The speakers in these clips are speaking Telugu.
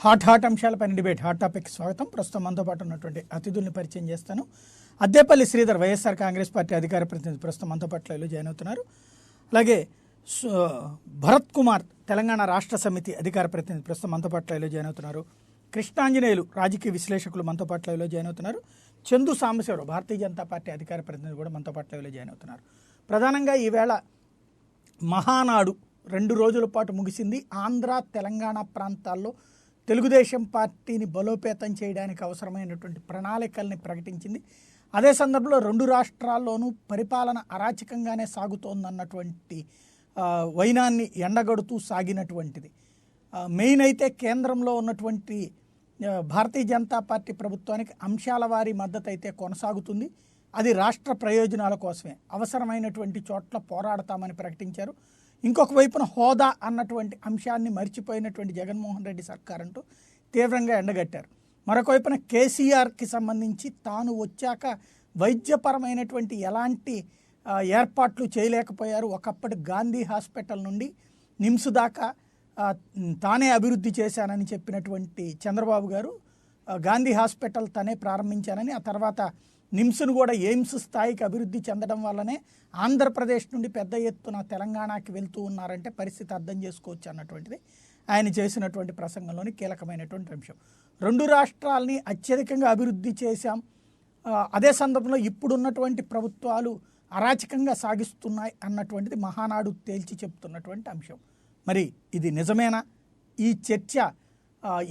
హాట్ అంశాలపైన డిబేట్ హాట్ టాపిక్ స్వాగతం. ప్రస్తుతం మనతో పాటు ఉన్నటువంటి అతిథుల్ని పరిచయం చేస్తాను. అద్దేపల్లి శ్రీధర్, వైఎస్ఆర్ కాంగ్రెస్ పార్టీ అధికార ప్రతినిధి, ప్రస్తుతం మనతో పాటు లైవ్లో జాయిన్ అవుతున్నారు. అలాగే భరత్ కుమార్, తెలంగాణ రాష్ట్ర సమితి అధికార ప్రతినిధి, ప్రస్తుతం మనతో పాటు లైవ్లో జాయిన్ అవుతున్నారు. కృష్ణాంజనేయులు, రాజకీయ విశ్లేషకులు మనతో పాటు లైవ్లో జాయిన్ అవుతున్నారు. చందు సాంబశివరావు, భారతీయ జనతా పార్టీ అధికార ప్రతినిధి కూడా మనతో పాటు లైవ్లో జాయిన్ అవుతున్నారు. ప్రధానంగా ఈవేళ మహానాడు 2 రోజుల పాటు ముగిసింది. ఆంధ్ర, తెలంగాణ ప్రాంతాల్లో తెలుగుదేశం పార్టీని బలోపేతం చేయడానికి అవసరమైనటువంటి ప్రణాళికల్ని ప్రకటించింది. అదే సందర్భంలో 2 రాష్ట్రాల్లోనూ పరిపాలన అరాచకంగానే సాగుతోందన్నటువంటి వైనాన్ని ఎండగడుతూ సాగినటువంటిది. మెయిన్ అయితే కేంద్రంలో ఉన్నటువంటి భారతీయ జనతా పార్టీ ప్రభుత్వానికి అంశాల వారీ మద్దతు అయితే కొనసాగుతుంది. అది రాష్ట్ర ప్రయోజనాల కోసమే, అవసరమైనటువంటి చోట్ల పోరాడతామని ప్రకటించారు. ఇంకొక వైపున హోదా అన్నటువంటి అంశాన్ని మర్చిపోయినటువంటి జగన్మోహన్ రెడ్డి సర్కార్ అంటూ తీవ్రంగా ఎండగట్టారు. మరొక వైపున కేసీఆర్కి సంబంధించి తాను వచ్చాక వైద్యపరమైనటువంటి ఎలాంటి ఏర్పాట్లు చేయలేకపోయారు. ఒకప్పటి గాంధీ హాస్పిటల్ నుండి నిమ్స్ దాకా తానే అభివృద్ధి చేశానని చెప్పినటువంటి చంద్రబాబు గారు గాంధీ హాస్పిటల్ తనే ప్రారంభించానని, ఆ తర్వాత నిమ్స్ను కూడా ఎయిమ్స్ స్థాయికి అభివృద్ధి చెందడం వల్లనే ఆంధ్రప్రదేశ్ నుండి పెద్ద ఎత్తున తెలంగాణకి వెళ్తూ ఉన్నారంటే పరిస్థితి అర్థం చేసుకోవచ్చు అన్నటువంటిది ఆయన చేసినటువంటి ప్రసంగంలోని కీలకమైనటువంటి అంశం. 2 రాష్ట్రాలని అత్యధికంగా అభివృద్ధి చేశాం, అదే సందర్భంలో ఇప్పుడున్నటువంటి ప్రభుత్వాలు అరాచకంగా సాగిస్తున్నాయి అన్నటువంటిది మహానాడు తేల్చి చెప్తున్నటువంటి అంశం. మరి ఇది నిజమేనా? ఈ చర్చ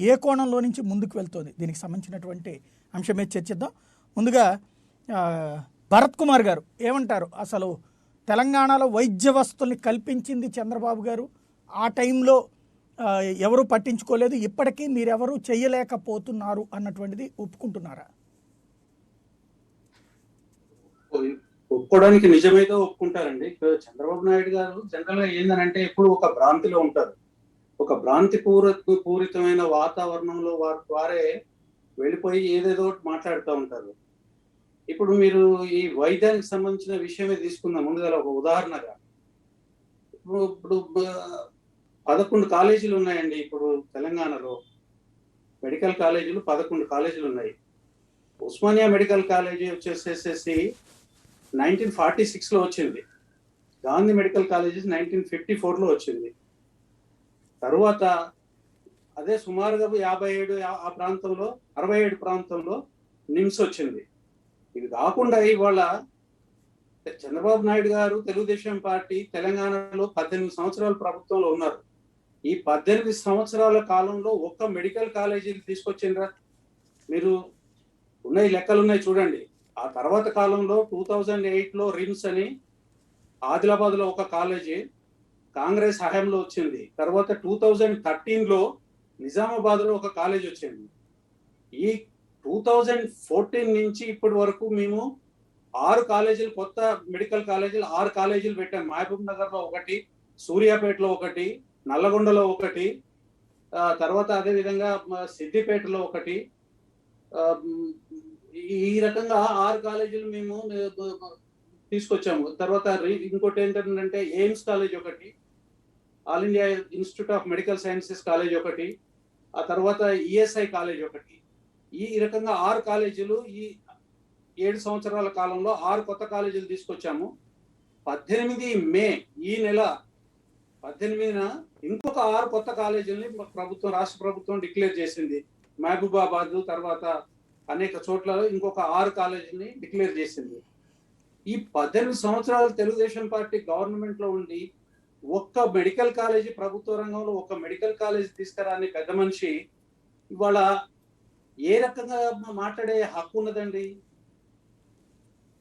ఏ కోణంలో నుంచి ముందుకు వెళ్తుంది? దీనికి సంబంధించినటువంటి అంశమే చర్చిద్దాం. ముందుగా భరత్ కుమార్ గారు ఏమంటారు? అసలు తెలంగాణలో వైద్య వసతుల్ని కల్పించింది చంద్రబాబు గారు, ఆ టైంలో ఎవరు పట్టించుకోలేదు, ఇప్పటికీ మీరెవరూ చేయలేకపోతున్నారు అన్నటువంటిది ఒప్పుకుంటున్నారా? ఒప్పుకోవడానికి నిజమైతే ఒప్పుకుంటారండి. చంద్రబాబు నాయుడు గారు జనరల్ గా ఏందనంటే ఎప్పుడు ఒక భ్రాంతిలో ఉంటారు. ఒక భ్రాంతి పూరితమైన వాతావరణంలో వారే వెళ్ళిపోయి ఏదేదో మాట్లాడుతూ ఉంటారు. ఇప్పుడు మీరు ఈ వైద్యానికి సంబంధించిన విషయమే తీసుకుందాం. ముందుగా ఒక ఉదాహరణగా ఇప్పుడు 11 కాలేజీలు ఉన్నాయండి. ఇప్పుడు తెలంగాణలో మెడికల్ కాలేజీలు 11 కాలేజీలు ఉన్నాయి. ఉస్మానియా మెడికల్ కాలేజీ వచ్చేసేసి 1946లో వచ్చింది. గాంధీ మెడికల్ కాలేజీ 1954లో వచ్చింది. తరువాత అదే సుమారుగా 57 ఆ ప్రాంతంలో 67 ప్రాంతంలో నిమ్స్ వచ్చింది. ఇది కాకుండా ఇవాళ చంద్రబాబు నాయుడు గారు తెలుగుదేశం పార్టీ తెలంగాణలో 18 సంవత్సరాల ప్రభుత్వంలో ఉన్నారు. ఈ 18 సంవత్సరాల కాలంలో ఒక్క మెడికల్ కాలేజీని తీసుకొచ్చిండ్రా? మీరు ఉన్నాయి, లెక్కలు ఉన్నాయి చూడండి. ఆ తర్వాత కాలంలో 2008లో రిమ్స్ అని ఆదిలాబాద్లో ఒక కాలేజీ కాంగ్రెస్ హయాంలో వచ్చింది. తర్వాత 2013లో నిజామాబాద్లో ఒక కాలేజ్ వచ్చింది. ఈ 2014 నుంచి ఇప్పటి వరకు మేము 6 కాలేజీలు, కొత్త మెడికల్ కాలేజీలు 6 కాలేజీలు పెట్టాం. మహబూబ్ నగర్లో ఒకటి, సూర్యాపేటలో ఒకటి, నల్లగొండలో ఒకటి, తర్వాత అదేవిధంగా సిద్దిపేటలో ఒకటి. ఈ రకంగా 6 కాలేజీలు మేము తీసుకొచ్చాము. తర్వాత ఇంకోటి ఏంటంటే ఎయిమ్స్ కాలేజ్ ఒకటి, all India institute of medical sciences college ఒకటి, ఆ తర్వాత ఈఎస్ఐ కాలేజ్ ఒకటి. ఈ రకంగా 6 కాలేజీలు ఈ 7 సంవత్సరాల కాలంలో 6 కొత్త కాలేజీలు తీసుకొచ్చాము. 18 మే, ఈ నెల 18న ఇంకొక 6 కొత్త కాలేజీలని రాష్ట్ర ప్రభుత్వం డిక్లేర్ చేసింది. మహబూబాబాద్ తర్వాత అనేక చోట్ల ఇంకొక 6 కాలేజీని డిక్లేర్ చేసింది. ఈ 18 సంవత్సరాలు తెలుగుదేశం పార్టీ గవర్నమెంట్ లో ఉండి ఒక్క మెడికల్ కాలేజీ, ప్రభుత్వ రంగంలో ఒక్క మెడికల్ కాలేజీ తీసుకురాని పెద్ద మనిషి ఇవాళ ఏ రకంగా మాట్లాడే హక్కు ఉన్నదండి?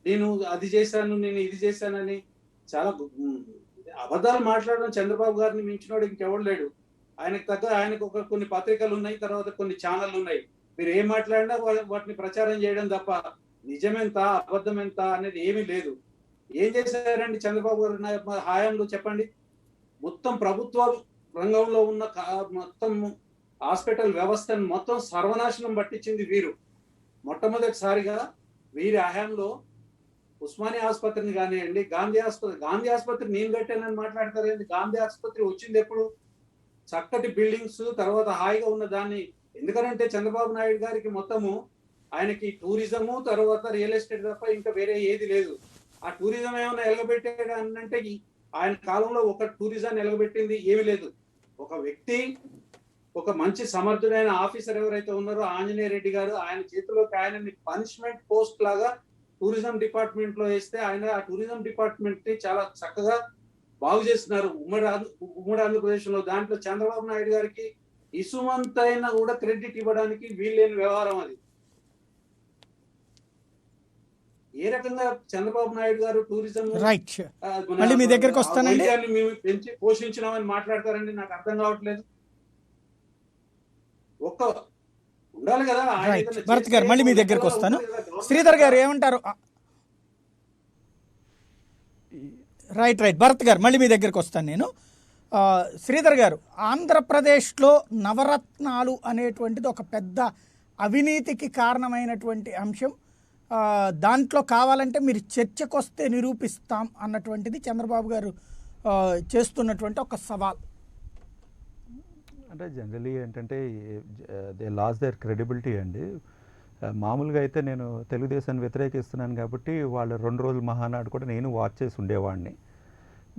నేను అది చేశాను, నేను ఇది చేశానని చాలా అబద్ధాలు మాట్లాడడం చంద్రబాబు గారిని మించినోడు ఇంకెవడు లేడు. ఆయనకు కొన్ని పత్రికలు ఉన్నాయి, తర్వాత కొన్ని ఛానళ్ళు ఉన్నాయి. మీరు ఏం మాట్లాడినా వాటిని ప్రచారం చేయడం తప్ప నిజమెంత అబద్ధం ఎంత అనేది ఏమీ లేదు. ఏం చేశారండి చంద్రబాబు గారు హయాంలో చెప్పండి? మొత్తం ప్రభుత్వ రంగంలో ఉన్న మొత్తం హాస్పిటల్ వ్యవస్థను మొత్తం సర్వనాశనం పట్టించింది వీరు. మొట్టమొదటిసారిగా వీరి హయాంలో ఉస్మానియా ఆసుపత్రిని కానివ్వండి, గాంధీ ఆసుపత్రి నేను కట్టానని మాట్లాడతారేంటి? గాంధీ ఆసుపత్రి వచ్చింది ఎప్పుడు? చక్కటి బిల్డింగ్స్, తర్వాత హాయిగా ఉన్న దాన్ని, ఎందుకనంటే చంద్రబాబు నాయుడు గారికి మొత్తము ఆయనకి టూరిజము, తర్వాత రియల్ ఎస్టేట్ తప్ప ఇంకా వేరే ఏది లేదు. ఆ టూరిజం ఏమైనా ఎలగబెట్టాడు అంటే ఆయన కాలంలో ఒక టూరిజాన్ని ఎలగబెట్టింది ఏమీ లేదు. ఒక వ్యక్తి, ఒక మంచి సమర్థుడైన ఆఫీసర్ ఎవరైతే ఉన్నారో ఆంజనేయ రెడ్డి గారు, ఆయన చేతిలోకి ఆయనని పనిష్మెంట్ పోస్ట్ లాగా టూరిజం డిపార్ట్మెంట్ లో వేస్తే ఆయన ఆ టూరిజం డిపార్ట్మెంట్ ని చాలా చక్కగా బాగు చేస్తున్నారు ఉమ్మడి ఆంధ్రప్రదేశ్ లో. దాంట్లో చంద్రబాబు నాయుడు గారికి ఇసుమంతైనా కూడా క్రెడిట్ ఇవ్వడానికి వీల్లేని వ్యవహారం అది. ఏ రకంగా చంద్రబాబు నాయుడు గారు టూరిజం రైట్, మళ్ళీ మీ దగ్గరికి వస్తానండి. మేము పెంచి పోషించినామని మాట్లాడతారండి, నాకు అర్థం కావట్లేదు. ఒక్క ఉండాలి కదా. భరత్ గారు మళ్ళీ మీ దగ్గరికి వస్తాను. శ్రీధర్ గారు ఏమంటారు? రైట్ భరత్ గారు మళ్ళీ మీ దగ్గరికి వస్తాను నేను. శ్రీధర్ గారు, ఆంధ్రప్రదేశ్లో నవరత్నాలు అనేటువంటిది ఒక పెద్ద అవినీతికి కారణమైనటువంటి అంశం. దాంట్లో కావాలంటే మీరు చర్చకు వస్తే నిరూపిస్తాం అన్నటువంటిది చంద్రబాబు గారు చేస్తున్నటువంటి ఒక సవాల్. అంటే జనరలీ ఏంటంటే దే లాస్ దేర్ క్రెడిబిలిటీ అండి. మామూలుగా అయితే నేను తెలుగుదేశాన్ని వ్యతిరేకిస్తున్నాను కాబట్టి వాళ్ళ 2 రోజుల మహానాడు కూడా నేను వాచ్ చేసి ఉండేవాడిని.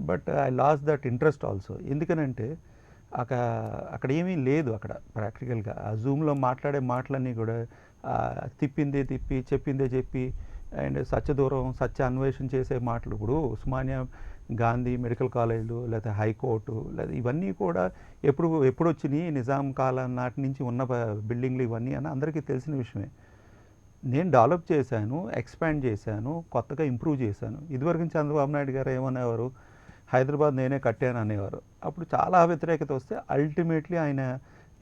But I lost that interest also. ఎందుకనంటే అక్కడ ఏమీ లేదు. అక్కడ ప్రాక్టికల్గా ఆ జూమ్లో మాట్లాడే మాటలన్నీ కూడా తిప్పిందే తిప్పి చెప్పిందే చెప్పి అండ్ సత్య అన్వేషణ చేసే మాటలు. ఇప్పుడు ఉస్మానియా గాంధీ మెడికల్ కాలేజీలు లేదా హైకోర్టు లేదా ఇవన్నీ కూడా ఎప్పుడు వచ్చినాయి, నిజాం కాలం నాటి నుంచి ఉన్న బిల్డింగ్లు ఇవన్నీ అని అందరికీ తెలిసిన విషయమే. నేను డెవలప్ చేశాను, ఎక్స్పాండ్ చేశాను, కొత్తగా ఇంప్రూవ్ చేశాను. ఇదివరకు చంద్రబాబు నాయుడు గారు ఏమనేవారు, హైదరాబాద్ నేనే కట్టాను అనేవారు. అప్పుడు చాలా వ్యతిరేకత వస్తే అల్టిమేట్లీ ఆయన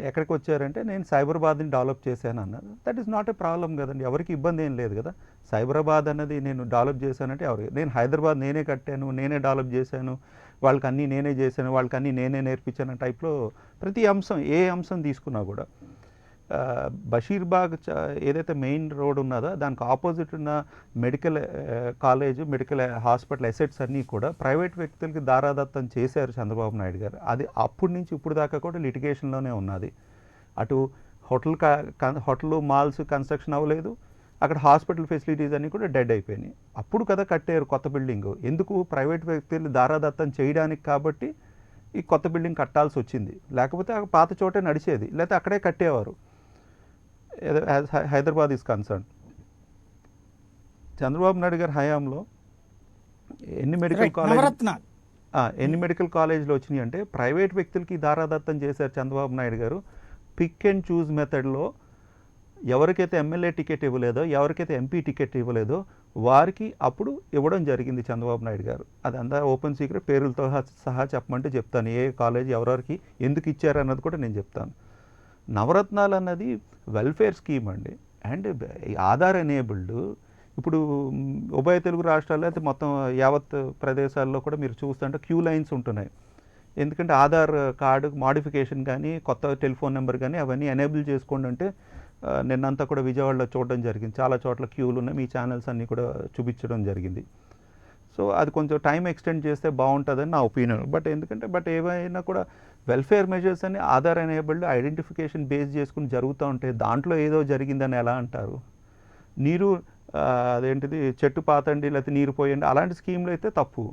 ఎక్కడికి వచ్చారంటే నేను సైబరాబాద్ని డెవలప్ చేశాను అన్నారు. That is not a problem కదండి, ఎవరికి ఇబ్బంది ఏం లేదు కదా. సైబరాబాద్ అన్నది నేను డెవలప్ చేశానంటే ఎవరికి, నేను హైదరాబాద్ నేనే కట్టాను, నేనే డెవలప్ చేశాను, వాళ్ళకి అన్నీ నేనే చేశాను, వాళ్ళకి అన్నీ నేనే నేర్పించాను టైప్లో ప్రతి అంశం, ఏ అంశం తీసుకున్నా కూడా. బషీర్బాగ్ ఏదైతే మెయిన్ రోడ్ ఉన్నదో దానికి ఆపోజిట్ ఉన్న medical college, medical hospital assets అన్నీ కూడా ప్రైవేట్ వ్యక్తులకి దారాదత్తం చేశారు చంద్రబాబు నాయుడు గారు. అది అప్పటి నుంచి ఇప్పుడు దాకా కూడా లిటిగేషన్లోనే ఉన్నది. అటు హోటల్ మాల్స్ కన్స్ట్రక్షన్ అవ్వలేదు, అక్కడ హాస్పిటల్ ఫెసిలిటీస్ అన్నీ కూడా డెడ్ అయిపోయినాయి. అప్పుడు కదా కట్టారు కొత్త బిల్డింగ్. ఎందుకు, ప్రైవేట్ వ్యక్తులు దారాదత్తం చేయడానికి కాబట్టి ఈ కొత్త బిల్డింగ్ కట్టాల్సి వచ్చింది. లేకపోతే ఆ పాత చోటే నడిచేది, లేకపోతే అక్కడే కట్టేవారు. Hyderabad is concern. చంద్రబాబు నాయుడు గారి హయాంలో ఎన్ని మెడికల్ కాలేజీలు వచ్చినాయి అంటే ప్రైవేట్ వ్యక్తులకి దారాదత్తం చేశారు చంద్రబాబు నాయుడు గారు. పిక్ అండ్ చూజ్ మెథడ్లో ఎవరికైతే ఎమ్మెల్యే టికెట్ ఇవ్వలేదో, ఎవరికైతే ఎంపీ టికెట్ ఇవ్వలేదో వారికి అప్పుడు ఇవ్వడం జరిగింది చంద్రబాబు నాయుడు గారు. అదంతా ఓపెన్ సీక్రెట్, పేర్లతో సహా చెప్పమంటే చెప్తాను, ఏ కాలేజీ ఎవరెవరికి ఎందుకు ఇచ్చారు అన్నది కూడా నేను చెప్తాను. నవరత్నాలు అన్నది వెల్ఫేర్ స్కీమ్ అండి, అండ్ ఆధార్ ఎనేబుల్డ్. ఇప్పుడు ఉభయ తెలుగు రాష్ట్రాల్లో అయితే మొత్తం యావత్ ప్రదేశాల్లో కూడా మీరు చూస్తుంటే క్యూ లైన్స్ ఉంటున్నాయి. ఎందుకంటే ఆధార్ కార్డు మాడిఫికేషన్ కానీ కొత్త టెలిఫోన్ నెంబర్ కానీ అవన్నీ ఎనేబుల్ చేసుకోండి అంటే నిన్నంతా కూడా విజయవాడలో చూడడం జరిగింది. చాలా చోట్ల క్యూలు ఉన్నాయి, మీ ఛానల్స్ అన్నీ కూడా చూపించడం జరిగింది. సో అది కొంచెం టైం ఎక్స్టెండ్ చేస్తే బాగుంటుందని నా ఒపీనియన్. బట్ ఏవైనా కూడా వెల్ఫేర్ మెజర్స్ అని ఆధార్ ఎనేబుల్డ్ ఐడెంటిఫికేషన్ బేస్ చేసుకుని జరుగుతూ ఉంటే దాంట్లో ఏదో జరిగిందని ఎలా అంటారు? నీరు అదేంటిది చెట్టు పాతండి లేకపోతే నీరు పోయండి అలాంటి స్కీమ్లు అయితే తప్పు.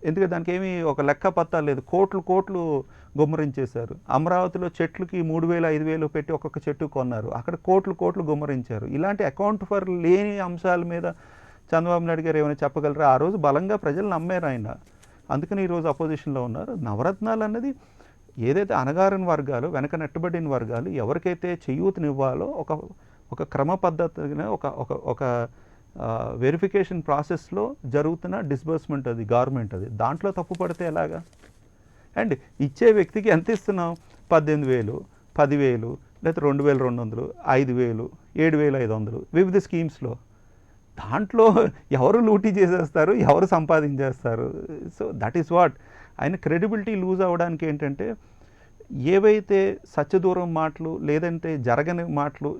ఎందుకంటే దానికి ఏమీ ఒక లెక్క పత్తా లేదు. కోట్లు గుమ్మరించేశారు. అమరావతిలో చెట్లకి 3,000 5,000 పెట్టి ఒక్కొక్క చెట్టు కొన్నారు, అక్కడ కోట్లు గుమ్మరించారు. ఇలాంటి అకౌంట్ ఫర్ లేని అంశాల మీద చంద్రబాబు నాయుడు గారు ఏమైనా చెప్పగలరా? ఆ రోజు బలంగా ప్రజలు నమ్మారు ఆయన, అందుకని ఈరోజు అపోజిషన్లో ఉన్నారు. నవరత్నాలు అన్నది ఏదైతే అణగారిన వర్గాలు, వెనక నెట్టబడిన వర్గాలు ఎవరికైతే చేయూతనివ్వాలో ఒక క్రమ పద్ధతిగా ఒక వెరిఫికేషన్ ప్రాసెస్లో జరుగుతున్న డిస్బర్స్మెంట్ అది, గవర్నమెంట్ అది. దాంట్లో తప్పు పడితే ఎలాగా? అండ్ ఇచ్చే వ్యక్తికి ఎంత ఇస్తున్నాం? 18,000, 10,000, లేకపోతే 2,200, 5,000, 7,500 వివిధ స్కీమ్స్లో. దాంట్లో ఎవరు లూటీ చేసేస్తారు, ఎవరు సంపాదించేస్తారు? So that is what. ఆయన క్రెడిబిలిటీ లూజ్ అవ్వడానికి ఏంటంటే ఏవైతే సత్యదూరం మాటలు లేదంటే జరగని మాటలు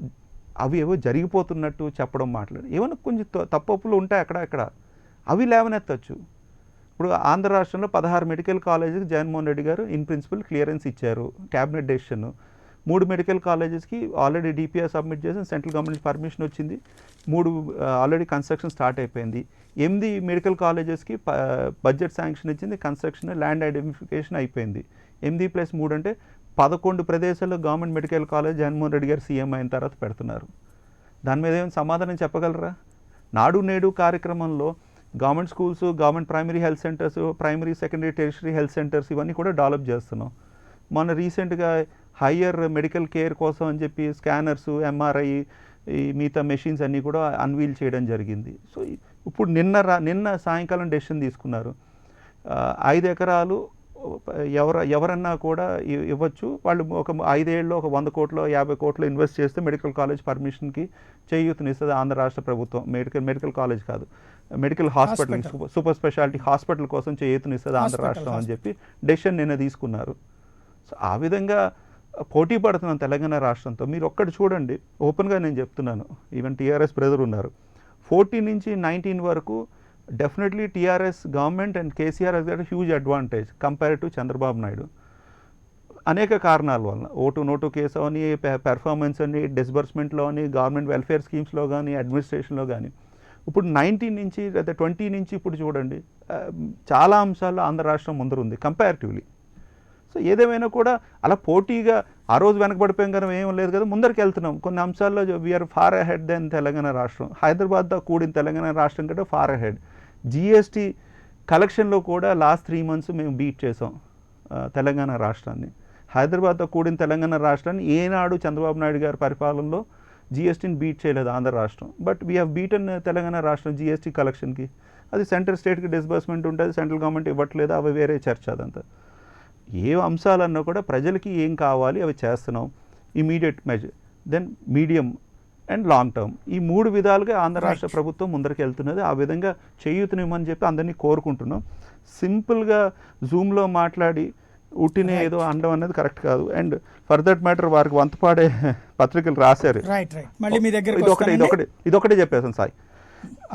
అవి ఏవో జరిగిపోతున్నట్టు చెప్పడం మాట్లాడు. ఏమైనా కొంచెం తప్పప్పులు ఉంటాయి అక్కడ అవి లేవనెత్తచ్చు. ఇప్పుడు ఆంధ్ర రాష్ట్రంలో 16 మెడికల్ కాలేజెస్కి జగన్మోహన్ రెడ్డి గారు ఇన్ ప్రిన్సిపల్ క్లియరెన్స్ ఇచ్చారు, క్యాబినెట్ డెసిషన్. 3 మెడికల్ కాలేజెస్కి ఆల్రెడీ డిపిఆర్ సబ్మిట్ చేసి సెంట్రల్ గవర్నమెంట్ పర్మిషన్ వచ్చింది. 3 ఆల్రెడీ కన్స్ట్రక్షన్ స్టార్ట్ అయిపోయింది. 8 మెడికల్ కాలేజెస్కి బడ్జెట్ శాంక్షన్ ఇచ్చింది, కన్స్ట్రక్షన్ ల్యాండ్ ఐడెంటిఫికేషన్ అయిపోయింది. 8+3 అంటే 11 ప్రదేశాల్లో government medical college Jaganmohan Reddy గారు సీఎం అయిన తర్వాత పెడుతున్నారు. దాని మీద ఏమైనా సమాధానం చెప్పగలరా? నాడు నేడు కార్యక్రమంలో government schools, government primary health centres, primary secondary tertiary health centres ఇవన్నీ కూడా డెవలప్ చేస్తున్నాం. మొన్న రీసెంట్గా హయ్యర్ మెడికల్ కేర్ కోసం అని చెప్పి స్కానర్స్, ఎంఆర్ఐ, ఈ మిగతా మెషిన్స్ అన్నీ కూడా అన్వీల్ చేయడం జరిగింది. సో ఇప్పుడు నిన్న సాయంకాలం డెసిషన్ తీసుకున్నారు. 5 ఎకరాలు ఎవరన్నా కూడా ఇవ్వచ్చు. వాళ్ళు ఒక 5 ఏళ్ళలో ఒక 100 కోట్లు 50 కోట్లు ఇన్వెస్ట్ చేస్తే మెడికల్ కాలేజ్ పర్మిషన్కి చేయూతనిస్తుంది ఆంధ్ర రాష్ట్ర ప్రభుత్వం. మెడికల్ కాలేజ్ కాదు, medical hospital, super speciality hospital కోసం చేయూతనిస్తుంది ఆంధ్ర రాష్ట్రం అని చెప్పి డెసిషన్ నిన్న తీసుకున్నారు. సో ఆ విధంగా పోటీ పడుతున్నాం తెలంగాణ రాష్ట్రంతో. మీరు ఒక్కటి చూడండి, ఓపెన్గా నేను చెప్తున్నాను, ఈవెన్ టీఆర్ఎస్ బ్రదర్ ఉన్నారు. 14 నుంచి 19 వరకు definitely TRS government and KCR he's got huge advantage compare to Chandrababu Naidu. అనేక కారణాల వలన ఓటు నోటు కేసు అని, పెర్ఫార్మెన్స్ అని, డిస్బర్స్మెంట్లో అని, గవర్నమెంట్ వెల్ఫేర్ స్కీమ్స్లో కానీ, అడ్మినిస్ట్రేషన్లో కానీ. ఇప్పుడు 19 నుంచి లేదా 20 నుంచి ఇప్పుడు చూడండి, చాలా అంశాల్లో ఆంధ్ర రాష్ట్రం ముందరుంది కంపారిటివ్లీ. సో ఏదేమైనా కూడా అలా పోటీగా ఆ రోజు వెనకబడిపోయాం కదా, ఏం లేదు కదా, ముందరికి వెళ్తున్నాం. కొన్ని అంశాల్లో we are far ahead than Telangana రాష్ట్రం. హైదరాబాద్తో కూడిన తెలంగాణ రాష్ట్రం కంటే ఫార్ అహెడ్. జిఎస్టీ కలెక్షన్లో కూడా లాస్ట్ 3 months మేము బీట్ చేసాం తెలంగాణ రాష్ట్రాన్ని. హైదరాబాద్తో కూడిన తెలంగాణ రాష్ట్రాన్ని ఏనాడు చంద్రబాబు నాయుడు గారి పరిపాలనలో జిఎస్టీని బీట్ చేయలేదు ఆంధ్ర రాష్ట్రం. But we have beaten Telangana రాష్ట్రం జిఎస్టీ కలెక్షన్కి. అది సెంటర్ స్టేట్కి డిస్బర్స్మెంట్ ఉంటుంది, సెంట్రల్ గవర్నమెంట్ ఇవ్వట్లేదు, అవి వేరే చర్చ. అదంతా ఏ అంశాలన్నా కూడా ప్రజలకి ఏం కావాలి అవి చేస్తున్నాం. Immediate measure, then medium and long term, ఈ 3 విధాలుగా ఆంధ్ర రాష్ట్ర ప్రభుత్వం ముందరికి వెళ్తున్నది. ఆ విధంగా చేయూతనివ్వమని చెప్పి అందరినీ కోరుకుంటున్నాం. సింపుల్గా జూమ్లో మాట్లాడి ఉట్టినే ఏదో అనడం అనేది కరెక్ట్ కాదు. అండ్ ఫర్ దట్ మ్యాటర్ వారికి వంతపాడే పత్రికలు రాశారు. ఇదొకటే చెప్పేసాను సాయి,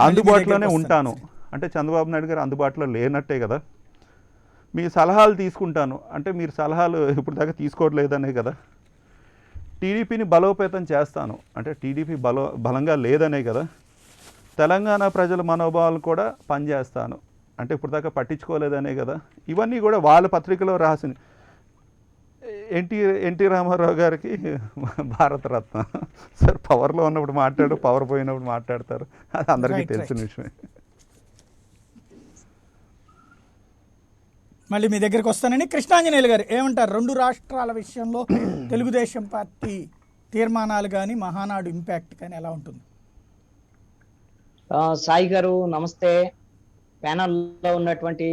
అందుబాటులోనే ఉంటాను అంటే చంద్రబాబు నాయుడు గారు అందుబాటులో లేనట్టే కదా. మీ సలహాలు తీసుకుంటాను అంటే మీరు సలహాలు ఇప్పుడు దాకా తీసుకోవట్లేదనే కదా. టీడీపీని బలోపేతం చేస్తాను అంటే టీడీపీ బలంగా లేదనే కదా. తెలంగాణ ప్రజల మనోభావాలు కూడా పనిచేస్తాను అంటే ఇప్పుడు దాకా పట్టించుకోలేదనే కదా. ఇవన్నీ కూడా వాళ్ళ పత్రికలో రాసిన. ఎన్టీ రామారావు గారికి భారతరత్న. సార్ పవర్లో ఉన్నప్పుడు మాట్లాడు, పవర్ పోయినప్పుడు మాట్లాడతారు, అది అందరికీ తెలిసిన విషయమే. మళ్ళీ మీ దగ్గరికి వస్తానని కృష్ణాంజనేయులు గారు ఏమంటారు? 2 రాష్ట్రాల విషయంలో తెలుగుదేశం పార్టీ తీర్మానాలు కానీ మహానాడు ఇంపాక్ట్ కానీ ఎలా ఉంటుంది? సాయి గారు నమస్తే. ప్యానల్లో ఉన్నటువంటి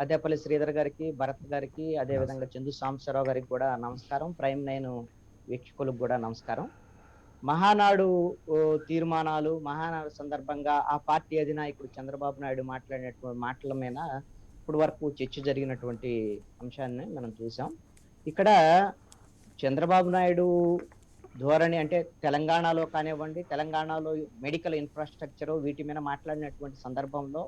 అదేపల్లి శ్రీధర్ గారికి, భరత్ గారికి, అదేవిధంగా చందు సాంబశివరావు గారికి కూడా నమస్కారం. ప్రైమ్ 9 వీక్షకులకు కూడా నమస్కారం. మహానాడు తీర్మానాలు, మహానాడు సందర్భంగా ఆ పార్టీ అధినాయకుడు చంద్రబాబు నాయుడు మాట్లాడినటువంటి మాటల మీద ఇప్పుడు వరకు చర్చ జరిగినటువంటి అంశాన్ని మనం చూసాం. ఇక్కడ చంద్రబాబు నాయుడు ధోరణి అంటే తెలంగాణలో కానివ్వండి, తెలంగాణలో మెడికల్ ఇన్ఫ్రాస్ట్రక్చర్ వీటి మీద మాట్లాడినటువంటి సందర్భంలో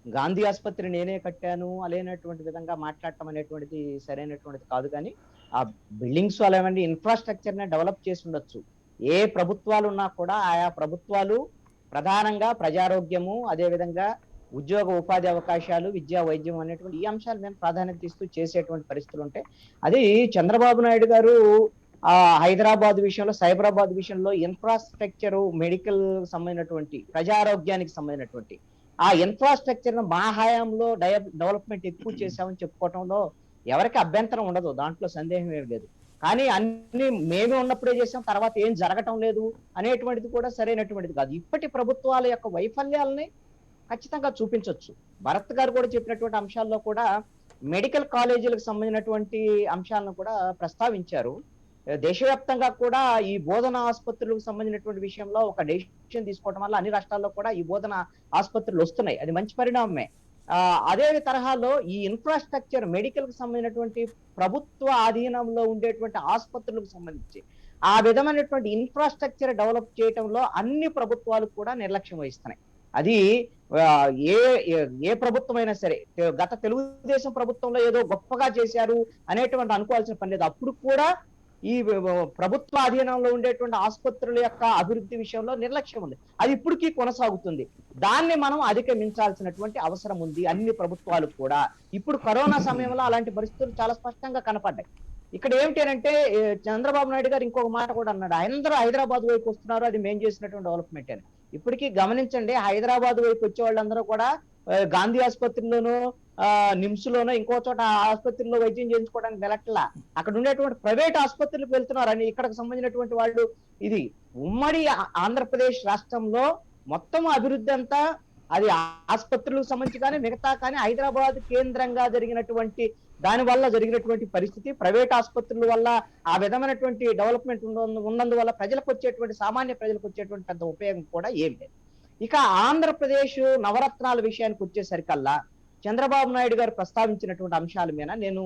గాంధీ ఆసుపత్రి నేనే కట్టాను అలానేటువంటి విధంగా మాట్లాడటం అనేటువంటిది సరైనటువంటిది కాదు. కానీ ఆ బిల్డింగ్స్ అలాంటి ఇన్ఫ్రాస్ట్రక్చర్ ని డెవలప్ చేసి ఉండొచ్చు. ఏ ప్రభుత్వాలు ఉన్నా కూడా ఆయా ప్రభుత్వాలు ప్రధానంగా ప్రజారోగ్యము, అదేవిధంగా ఉద్యోగ ఉపాధి అవకాశాలు, విద్యా వైద్యం అనేటువంటి ఈ అంశాలు మేము ప్రాధాన్యత ఇస్తూ చేసేటువంటి పరిస్థితులు ఉంటాయి. అది చంద్రబాబు నాయుడు గారు హైదరాబాద్ విషయంలో, సైబరాబాద్ విషయంలో ఇన్ఫ్రాస్ట్రక్చర్, మెడికల్ సంబంధించినటువంటి ప్రజారోగ్యానికి సంబంధించినటువంటి ఆ ఇన్ఫ్రాస్ట్రక్చర్ మా హయాంలో డెవలప్మెంట్ ఎక్కువ చేశామని చెప్పుకోవటంలో ఎవరికి అభ్యంతరం ఉండదు, దాంట్లో సందేహం ఏమి లేదు. కానీ అన్ని మేమే ఉన్నప్పుడే చేసాం, తర్వాత ఏం జరగటం లేదు అనేటువంటిది కూడా సరైనటువంటిది కాదు. ఇప్పటి ప్రభుత్వాల యొక్క వైఫల్యాలని ఖచ్చితంగా చూపించవచ్చు. భరత్ గారు కూడా చెప్పినటువంటి అంశాల్లో కూడా మెడికల్ కాలేజీలకు సంబంధించినటువంటి అంశాలను కూడా ప్రస్తావించారు. దేశవ్యాప్తంగా కూడా ఈ బోధన ఆసుపత్రులకు సంబంధించినటువంటి విషయంలో ఒక డెసిషన్ తీసుకోవడం వల్ల అన్ని రాష్ట్రాల్లో కూడా ఈ బోధన ఆసుపత్రులు వస్తున్నాయి. అది మంచి పరిణామమే. అదే తరహాలో ఈ ఇన్ఫ్రాస్ట్రక్చర్ మెడికల్ కు సంబంధించినటువంటి ప్రభుత్వ ఆధీనంలో ఉండేటువంటి ఆసుపత్రులకు సంబంధించి ఆ విధమైనటువంటి ఇన్ఫ్రాస్ట్రక్చర్ డెవలప్ చేయడంలో అన్ని ప్రభుత్వాలు కూడా నిర్లక్ష్యం వహిస్తున్నాయి. అది ఆ, ఏ ఏ ప్రభుత్వం అయినా సరే గత తెలుగుదేశం ప్రభుత్వంలో ఏదో గొప్పగా చేశారు అనేటువంటి అనుకోవాల్సిన పని లేదు. అప్పుడు కూడా ఈ ప్రభుత్వ అధీనంలో ఉండేటువంటి ఆసుపత్రుల యొక్క అభివృద్ధి విషయంలో నిర్లక్ష్యం ఉంది. అది ఇప్పటికీ కొనసాగుతుంది. దాన్ని మనం అధిగమించాల్సినటువంటి అవసరం ఉంది అన్ని ప్రభుత్వాలు కూడా. ఇప్పుడు కరోనా సమయంలో అలాంటి పరిస్థితులు చాలా స్పష్టంగా కనపడ్డాయి. ఇక్కడ ఏమిటి అంటే చంద్రబాబు నాయుడు గారు ఇంకొక మాట కూడా అన్నాడు, అందరూ హైదరాబాద్ వైపు వస్తున్నారు, అది మేము చేసినటువంటి డెవలప్మెంట్ అని. ఇప్పటికీ గమనించండి, హైదరాబాద్ వైపు వచ్చే వాళ్ళందరూ కూడా గాంధీ ఆసుపత్రిలోనూ నిమ్స్ లోనో ఇంకో చోట ఆసుపత్రిలో వైద్యం చేయించుకోవడానికి వెళ్ళట్లా, అక్కడ ఉండేటువంటి ప్రైవేట్ ఆసుపత్రులకు వెళ్తున్నారు అని ఇక్కడికి సంబంధించినటువంటి వాళ్ళు. ఇది ఉమ్మడి ఆంధ్రప్రదేశ్ రాష్ట్రంలో మొత్తం అభివృద్ధి అంతా అది ఆసుపత్రులకు సంబంధించి కానీ మిగతా కానీ హైదరాబాద్ కేంద్రంగా జరిగినటువంటి దాని వల్ల జరిగినటువంటి పరిస్థితి, ప్రైవేట్ ఆసుపత్రుల వల్ల ఆ విధమైనటువంటి డెవలప్మెంట్ ఉన్నందువల్ల ప్రజలకు వచ్చేటువంటి సామాన్య ప్రజలకు వచ్చేటువంటి పెద్ద ఉపయోగం కూడా ఏం లేదు. ఇక ఆంధ్రప్రదేశ్ నవరత్నాల విషయానికి వచ్చేసరికల్లా చంద్రబాబు నాయుడు గారు ప్రస్తావించినటువంటి అంశాల మీద నేను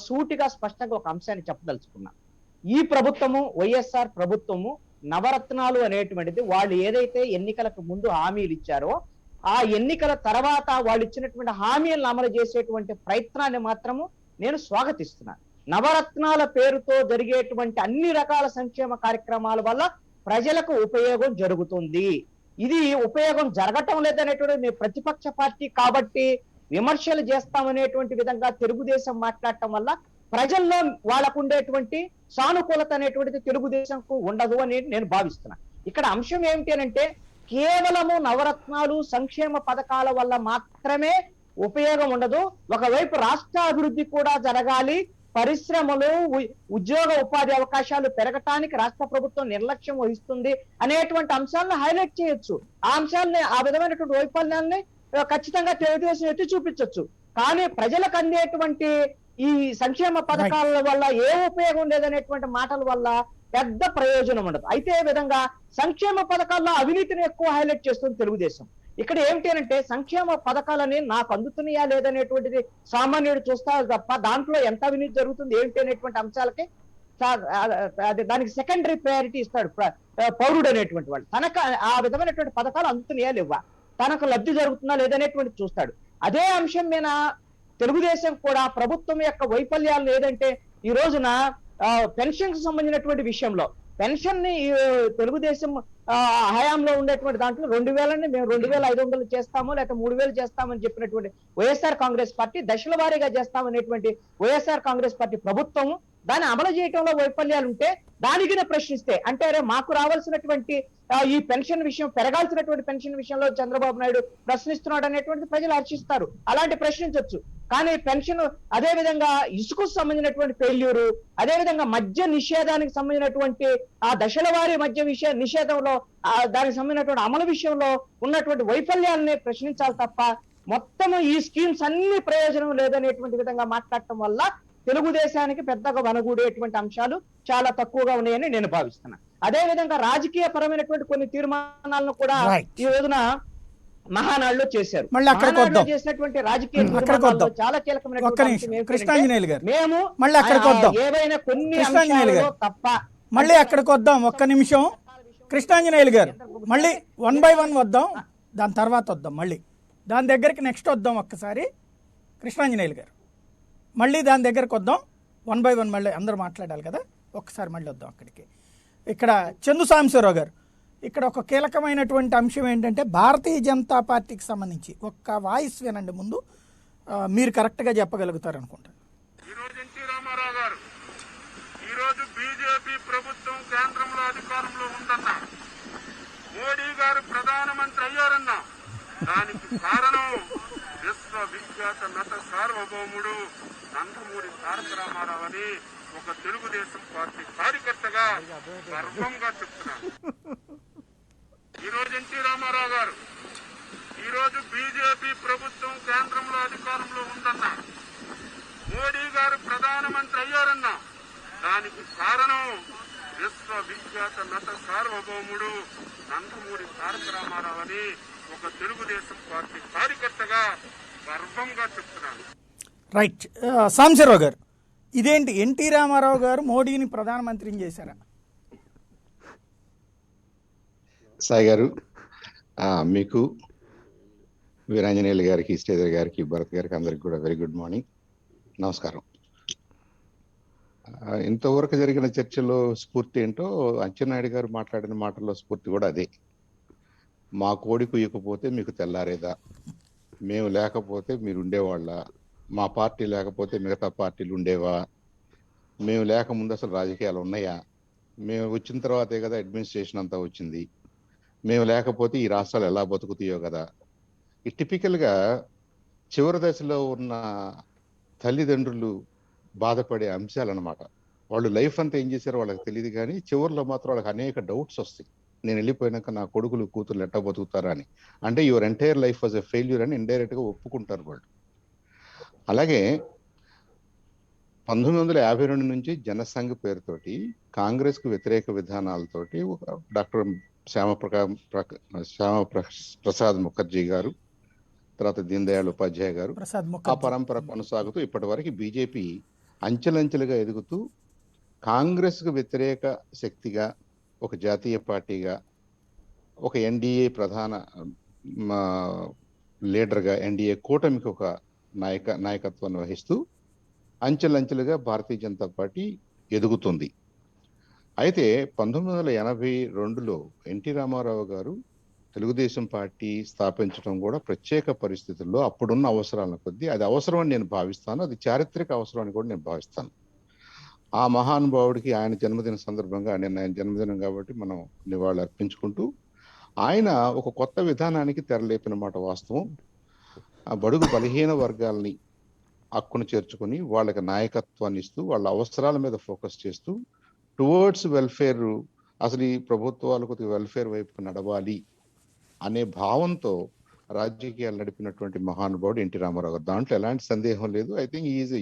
సూటిగా స్పష్టంగా ఒక అంశాన్ని చెప్పదలుచుకున్నా. ఈ ప్రభుత్వము, వైఎస్ఆర్ ప్రభుత్వము నవరత్నాలు అనేటువంటిది వాళ్ళు ఏదైతే ఎన్నికలకు ముందు హామీలు ఇచ్చారో ఆ ఎన్నికల తర్వాత వాళ్ళు ఇచ్చినటువంటి హామీలను అమలు చేసేటువంటి ప్రయత్నాన్ని మాత్రము నేను స్వాగతిస్తున్నాను. నవరత్నాల పేరుతో జరిగేటువంటి అన్ని రకాల సంక్షేమ కార్యక్రమాల వల్ల ప్రజలకు ఉపయోగం జరుగుతుంది. ఇది ఉపయోగం జరగటం లేదనేటువంటి మేము ప్రతిపక్ష పార్టీ కాబట్టి విమర్శలు చేస్తామనేటువంటి విధంగా తెలుగుదేశం మాట్లాడటం వల్ల ప్రజల్లో వాళ్ళకు ఉండేటువంటి సానుకూలత అనేటువంటిది తెలుగుదేశంకు ఉండదు అని నేను భావిస్తున్నాను. ఇక్కడ అంశం ఏమిటి అంటే కేవలము నవరత్నాలు సంక్షేమ పథకాల వల్ల మాత్రమే ఉపయోగం ఉండదు. ఒకవైపు రాష్ట్ర అభివృద్ధి కూడా జరగాలి, పరిశ్రమలు ఉద్యోగ ఉపాధి అవకాశాలు పెరగటానికి రాష్ట్ర ప్రభుత్వం నిర్లక్ష్యం వహిస్తుంది అనేటువంటి అంశాలను హైలైట్ చేయొచ్చు. ఆ అంశాలని ఆ విధమైనటువంటి వైఫల్యాన్ని ఖచ్చితంగా తెలుగుదేశం ఎత్తి చూపించవచ్చు. కానీ ప్రజలకు అందేటువంటి ఈ సంక్షేమ పథకాల వల్ల ఏ ఉపయోగం లేదనేటువంటి మాటల వల్ల పెద్ద ప్రయోజనం ఉండదు. అయితే ఈ విధంగా సంక్షేమ పథకాల్లో అవినీతిని ఎక్కువ హైలైట్ చేస్తుంది తెలుగుదేశం. ఇక్కడ ఏమిటి అంటే సంక్షేమ పథకాలని నాకు అందుతున్నాయా లేదనేటువంటిది సామాన్యుడు చూస్తారు తప్ప దాంట్లో ఎంత అవినీతి జరుగుతుంది ఏమిటి అనేటువంటి అంశాలకి దానికి సెకండరీ ప్రయారిటీ ఇస్తాడు పౌరుడు అనేటువంటి వాళ్ళు. తనకు ఆ విధమైనటువంటి పథకాలు అందుతున్నాయా లేవా, తనకు లబ్ధి జరుగుతుందా లేదనేటువంటి చూస్తాడు. అదే అంశం మీద తెలుగుదేశం కూడా ప్రభుత్వం యొక్క వైఫల్యాలు ఏదంటే ఈ రోజున పెన్షన్ కి సంబంధించినటువంటి విషయంలో పెన్షన్ ని తెలుగుదేశం హయాంలో ఉండేటువంటి దాంట్లో 2000 మేము 2500 చేస్తాము లేకపోతే 3000 చేస్తామని చెప్పినటువంటి వైఎస్ఆర్ కాంగ్రెస్ పార్టీ దశల వారీగా చేస్తామనేటువంటి వైఎస్ఆర్ కాంగ్రెస్ పార్టీ ప్రభుత్వం దాన్ని అమలు చేయడంలో వైఫల్యాలు ఉంటే దానికి ప్రశ్నిస్తే అంటే అరే మాకు రావాల్సినటువంటి ఈ పెన్షన్ విషయం పెరగాల్సినటువంటి పెన్షన్ విషయంలో చంద్రబాబు నాయుడు ప్రశ్నిస్తున్నాడు అనేటువంటి ప్రజలు హర్షిస్తారు, అలాంటి ప్రశ్నించవచ్చు. కానీ పెన్షన్ అదే విధంగా ఇసుకకు సంబంధించినటువంటి ఫెయిల్యూరు, అదే విధంగా మద్య నిషేధానికి సంబంధించినటువంటి ఆ దశల వారీ మద్య నిషేధంలో దానికి సంబంధించినటువంటి అమలు విషయంలో ఉన్నటువంటి వైఫల్యాన్ని ప్రశ్నించాలి తప్ప మొత్తం ఈ స్కీమ్స్ అన్ని ప్రయోజనం లేదనేటువంటి విధంగా మాట్లాడటం వల్ల తెలుగుదేశానికి పెద్దగా వనగూడేటువంటి అంశాలు చాలా తక్కువగా ఉన్నాయని నేను భావిస్తున్నాను. అదే విధంగా రాజకీయ పరమైనటువంటి కొన్ని తీర్మానాలను కూడా ఈ రోజున మహానాడులో చేశారు. చేసినటువంటి రాజకీయ చాలా కీలకమైనటువంటి మేము ఏవైనా కొన్ని తప్ప మళ్ళీ అక్కడికి వద్దాం. ఒక్క నిమిషం కృష్ణాంజనేయులు గారు, మళ్ళీ 1 by 1 వద్దాం, దాని తర్వాత వద్దాం, మళ్ళీ దాని దగ్గరికి నెక్స్ట్ వద్దాం. ఒక్కసారి కృష్ణాంజనేయులు గారు మళ్ళీ దాని దగ్గరకు వద్దాం. 1 by 1 మళ్ళీ అందరూ మాట్లాడాలి కదా, ఒక్కసారి మళ్ళీ వద్దాం అక్కడికి. ఇక్కడ చందు సాంబశివరావు గారు, ఇక్కడ ఒక కీలకమైనటువంటి అంశం ఏంటంటే భారతీయ జనతా పార్టీకి సంబంధించి ఒక్క వాయిస్ వినండి ముందు, మీరు కరెక్ట్గా చెప్పగలుగుతారు అనుకుంటా. ఈరోజు ఎన్టీ రామారావు గారు ఈరోజు బీజేపీ ప్రభుత్వం కేంద్రంలో అధికారంలో ఉందన్నా, మోడీ గారు ప్రధానమంత్రి అయ్యారన్నా దానికి కారణం విశ్వవిఖ్యాత నట సార్వభౌముడు నందమూరి తారక రామారావు అని ఒక తెలుగుదేశం పార్టీ కార్యకర్తగా గర్వంగా చెప్తున్నాను. ఈరోజు ఎన్టీ రామారావు గారు ఈరోజు బీజేపీ ప్రభుత్వం కేంద్రంలో అధికారంలో ఉందన్నా, మోడీ గారు ప్రధానమంత్రి అయ్యారన్నా దానికి కారణం విశ్వవిఖ్యాత నట సార్వభౌముడు నందమూరి తారక రామారావు అని ఒక తెలుగుదేశం పార్టీ కార్యకర్తగా గర్వంగా చెప్తున్నాను. రైట్. సాంబశివరావు గారు, ఇదేంటి ఎన్టీ రామారావు గారు మోడీని ప్రధానమంత్రిని చేశారా? సాయి గారు, మీకు వీరాంజనేయులు గారికి, శ్రీధర్ గారికి, భరత్ గారికి అందరికి కూడా వెరీ గుడ్ మార్నింగ్, నమస్కారం. ఇంతవరకు జరిగిన చర్చలో స్ఫూర్తి ఏంటో అచ్చెన్నాయుడు గారు మాట్లాడిన మాటల్లో స్ఫూర్తి కూడా అదే. మా కోడి కుయ్యకపోతే మీకు తెల్లారేదా, మేము లేకపోతే మీరు ఉండేవాళ్ళ, మా పార్టీ లేకపోతే మిగతా పార్టీలు ఉండేవా, మేము లేకముందు అసలు రాజకీయాలు ఉన్నాయా, మేము వచ్చిన తర్వాతే కదా అడ్మినిస్ట్రేషన్ అంతా వచ్చింది, మేము లేకపోతే ఈ రాష్ట్రాలు ఎలా బతుకుతాయో కదా. ఈ టిపికల్గా చివరి దశలో ఉన్న తల్లిదండ్రులు బాధపడే అంశాలు అనమాట. వాళ్ళు లైఫ్ అంతా ఏం చేశారో వాళ్ళకి తెలియదు, కానీ చివరిలో మాత్రం వాళ్ళకి అనేక డౌట్స్ వస్తాయి. నేను వెళ్ళిపోయినాక నా కొడుకులు కూతుర్లు ఎట్టా బతుకుతారా అని. అంటే your entire life was a failure అని ఇండైరెక్ట్ గా ఒప్పుకుంటారు వాళ్ళు. అలాగే 1952 నుంచి జనసంఘ్ పేరుతోటి కాంగ్రెస్ కు వ్యతిరేక విధానాలతోటి డాక్టర్ శ్యామప్రసాద్ ముఖర్జీ గారు, తర్వాత దీన్ దయాళ్ ఉపాధ్యాయ గారు, ఆ పరంపర కొనసాగుతూ ఇప్పటి వరకు బీజేపీ అంచెలంచెలుగా ఎదుగుతూ కాంగ్రెస్ కు వ్యతిరేక శక్తిగా, ఒక జాతీయ పార్టీగా, ఒక ఎన్డీఏ ప్రధాన లీడర్గా, ఎన్డీఏ కూటమికి ఒక నాయకత్వాన్ని వహిస్తూ అంచెలంచెలుగా భారతీయ జనతా పార్టీ ఎదుగుతుంది. అయితే 1982లో ఎన్టీ రామారావు గారు తెలుగుదేశం పార్టీ స్థాపించడం కూడా ప్రత్యేక పరిస్థితుల్లో అప్పుడున్న అవసరాల కొద్దీ అది అవసరం అని నేను భావిస్తాను. అది చారిత్రక అవసరం అని కూడా నేను భావిస్తాను. ఆ మహానుభావుడికి ఆయన జన్మదిన సందర్భంగా, నిన్న ఆయన జన్మదినం కాబట్టి మనం నివాళులు అర్పించుకుంటూ, ఆయన ఒక కొత్త విధానానికి తెరలేపిన మాట వాస్తవం. ఆ బడుగు బలహీన వర్గాల్ని హక్కును చేర్చుకొని వాళ్ళకి నాయకత్వాన్ని ఇస్తూ వాళ్ళ అవసరాల మీద ఫోకస్ చేస్తూ టువర్డ్స్ వెల్ఫేర్, అసలు ఈ ప్రభుత్వాలు కొద్దిగా వెల్ఫేర్ వైపుకు నడవాలి అనే భావంతో రాజకీయాలు నడిపినటువంటి మహానుభావుడు ఎన్టీ రామారావు గారు. దాంట్లో ఎలాంటి సందేహం లేదు. ఐ థింక్ ఈజీ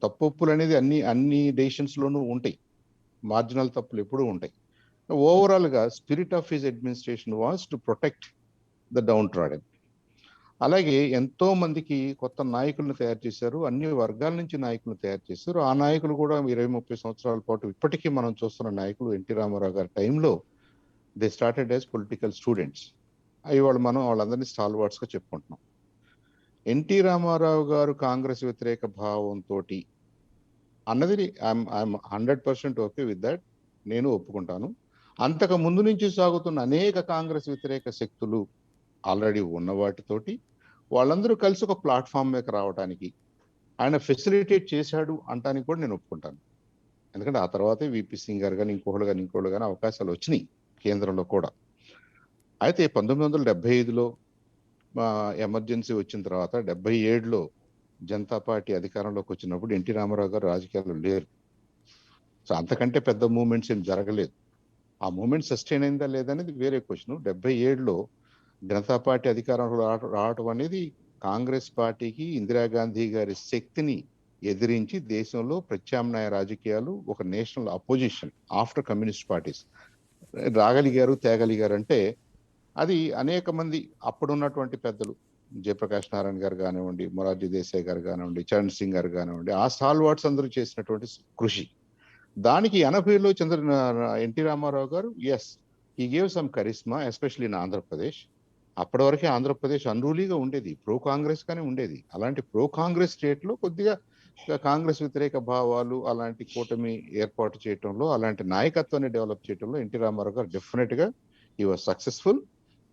తప్పులు అనేది అన్ని డెసిషన్స్ లోనూ ఉంటాయి, మార్జినల్ తప్పులు ఎప్పుడూ ఉంటాయి. ఓవరాల్ గా spirit of his administration was to protect the down trodden. అలాగే ఎంతో మందికి కొత్త నాయకులను తయారు చేశారు, అన్ని వర్గాల నుంచి నాయకులను తయారు చేశారు. ఆ నాయకులు కూడా 20-30 సంవత్సరాల పాటు ఇప్పటికీ మనం చూస్తున్న నాయకులు ఎన్టీ రామారావు గారి టైంలో they started as political students. ఇవాళ మనం వాళ్ళందరినీ స్టాల్వర్డ్స్ గా చెప్పుకుంటున్నాం. ఎన్టీ రామారావు గారు కాంగ్రెస్ వ్యతిరేక భావంతో అన్నది ఐఎమ్ 100% ఓకే విత్ దట్, నేను ఒప్పుకుంటాను. అంతకు ముందు నుంచి సాగుతున్న అనేక కాంగ్రెస్ వ్యతిరేక శక్తులు ఆల్రెడీ ఉన్న వాటితోటి వాళ్ళందరూ కలిసి ఒక ప్లాట్ఫామ్ మీద రావడానికి ఆయన ఫెసిలిటేట్ చేశాడు అంటానికి కూడా నేను ఒప్పుకుంటాను. ఎందుకంటే ఆ తర్వాతే విపి సింగ్ గారు కానీ ఇంకోళ్ళు కానీ అవకాశాలు వచ్చినాయి కేంద్రంలో కూడా. అయితే 1975లో ఎమర్జెన్సీ వచ్చిన తర్వాత 77లో జనతా పార్టీ అధికారంలోకి వచ్చినప్పుడు ఎన్టీ రామారావు గారు రాజకీయాల్లో లేరు. సో అంతకంటే పెద్ద మూమెంట్స్ ఏం జరగలేదు. ఆ మూమెంట్ సస్టైన్ అయిందా లేదనేది వేరే క్వశ్చన్. 77లో జనతా పార్టీ అధికారంలో రావటం అనేది కాంగ్రెస్ పార్టీకి ఇందిరాగాంధీ గారి శక్తిని ఎదిరించి దేశంలో ప్రత్యామ్నాయ రాజకీయాలు, ఒక national opposition after communist parties రాగలిగారు, తేగలిగారు. అంటే అది అనేక మంది అప్పుడున్నటువంటి పెద్దలు, జయప్రకాష్ నారాయణ గారు కానివ్వండి, మొరార్జీ దేశాయ్ గారు కానివ్వండి, చరణ్ సింగ్ గారు కానివ్వండి, ఆ స్టాల్వార్డ్స్ అందరూ చేసినటువంటి కృషి. దానికి 80లో ఎన్టీ రామారావు గారు as he gave some charisma especially in Andhra Pradesh. అప్పటి వరకే ఆంధ్రప్రదేశ్ అన్రూలీగా ఉండేది, ప్రో కాంగ్రెస్ గానే ఉండేది. అలాంటి ప్రో కాంగ్రెస్ స్టేట్ లో కొద్దిగా కాంగ్రెస్ వ్యతిరేక భావాలు అలాంటి కూటమి ఏర్పాటు చేయటంలో, అలాంటి నాయకత్వాన్ని డెవలప్ చేయటంలో ఎన్టీ రామారావు గారు డెఫినెట్ గా హీ వాజ్ సక్సెస్ఫుల్.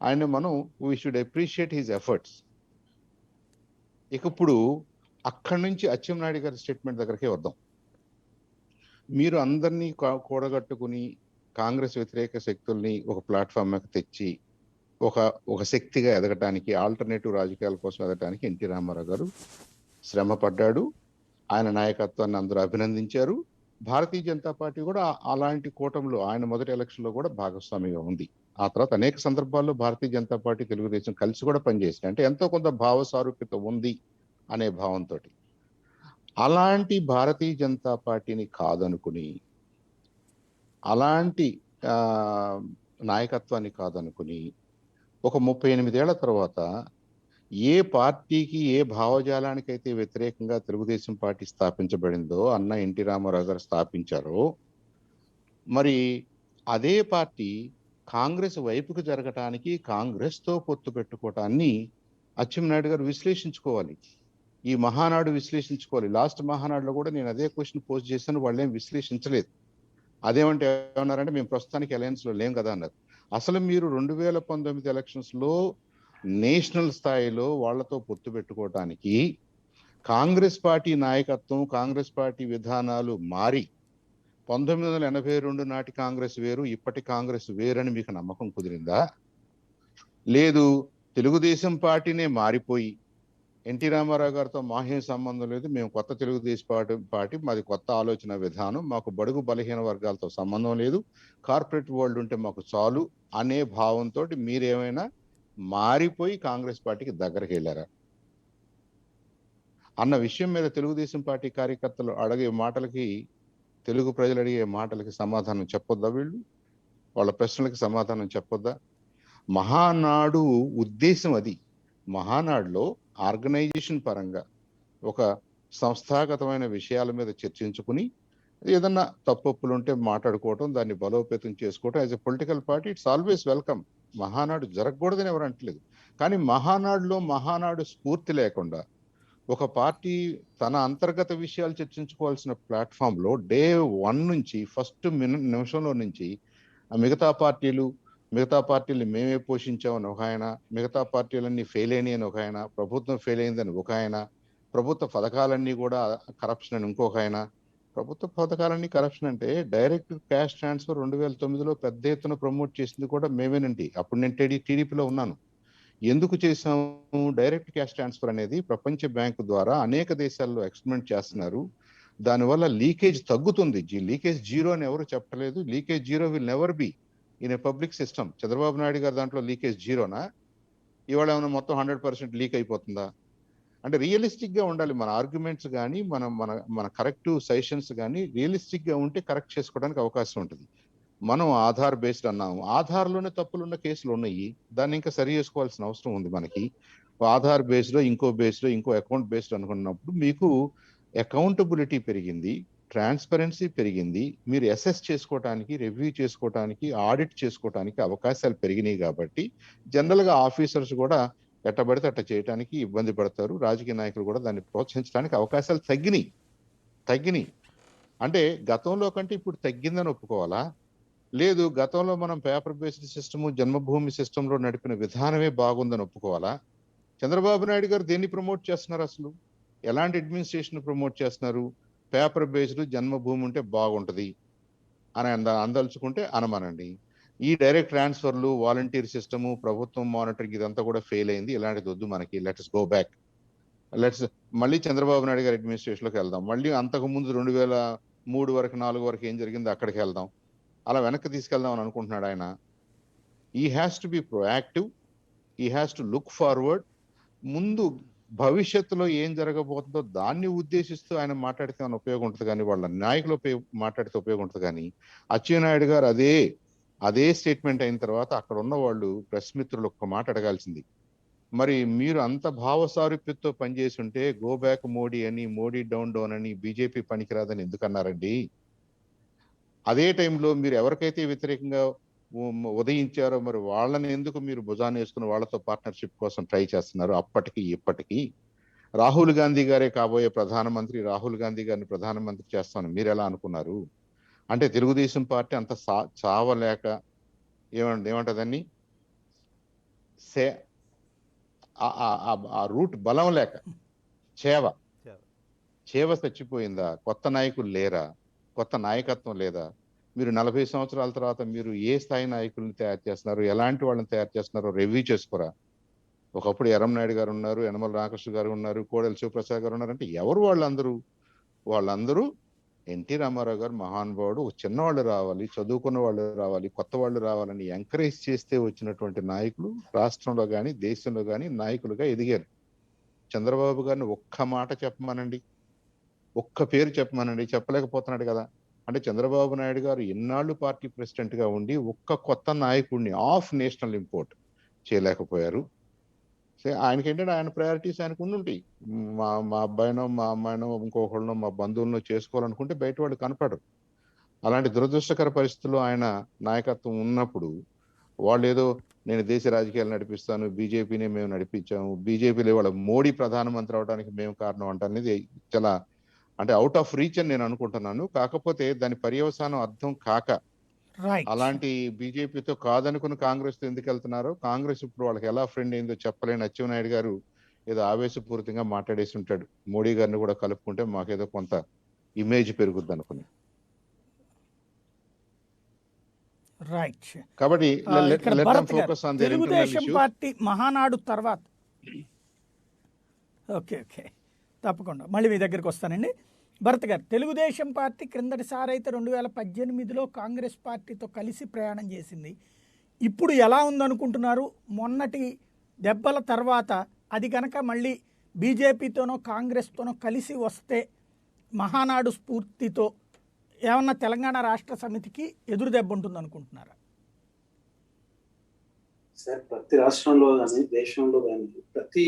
ఆయన మనం we should appreciate his efforts. ఇప్పుడు అక్కడి నుంచి అచ్చెన్నాయుడు గారి స్టేట్మెంట్ దగ్గరకే వద్దాం. మీరు అందరినీ కూడగట్టుకుని కాంగ్రెస్ వ్యతిరేక శక్తుల్ని ఒక ప్లాట్ఫామ్ మీద తెచ్చి ఒక శక్తిగా ఎదగటానికి, ఆల్టర్నేటివ్ రాజకీయాల కోసం ఎదగటానికి ఎన్టీ రామారావు గారు శ్రమ పడ్డాడు. ఆయన నాయకత్వాన్ని అందరూ అభినందించారు. భారతీయ జనతా పార్టీ కూడా అలాంటి కూటమిలో ఆయన మొదటి ఎలక్షన్ లో కూడా భాగస్వామిగా ఉంది. ఆ తర్వాత అనేక సందర్భాల్లో భారతీయ జనతా పార్టీ, తెలుగుదేశం కలిసి కూడా పనిచేసింది. అంటే ఎంతో కొంత భావ సారూప్యత ఉంది అనే భావంతో. అలాంటి భారతీయ జనతా పార్టీని కాదనుకుని, అలాంటి నాయకత్వాన్ని కాదనుకుని ఒక 38 ఏళ్ల తర్వాత ఏ పార్టీకి, ఏ భావజాలానికైతే వ్యతిరేకంగా తెలుగుదేశం పార్టీ స్థాపించబడిందో, అన్న ఎన్టీ రామారావు గారు స్థాపించారో, మరి అదే పార్టీ కాంగ్రెస్ వైపుకు జరగటానికి, కాంగ్రెస్ తో పొత్తు పెట్టుకోవటాన్ని అచ్చెన్నాయుడు గారు విశ్లేషించుకోవాలి, ఈ మహానాడు విశ్లేషించుకోవాలి. లాస్ట్ మహానాడులో కూడా నేను అదే క్వశ్చన్ పోస్ట్ చేశాను, వాళ్ళు ఏం విశ్లేషించలేదు. అదేమంటే ఏమన్నారంటే మేము ప్రస్తుతానికి అలయన్స్ లో లేం కదా అన్నారు. అసలు మీరు 2019 ఎలక్షన్స్ లో నేషనల్ స్థాయిలో వాళ్లతో పొత్తు పెట్టుకోవటానికి కాంగ్రెస్ పార్టీ నాయకత్వం, కాంగ్రెస్ పార్టీ విధానాలు మారి 1982 నాటి కాంగ్రెస్ వేరు, ఇప్పటి కాంగ్రెస్ వేరని మీకు నమ్మకం కుదిరిందా? లేదు, తెలుగుదేశం పార్టీనే మారిపోయి ఎన్టీ రామారావు గారితో మాహేం సంబంధం లేదు, మేము కొత్త తెలుగుదేశం పార్టీ, మాది కొత్త ఆలోచన విధానం, మాకు బడుగు బలహీన వర్గాలతో సంబంధం లేదు, కార్పొరేట్ వరల్డ్ ఉంటే మాకు చాలు అనే భావంతో మీరేమైనా మారిపోయి కాంగ్రెస్ పార్టీకి దగ్గరికి వెళ్ళారా అన్న విషయం మీద తెలుగుదేశం పార్టీ కార్యకర్తలు అడిగే మాటలకి, తెలుగు ప్రజలు అడిగే మాటలకి సమాధానం చెప్పొద్దా? వీళ్ళు వాళ్ళ ప్రశ్నలకి సమాధానం చెప్పొద్దా? మహానాడు ఉద్దేశం అది. మహానాడులో ఆర్గనైజేషన్ పరంగా ఒక సంస్థాగతమైన విషయాల మీద చర్చించుకుని ఏదన్నా తప్పొప్పులు ఉంటే మాట్లాడుకోవటం, దాన్ని బలోపేతం చేసుకోవటం. As a political party it's always welcome. Mahanadu జరగకూడదని ఎవరు అంటలేదు. కానీ మహానాడు స్ఫూర్తి లేకుండా ఒక పార్టీ తన అంతర్గత విషయాలు చర్చించుకోవాల్సిన ప్లాట్ఫామ్ లో డే 1 నుంచి ఫస్ట్ నిమిషంలో నుంచి మిగతా పార్టీలు మేమే పోషించామని ఒక ఆయన, మిగతా పార్టీలన్నీ ఫెయిల్ అయినాయి అని ఒక ఆయన, ప్రభుత్వం ఫెయిల్ అయిందని ఒక ఆయన, ప్రభుత్వ పథకాలన్నీ కూడా కరప్షన్ అని ఇంకొక ఆయన. ప్రభుత్వ పథకాలన్నీ కరప్షన్ అంటే డైరెక్ట్ క్యాష్ ట్రాన్స్ఫర్ 2009లో పెద్ద ఎత్తున ప్రమోట్ చేసింది కూడా మేమేనండి. అప్పుడు నేను టీడీపీలో ఉన్నాను. ఎందుకు చేసాము? డైరెక్ట్ క్యాష్ ట్రాన్స్ఫర్ అనేది ప్రపంచ బ్యాంకు ద్వారా అనేక దేశాల్లో ఎక్స్పెరిమెంట్ చేస్తున్నారు. దానివల్ల లీకేజ్ తగ్గుతుంది. లీకేజ్ జీరో అని ఎవరు చెప్పలేదు. Leakage zero will never be in a public system. Chandrababu Naidu గారు దాంట్లో లీకేజ్ జీరోనా? ఇవాళ ఏమైనా మొత్తం 100% లీక్ అయిపోతుందా? అంటే రియలిస్టిక్ గా ఉండాలి మన ఆర్గ్యుమెంట్స్ కానీ, మన కరెక్టివ్ సజెషన్స్ కానీ రియలిస్టిక్ గా ఉంటే కరెక్ట్ చేసుకోవడానికి అవకాశం ఉంటుంది. మనం ఆధార్ బేస్డ్ అన్నాము, ఆధార్లోనే తప్పులున్న కేసులు ఉన్నాయి, దాన్ని ఇంకా సరి చేసుకోవాల్సిన అవసరం ఉంది మనకి. ఆధార్ బేస్డ్ ఇంకో అకౌంట్ బేస్డ్ అనుకున్నప్పుడు మీకు అకౌంటబిలిటీ పెరిగింది, ట్రాన్స్పరెన్సీ పెరిగింది, మీరు అసెస్ చేసుకోవటానికి, రివ్యూ చేసుకోవటానికి, ఆడిట్ చేసుకోవటానికి అవకాశాలు పెరిగినాయి. కాబట్టి జనరల్ గా ఆఫీసర్స్ కూడా ఎట్టబడితే అట్ట చేయడానికి ఇబ్బంది పడతారు. రాజకీయ నాయకులు కూడా దాన్ని ప్రోత్సహించడానికి అవకాశాలు తగ్గినాయి. అంటే గతంలో కంటే ఇప్పుడు తగ్గిందని ఒప్పుకోవాలా? లేదు, గతంలో మనం పేపర్ బేస్డ్ సిస్టమ్, జన్మభూమి సిస్టంలో నడిపిన విధానమే బాగుందని ఒప్పుకోవాలా? చంద్రబాబు నాయుడు గారు దేన్ని ప్రమోట్ చేస్తున్నారు? అసలు ఎలాంటి అడ్మినిస్ట్రేషన్ ప్రమోట్ చేస్తున్నారు? పేపర్ బేస్డ్ జన్మభూమి ఉంటే బాగుంటది అని అందలుచుకుంటే అనమనండి. ఈ డైరెక్ట్ ట్రాన్స్ఫర్లు, వాలంటీర్ సిస్టము, ప్రభుత్వం మానిటరింగ్ ఇదంతా కూడా ఫెయిల్ అయింది. ఇలాంటిది వద్దు మనకి. Let's go back. మళ్ళీ చంద్రబాబు నాయుడు గారి అడ్మినిస్ట్రేషన్ లోకి వెళ్దాం. మళ్ళీ అంతకు ముందు 2003 వరకు 4 వరకు ఏం జరిగిందో అక్కడికి వెళ్దాం. అలా వెనక్కి తీసుకెళ్దాం అని అనుకుంటున్నాడు ఆయన. ఈ హ్యాస్ టు బి ప్రొయాక్టివ్, ఈ హ్యాస్ టు లుక్ ఫార్వర్డ్. ముందు భవిష్యత్తులో ఏం జరగబోతుందో దాన్ని ఉద్దేశిస్తూ ఆయన మాట్లాడితే ఏమైనా ఉపయోగం ఉంటుంది కానీ, వాళ్ళ నాయకులు మాట్లాడితే ఉపయోగం ఉంటుంది కానీ, అచ్చెన్నాయుడు గారు అదే స్టేట్మెంట్ అయిన తర్వాత అక్కడ ఉన్న వాళ్ళు ప్రెస్ మిత్రులు ఒక్క మాట అడగాల్సింది, మరి మీరు అంత భావసారూప్యతతో పనిచేసి ఉంటే గో బ్యాక్ మోడీ అని, మోడీ డౌన్ అని, బీజేపీ పనికిరాదని ఎందుకన్నారండి? అదే టైంలో మీరు ఎవరికైతే వ్యతిరేకంగా ఉదయించారో మరి వాళ్ళని ఎందుకు మీరు భుజాన్ని వేసుకుని వాళ్ళతో పార్ట్నర్షిప్ కోసం ట్రై చేస్తున్నారు? అప్పటికి ఇప్పటికీ రాహుల్ గాంధీ గారే కాబోయే ప్రధానమంత్రి, రాహుల్ గాంధీ గారిని ప్రధానమంత్రి చేస్తామని మీరు ఎలా అనుకున్నారు? అంటే తెలుగుదేశం పార్టీ అంత చావలేక ఏమంటదని ఆ రూట్ బలం లేక చేవ చచ్చిపోయిందా? కొత్త నాయకులు లేరా? కొత్త నాయకత్వం లేదా? మీరు 40 సంవత్సరాల తర్వాత మీరు ఏ స్థాయి నాయకుల్ని తయారు చేస్తున్నారు, ఎలాంటి వాళ్ళని తయారు చేస్తున్నారో రివ్యూ చేసుకోరా? ఒకప్పుడు ఎర్రంనాయుడు గారు ఉన్నారు, యనమల రామకృష్ణ గారు ఉన్నారు, కోడెల శివప్రసాద్ గారు ఉన్నారు. అంటే ఎవరు వాళ్ళందరూ ఎన్టీ రామారావు గారు మహానుభావుడు. చిన్నవాళ్ళు రావాలి, చదువుకున్న వాళ్ళు రావాలి, కొత్త వాళ్ళు రావాలని ఎంకరేజ్ చేస్తే వచ్చినటువంటి నాయకులు రాష్ట్రంలో కానీ దేశంలో కానీ నాయకులుగా ఎదిగారు. చంద్రబాబు గారిని ఒక్క మాట చెప్పమనండి, ఒక్క పేరు చెప్పమనండి, చెప్పలేకపోతున్నాడు కదా. అంటే చంద్రబాబు నాయుడు గారు ఎన్నాళ్ళు పార్టీ ప్రెసిడెంట్ గా ఉండి ఒక్క కొత్త నాయకుడిని ఆఫ్ నేషనల్ ఇంపోర్ట్ చేయలేకపోయారు. ఆయనకి ఏంటంటే ఆయన ప్రయారిటీస్ ఆయనకు ఉండుంటాయి. మా అబ్బాయినో, మా అమ్మాయినో, ఇంకొకళ్ళనో, మా బంధువులను చేసుకోవాలనుకుంటే బయట వాళ్ళు కనపడరు. అలాంటి దురదృష్టకర పరిస్థితుల్లో ఆయన నాయకత్వం ఉన్నప్పుడు వాళ్ళు ఏదో నేను దేశ రాజకీయాలు నడిపిస్తాను, బీజేపీనే మేము నడిపించాము, బీజేపీలో వాళ్ళ మోడీ ప్రధానమంత్రి అవడానికి మేము కారణం అంట అనేది చాలా అంటే అవుట్ ఆఫ్ రీచ్ అని నేను అనుకుంటున్నాను. కాకపోతే దాని పర్యవసానం అర్థం కాక రైట్. అలాంటి బీజేపీతో కాదనుకుని కాంగ్రెస్ తో ఎందుకు వెళ్తున్నారో, కాంగ్రెస్ ఇప్పుడు వాళ్ళకి ఎలా ఫ్రెండ్ అయిందో చెప్పలేని అచ్చెన్నాయుడు గారు ఏదో ఆవేశపూరితంగా మాట్లాడేసి ఉంటాడు. మోడీ గారిని కూడా కలుపుకుంటే మాకేదో కొంత ఇమేజ్ పెరుగుద్ది అనుకుని. రైట్. కాబట్టి ఇక్కడ let them భరత్ గారు, focus on their internal Telugu Desam issues. Party Mahanadu తర్వాత ఓకే తప్పకుండా మళ్ళీ మీ దగ్గరికి వస్తానండి. భరత్ గారు, తెలుగుదేశం పార్టీ క్రిందటిసారి అయితే 2018లో కాంగ్రెస్ పార్టీతో కలిసి ప్రయాణం చేసింది. ఇప్పుడు ఎలా ఉందనుకుంటున్నారు? మొన్నటి దెబ్బల తర్వాత అది కనుక మళ్ళీ బీజేపీతోనో కాంగ్రెస్తోనో కలిసి వస్తే మహానాడు స్ఫూర్తితో ఏమన్నా తెలంగాణ రాష్ట్ర సమితికి ఎదురు దెబ్బ ఉంటుంది అనుకుంటున్నారా? సార్, ప్రతి రాష్ట్రంలో కానీ దేశంలో కానీ ప్రతి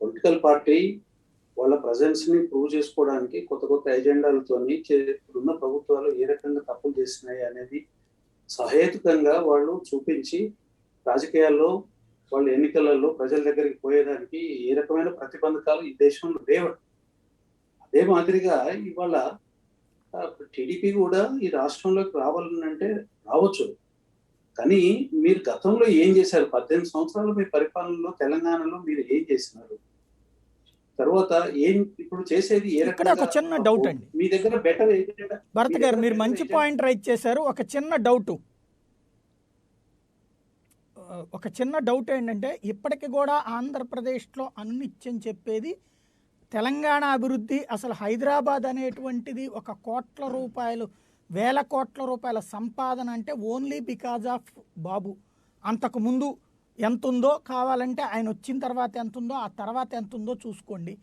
పొలిటికల్ పార్టీ వాళ్ళ ప్రజెన్స్ ని ప్రూవ్ చేసుకోవడానికి కొత్త కొత్త ఎజెండాలతోని ఇప్పుడున్న ప్రభుత్వాలు ఏ రకంగా తప్పులు చేసినాయి అనేది సహేతుకంగా వాళ్ళు చూపించి రాజకీయాల్లో వాళ్ళు ఎన్నికలలో ప్రజల దగ్గరికి పోయేదానికి ఏ రకమైన ప్రతిబంధకాలు ఈ దేశంలో లేవు. అదే మాదిరిగా ఇవాళ టీడీపీ కూడా ఈ రాష్ట్రంలోకి రావాలంటే రావచ్చు. కానీ మీరు గతంలో ఏం చేశారు? 18 సంవత్సరాలు మీ పరిపాలనలో తెలంగాణలో మీరు ఏం చేసినారు? తర్వాత ఏం ఇప్పుడు చేసేది ఏ ఇక్కడ ఒక చిన్న డౌట్ అండి. మీ దగ్గర బెటర్ భరత్ గారు, మీరు మంచి పాయింట్ రైట్ చేశారు. ఒక చిన్న డౌట్ ఏంటంటే, ఇప్పటికి కూడా ఆంధ్రప్రదేశ్లో అన్నిత్యం చెప్పేది తెలంగాణ అభివృద్ధి, అసలు హైదరాబాద్ అనేటువంటిది 1 కోట్ల రూపాయలు, 1000 కోట్ల రూపాయల సంపాదన అంటే ఓన్లీ బికాజ్ ఆఫ్ బాబు. అంతకుముందు ఎంత ఉందో, కావాలంటే ఆయన వచ్చిన తర్వాత ఎంత ఉందో, ఆ తర్వాత ఎంత ఉందో చూసుకోండి.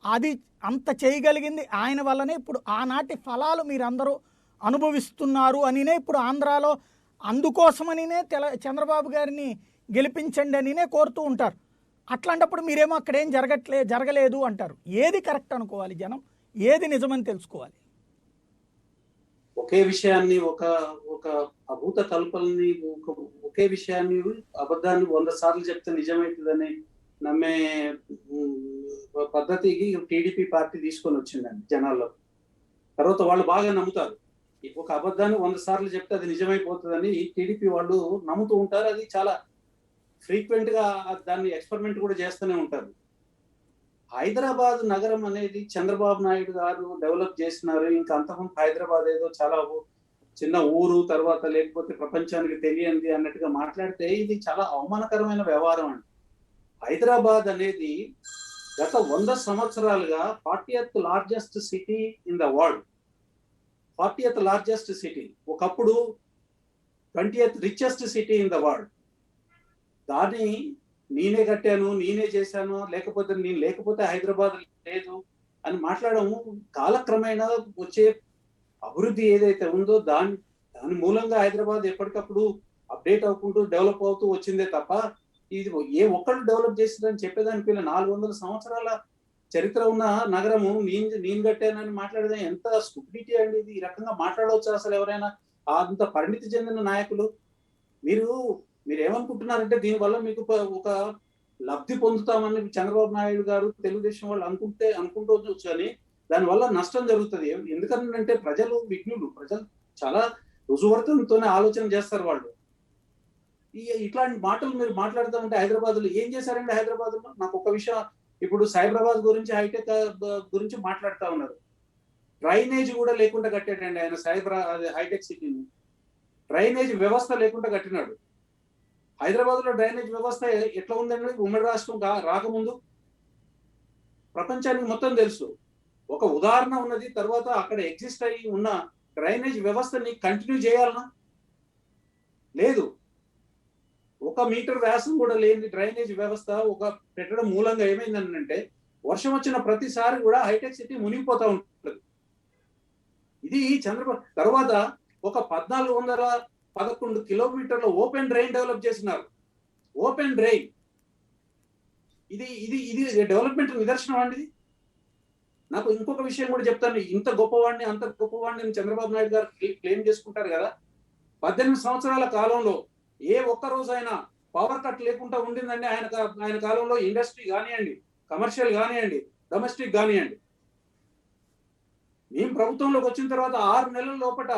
అది అంత చేయగలిగింది ఆయన వల్లనే ఇప్పుడు ఆనాటి ఫలాలు మీరందరూ అనుభవిస్తున్నారు అనినే ఇప్పుడు ఆంధ్రాలో అందుకోసమనినే చంద్రబాబు గారిని గెలిపించండి అనినే కోరుతూ ఉంటారు. అట్లాంటప్పుడు మీరేమో అక్కడేం జరగలేదు అంటారు. ఏది కరెక్ట్ అనుకోవాలి జనం? ఏది నిజమని తెలుసుకోవాలి? ఒకే విషయాన్ని ఒక అభూత కల్పనని ఒకే విషయాన్ని అబద్ధాన్ని 100 సార్లు చెప్తే నిజమవుతుందని నమ్మే పద్ధతికి టీడీపీ పార్టీ తీసుకొని వచ్చిందండి జనాల్లో. తర్వాత వాళ్ళు బాగా నమ్ముతారు. ఒక అబద్ధాన్ని 100 సార్లు చెప్తే అది నిజమైపోతుందని టీడీపీ వాళ్ళు నమ్ముతూ ఉంటారు. అది చాలా ఫ్రీక్వెంట్ గా దాన్ని ఎక్స్పెరిమెంట్ కూడా చేస్తూనే ఉంటారు. హైదరాబాద్ నగరం అనేది చంద్రబాబు నాయుడు గారు డెవలప్ చేసినారు. ఇంకా అంతకుముందు హైదరాబాద్ ఏదో చాలా చిన్న ఊరు, తర్వాత లేకపోతే ప్రపంచానికి తెలియంది అన్నట్టుగా మాట్లాడితే ఇది చాలా అవమానకరమైన వ్యవహారం అండి. హైదరాబాద్ అనేది గత 100 సంవత్సరాలుగా 40th largest city in the world. 40th largest city, ఒకప్పుడు 20th richest city in the world. దాన్ని నేనే కట్టాను, నేనే చేశాను, లేకపోతే హైదరాబాద్ లేదు అని మాట్లాడము. కాలక్రమేణా వచ్చే అభివృద్ధి ఏదైతే ఉందో దాని మూలంగా హైదరాబాద్ ఎప్పటికప్పుడు అప్డేట్ అవ్వకుంటూ డెవలప్ అవుతూ వచ్చిందే తప్ప ఇది ఏ ఒక్కళ్ళు డెవలప్ చేసిందని చెప్పేదానికి 400 సంవత్సరాల చరిత్ర ఉన్న నగరము నేను కట్టానని మాట్లాడేది ఎంత స్టూపిడిటీ అండి ఇది. ఈ రకంగా మాట్లాడవచ్చు అసలు ఎవరైనా? అంత పరిణితి చెందిన నాయకులు మీరు ఏమనుకుంటున్నారంటే దీనివల్ల మీకు ఒక లబ్ధి పొందుతామని చంద్రబాబు నాయుడు గారు, తెలుగుదేశం వాళ్ళు అనుకుంటూ కానీ దానివల్ల నష్టం జరుగుతుంది. ఎందుకంటే ప్రజలు విఘ్నులు, ప్రజలు చాలా రుజువర్తనతోనే ఆలోచన చేస్తారు వాళ్ళు. ఇట్లాంటి మాటలు మీరు మాట్లాడుతూ ఉంటే హైదరాబాద్ లో ఏం చేశారండి? హైదరాబాద్ లో నాకు ఒక విషయం, ఇప్పుడు సైబరాబాద్ గురించి, హైటెక్ గురించి మాట్లాడుతూ ఉన్నారు. డ్రైనేజ్ కూడా లేకుండా కట్టాడండి ఆయన హైటెక్ సిటీని. డ్రైనేజ్ వ్యవస్థ లేకుండా కట్టినాడు. హైదరాబాద్ లో డ్రైనేజ్ వ్యవస్థ ఎట్లా ఉందండి ఉమ్మడి రాష్ట్రం రాకముందు? ప్రపంచానికి మొత్తం తెలుసు. ఒక ఉదాహరణ ఉన్నది. తర్వాత అక్కడ ఎగ్జిస్ట్ అయ్యి ఉన్న డ్రైనేజ్ వ్యవస్థని కంటిన్యూ చేయాలనా? లేదు. 1 మీటర్ వ్యాసం కూడా లేని డ్రైనేజ్ వ్యవస్థ పెట్టడం మూలంగా ఏమైందంటే వర్షం వచ్చిన ప్రతిసారి కూడా హైటెక్ సిటీ మునిగిపోతా ఉంటుంది. ఇది చంద్రబాబు తర్వాత ఒక 1411 కిలోమీటర్ల ఓపెన్ డ్రైన్ డెవలప్ చేసినారు. ఓపెన్ డ్రైన్ ఇది డెవలప్మెంట్ నిదర్శనం అండి. నాకు ఇంకొక విషయం కూడా చెప్తాను. ఇంత గొప్పవాడిని అంత గొప్పవాడిని చంద్రబాబు నాయుడు గారు క్లెయిమ్ చేసుకుంటారు కదా. 18 సంవత్సరాల కాలంలో ఏ ఒక్క రోజైనా పవర్ కట్ లేకుండా ఉండిందండి ఆయన కాలంలో? ఇండస్ట్రీ కానివ్వండి, కమర్షియల్ కానివ్వండి, డొమెస్టిక్ కానివ్వండి. మేము ప్రభుత్వంలోకి వచ్చిన తర్వాత 6 నెలల లోపల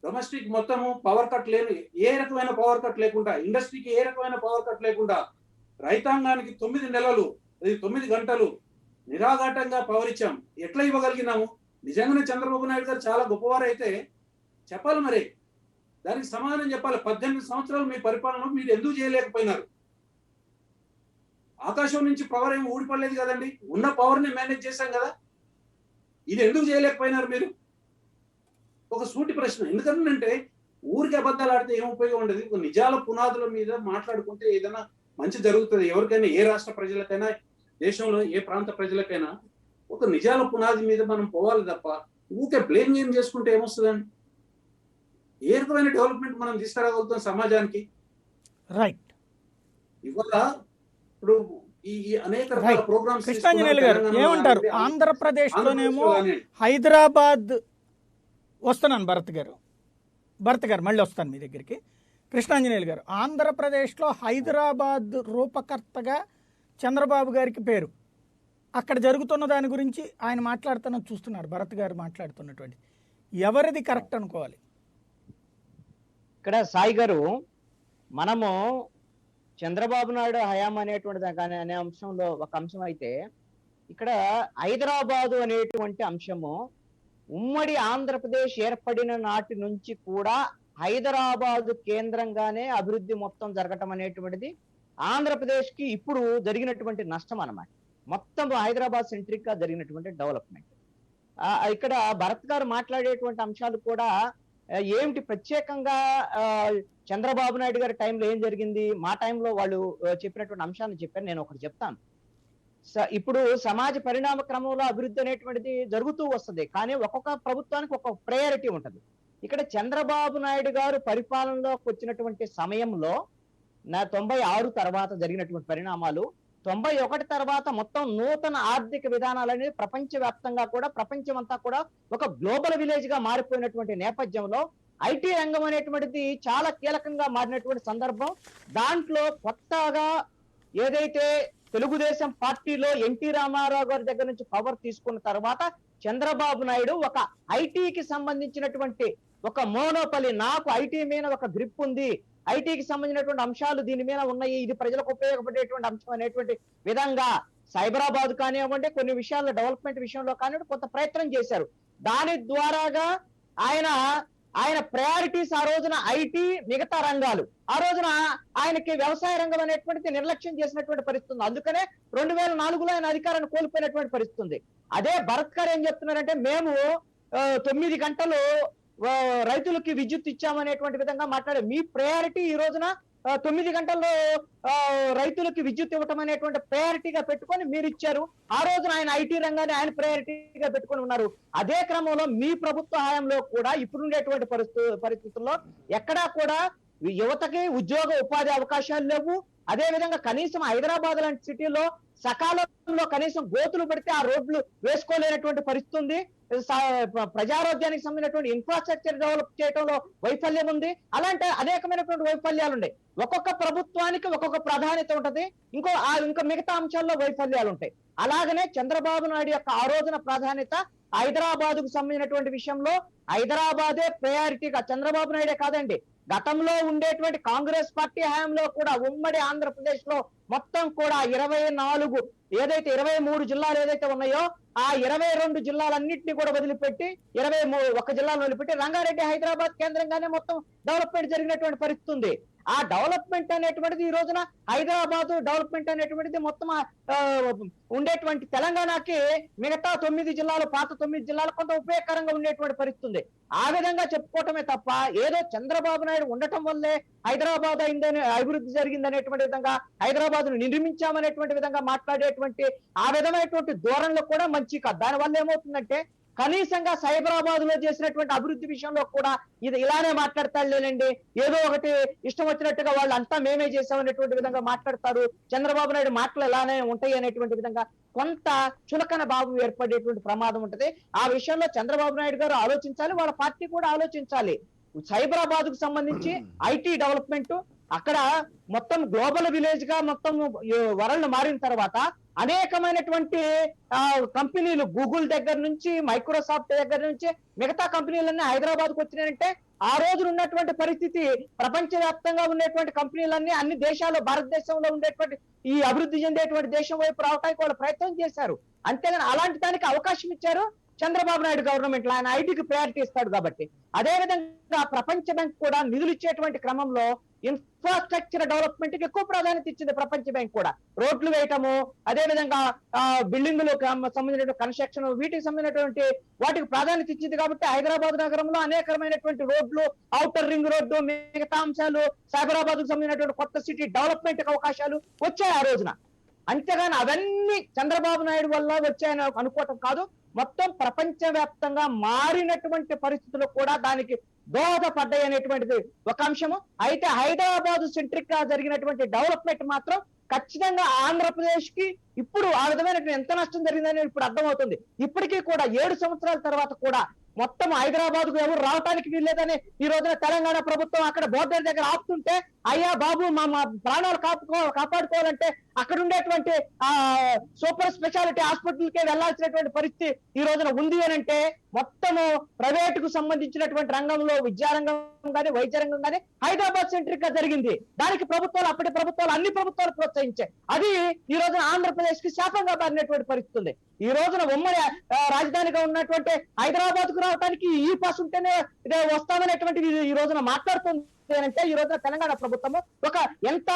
డొమెస్టిక్ మొత్తము పవర్ కట్ లేని, ఏ రకమైన పవర్ కట్ లేకుండా, ఇండస్ట్రీకి ఏ రకమైన పవర్ కట్ లేకుండా, రైతాంగానికి 9 నెలలు, 9 గంటలు నిరాఘాటంగా పవర్ ఇచ్చాం. ఎట్లా ఇవ్వగలిగినాము? నిజంగానే చంద్రబాబు నాయుడు గారు చాలా గొప్పవారు అయితే చెప్పాలి మరి, దానికి సమాధానం చెప్పాలి. 18 సంవత్సరాలు మీ పరిపాలన మీరు ఎందుకు చేయలేకపోయినారు? ఆకాశం నుంచి పవర్ ఏమి ఊడిపడలేదు కదండి, ఉన్న పవర్ ని మేనేజ్ చేశాం కదా. ఇది ఎందుకు చేయలేకపోయినారు మీరు? ఒక సూటి ప్రశ్న. ఎందుకంటే ఊరికి అబద్ధాలు ఆడితే ఏం ఉపయోగం ఉండదు. ఒక నిజాల పునాదుల మీద మాట్లాడుకుంటే ఏదైనా మంచి జరుగుతుంది. ఎవరికైనా, ఏ రాష్ట్ర ప్రజలకైనా, దేశంలో ఏ ప్రాంత ప్రజలకైనా ఒక నిజాల పునాది మీద మనం పోవాలి తప్ప ఊకే బ్లేమ్ గేమ్ చేసుకుంటే ఏమొస్తుందండి? ఏ రకమైన డెవలప్మెంట్ మనం తీసుకురాగలుగుతాం సమాజానికి? రైట్. ఇవాళ ఇప్పుడు ఈ అనేక రకాల ప్రోగ్రామ్స్ కృష్ణాంజనేయులు గారు ఏమంటారు? ఆంధ్రప్రదేశ్లోనేమో హైదరాబాద్ వస్తున్నాను భరత్ గారు మళ్ళీ వస్తాను మీ దగ్గరికి. కృష్ణాంజనేయులు గారు, ఆంధ్రప్రదేశ్లో హైదరాబాద్ రూపకర్తగా చంద్రబాబు గారికి పేరు. అక్కడ జరుగుతున్న దాని గురించి ఆయన మాట్లాడుతున్న చూస్తున్నారు, భరత్ గారు మాట్లాడుతున్నటువంటి ఎవరిది కరెక్ట్ అనుకోవాలి? ఇక్కడ సాయి గారు, మనము చంద్రబాబు నాయుడు హయాం అనేటువంటి అనే అంశంలో ఒక అంశం అయితే, ఇక్కడ హైదరాబాదు అనేటువంటి అంశము ఉమ్మడి ఆంధ్రప్రదేశ్ ఏర్పడిన నాటి నుంచి కూడా హైదరాబాదు కేంద్రంగానే అభివృద్ధి మొత్తం జరగటం అనేటువంటిది ఆంధ్రప్రదేశ్ కి ఇప్పుడు జరిగినటువంటి నష్టం అన్నమాట. మొత్తం హైదరాబాద్ సెంట్రిక్ గా జరిగినటువంటి డెవలప్మెంట్. ఇక్కడ భరత్ గారు మాట్లాడేటువంటి అంశాలు కూడా ఏమిటి ప్రత్యేకంగా చంద్రబాబు నాయుడు గారి టైంలో ఏం జరిగింది, మా టైంలో వాళ్ళు చెప్పినటువంటి అంశాన్ని చెప్పారు. నేను ఒకటి చెప్తాను. ఇప్పుడు సమాజ పరిణామ క్రమంలో అభివృద్ధి అనేటువంటిది జరుగుతూ వస్తుంది, కానీ ఒక్కొక్క ప్రభుత్వానికి ఒక్కొక్క ప్రయారిటీ ఉంటది. ఇక్కడ చంద్రబాబు నాయుడు గారు పరిపాలనలోకి వచ్చినటువంటి సమయంలో 96 తర్వాత జరిగినటువంటి పరిణామాలు, 91 తర్వాత మొత్తం నూతన ఆర్థిక విధానాలు అనేది ప్రపంచవ్యాప్తంగా కూడా, ప్రపంచం అంతా కూడా ఒక గ్లోబల్ విలేజ్ గా మారిపోయినటువంటి నేపథ్యంలో ఐటీ రంగం అనేటువంటిది చాలా కీలకంగా మారినటువంటి సందర్భం. దాంట్లో కొత్తగా ఏదైతే తెలుగుదేశం పార్టీలో ఎన్టీ రామారావు గారి దగ్గర నుంచి పవర్ తీసుకున్న తర్వాత చంద్రబాబు నాయుడు ఒక ఐటీకి సంబంధించినటువంటి ఒక మోనోపలి, నాకు ఐటీ మీద ఒక గ్రిప్ ఉంది, ఐటీకి సంబంధించినటువంటి అంశాలు దీని మీద ఉన్నాయి, ఇది ప్రజలకు ఉపయోగపడేటువంటి అంశం అనేటువంటి విధంగా సైబరాబాద్ కానివ్వండి, కొన్ని విషయాల్లో డెవలప్మెంట్ విషయంలో కానివ్వండి కొంత ప్రయత్నం చేశారు. దాని ద్వారాగా ఆయన ప్రయారిటీస్ ఆ రోజున ఐటీ, మిగతా రంగాలు. ఆ రోజున ఆయనకి వ్యవసాయ రంగం అనేటువంటిది నిర్లక్ష్యం చేసినటువంటి పరిస్థితి. అందుకనే 2004లో ఆయన అధికారాన్ని కోల్పోయినటువంటి పరిస్థితి. అదే భరత్ గారు ఏం చెప్తున్నారంటే, మేము 9 గంటలు రైతులకి విద్యుత్ ఇచ్చామనేటువంటి విధంగా మాట్లాడే మీ ప్రయారిటీ ఈ రోజున 9 గంటల్లో రైతులకి విద్యుత్ ఇవ్వటం అనేటువంటి ప్రయారిటీగా పెట్టుకొని మీరు ఇచ్చారు. ఆ రోజున ఆయన ఐటీ రంగాన్ని ఆయన ప్రయారిటీగా పెట్టుకొని ఉన్నారు. అదే క్రమంలో మీ ప్రభుత్వ హయాంలో కూడా ఇప్పుడుండేటువంటి పరిస్థితుల్లో ఎక్కడా కూడా యువతకి ఉద్యోగ ఉపాధి అవకాశాలు లేవు. అదే విధంగా కనీసం హైదరాబాద్ లాంటి సిటీలో సకాలంలో కనీసం గోతులు పెడితే ఆ రోడ్లు వేసుకోలేనటువంటి పరిస్థితి ఉంది. ప్రజారోగ్యానికి సంబంధించినటువంటి ఇన్ఫ్రాస్ట్రక్చర్ డెవలప్ చేయడంలో వైఫల్యం ఉంది. అలాంటి అనేకమైనటువంటి వైఫల్యాలు ఉన్నాయి. ఒక్కొక్క ప్రభుత్వానికి ఒక్కొక్క ప్రాధాన్యత ఉంటది, ఇంకా మిగతా అంశాల్లో వైఫల్యాలు ఉంటాయి. అలాగనే చంద్రబాబు నాయుడు యొక్క ఆ రోజున ప్రాధాన్యత హైదరాబాద్ కు సంబంధించినటువంటి విషయంలో హైదరాబాదే ప్రయారిటీగా, చంద్రబాబు నాయుడే కాదండి, గతంలో ఉండేటువంటి కాంగ్రెస్ పార్టీ హయాంలో కూడా ఉమ్మడి ఆంధ్రప్రదేశ్ లో మొత్తం కూడా 23 ఏదైతే 23 జిల్లాలు ఏదైతే ఉన్నాయో ఆ 22 జిల్లాలన్నింటినీ కూడా వదిలిపెట్టి 21 జిల్లాలు వదిలిపెట్టి రంగారెడ్డి హైదరాబాద్ కేంద్రంగానే మొత్తం డెవలప్మెంట్ జరిగినటువంటి పరిస్థితి ఉంది. ఆ డెవలప్మెంట్ అనేటువంటిది ఈ రోజున హైదరాబాద్ డెవలప్మెంట్ అనేటువంటిది మొత్తం ఉండేటువంటి తెలంగాణకి మిగతా 9 జిల్లాలు, పాత 9 జిల్లాలు కొంత ఉపయోగకరంగా ఉండేటువంటి పరిస్థితి ఉంది. ఆ విధంగా చెప్పుకోవటమే తప్ప ఏదో చంద్రబాబు నాయుడు ఉండటం వల్లే హైదరాబాద్ అయిందని, అభివృద్ధి జరిగింది అనేటువంటి విధంగా, హైదరాబాద్ ను నిర్మించామనేటువంటి విధంగా మాట్లాడేటువంటి ఆ విధమైనటువంటి ధోరణిలో కూడా మంచి కాదు. దానివల్ల ఏమవుతుందంటే కనీసంగా సైబరాబాద్ లో చేసినటువంటి అభివృద్ధి విషయంలో కూడా ఇది ఇలానే మాట్లాడతాడు లేనండి, ఏదో ఒకటి ఇష్టం వచ్చినట్టుగా వాళ్ళు అంతా మేమే చేసామనేటువంటి విధంగా మాట్లాడతారు. చంద్రబాబు నాయుడు మాటలు ఇలానే ఉంటాయి అనేటువంటి విధంగా కొంత చులకన భావం ఏర్పడేటువంటి ప్రమాదం ఉంటది. ఆ విషయంలో చంద్రబాబు నాయుడు గారు ఆలోచించాలి, వాళ్ళ పార్టీ కూడా ఆలోచించాలి. సైబరాబాద్కు సంబంధించి ఐటీ డెవలప్మెంట్ అక్కడ మొత్తం గ్లోబల్ విలేజ్ గా మొత్తం వరల్డ్ మారిన తర్వాత అనేకమైనటువంటి కంపెనీలు గూగుల్ దగ్గర నుంచి మైక్రోసాఫ్ట్ దగ్గర నుంచి మిగతా కంపెనీలన్నీ హైదరాబాద్ కు వచ్చినాయంటే ఆ రోజు ఉన్నటువంటి పరిస్థితి ప్రపంచవ్యాప్తంగా ఉన్నటువంటి కంపెనీలన్నీ అన్ని దేశాల్లో భారతదేశంలో ఉండేటువంటి ఈ అభివృద్ధి చెందేటువంటి దేశం వైపు రావడానికి వాళ్ళు ప్రయత్నం చేశారు. అంతేగాని అలాంటి దానికి అవకాశం ఇచ్చారు చంద్రబాబు నాయుడు గవర్నమెంట్. ఆయన ఐటీకి ప్రయారిటీ ఇస్తాడు కాబట్టి. అదే విధంగా ప్రపంచ బ్యాంక్ కూడా నిధులు ఇచ్చేటువంటి క్రమంలో ఇన్ఫ్రాస్ట్రక్చర్ డెవలప్మెంట్ కి ఎక్కువ ప్రాధాన్యత ఇచ్చింది ప్రపంచ బ్యాంక్ కూడా. రోడ్లు వేయటము, అదే విధంగా బిల్డింగులు సంబంధించిన కన్స్ట్రక్షన్, వీటికి సంబంధించినటువంటి వాటికి ప్రాధాన్యత ఇచ్చింది కాబట్టి హైదరాబాద్ నగరంలో అనేకమైనటువంటి రోడ్లు, ఔటర్ రింగ్ రోడ్డు, మిగతా అంశాలు, సైబరాబాద్ కు సంబంధించినటువంటి కొత్త సిటీ డెవలప్మెంట్ అవకాశాలు వచ్చాయి ఆ రోజున. అంతేగాని అవన్నీ చంద్రబాబు నాయుడు వల్ల వచ్చాయని అనుకోవటం కాదు. మొత్తం ప్రపంచవ్యాప్తంగా మారినటువంటి పరిస్థితులు కూడా దానికి దోహదపడ్డాయి అనేటువంటిది ఒక అంశము. అయితే హైదరాబాద్ సెంట్రిక్ గా జరిగినటువంటి డెవలప్మెంట్ మాత్రం ఖచ్చితంగా ఆంధ్రప్రదేశ్ కి ఇప్పుడు ఆ విధమైన ఎంత నష్టం జరిగిందని ఇప్పుడు అర్థమవుతుంది. ఇప్పటికీ కూడా 7 సంవత్సరాల తర్వాత కూడా మొత్తం హైదరాబాద్ కు ఎవరు రావడానికి వీల్లేదని ఈ రోజున తెలంగాణ ప్రభుత్వం అక్కడ బోర్డర్ దగ్గర ఆపుతుంటే, అయ్యా బాబు మా ప్రాణాలు కాపాడుకోవాలంటే అక్కడ ఉండేటువంటి సూపర్ స్పెషాలిటీ హాస్పిటల్కే వెళ్లాల్సినటువంటి పరిస్థితి ఈ రోజున ఉంది అని అంటే మొత్తము ప్రైవేట్ కు సంబంధించినటువంటి రంగంలో విద్యారంగం కానీ వైద్య రంగం కానీ హైదరాబాద్ సెంట్రిక్ గా జరిగింది. దానికి ప్రభుత్వాలు, అప్పటి ప్రభుత్వాలు, అన్ని ప్రభుత్వాలు ప్రోత్సహించాయి. అది ఈ రోజున ఆంధ్రప్రదేశ్ కి శాపంగా మారినటువంటి పరిస్థితి ఉంది. ఈ రోజున ఉమ్మడి రాజధానిగా ఉన్నటువంటి హైదరాబాద్ కు రావడానికి ఈ పాస్ ఉంటేనే వస్తామనేటువంటిది ఈ రోజున మాట్లాడుతుంది అంటే ఈ రోజున తెలంగాణ ప్రభుత్వము ఒక ఎంత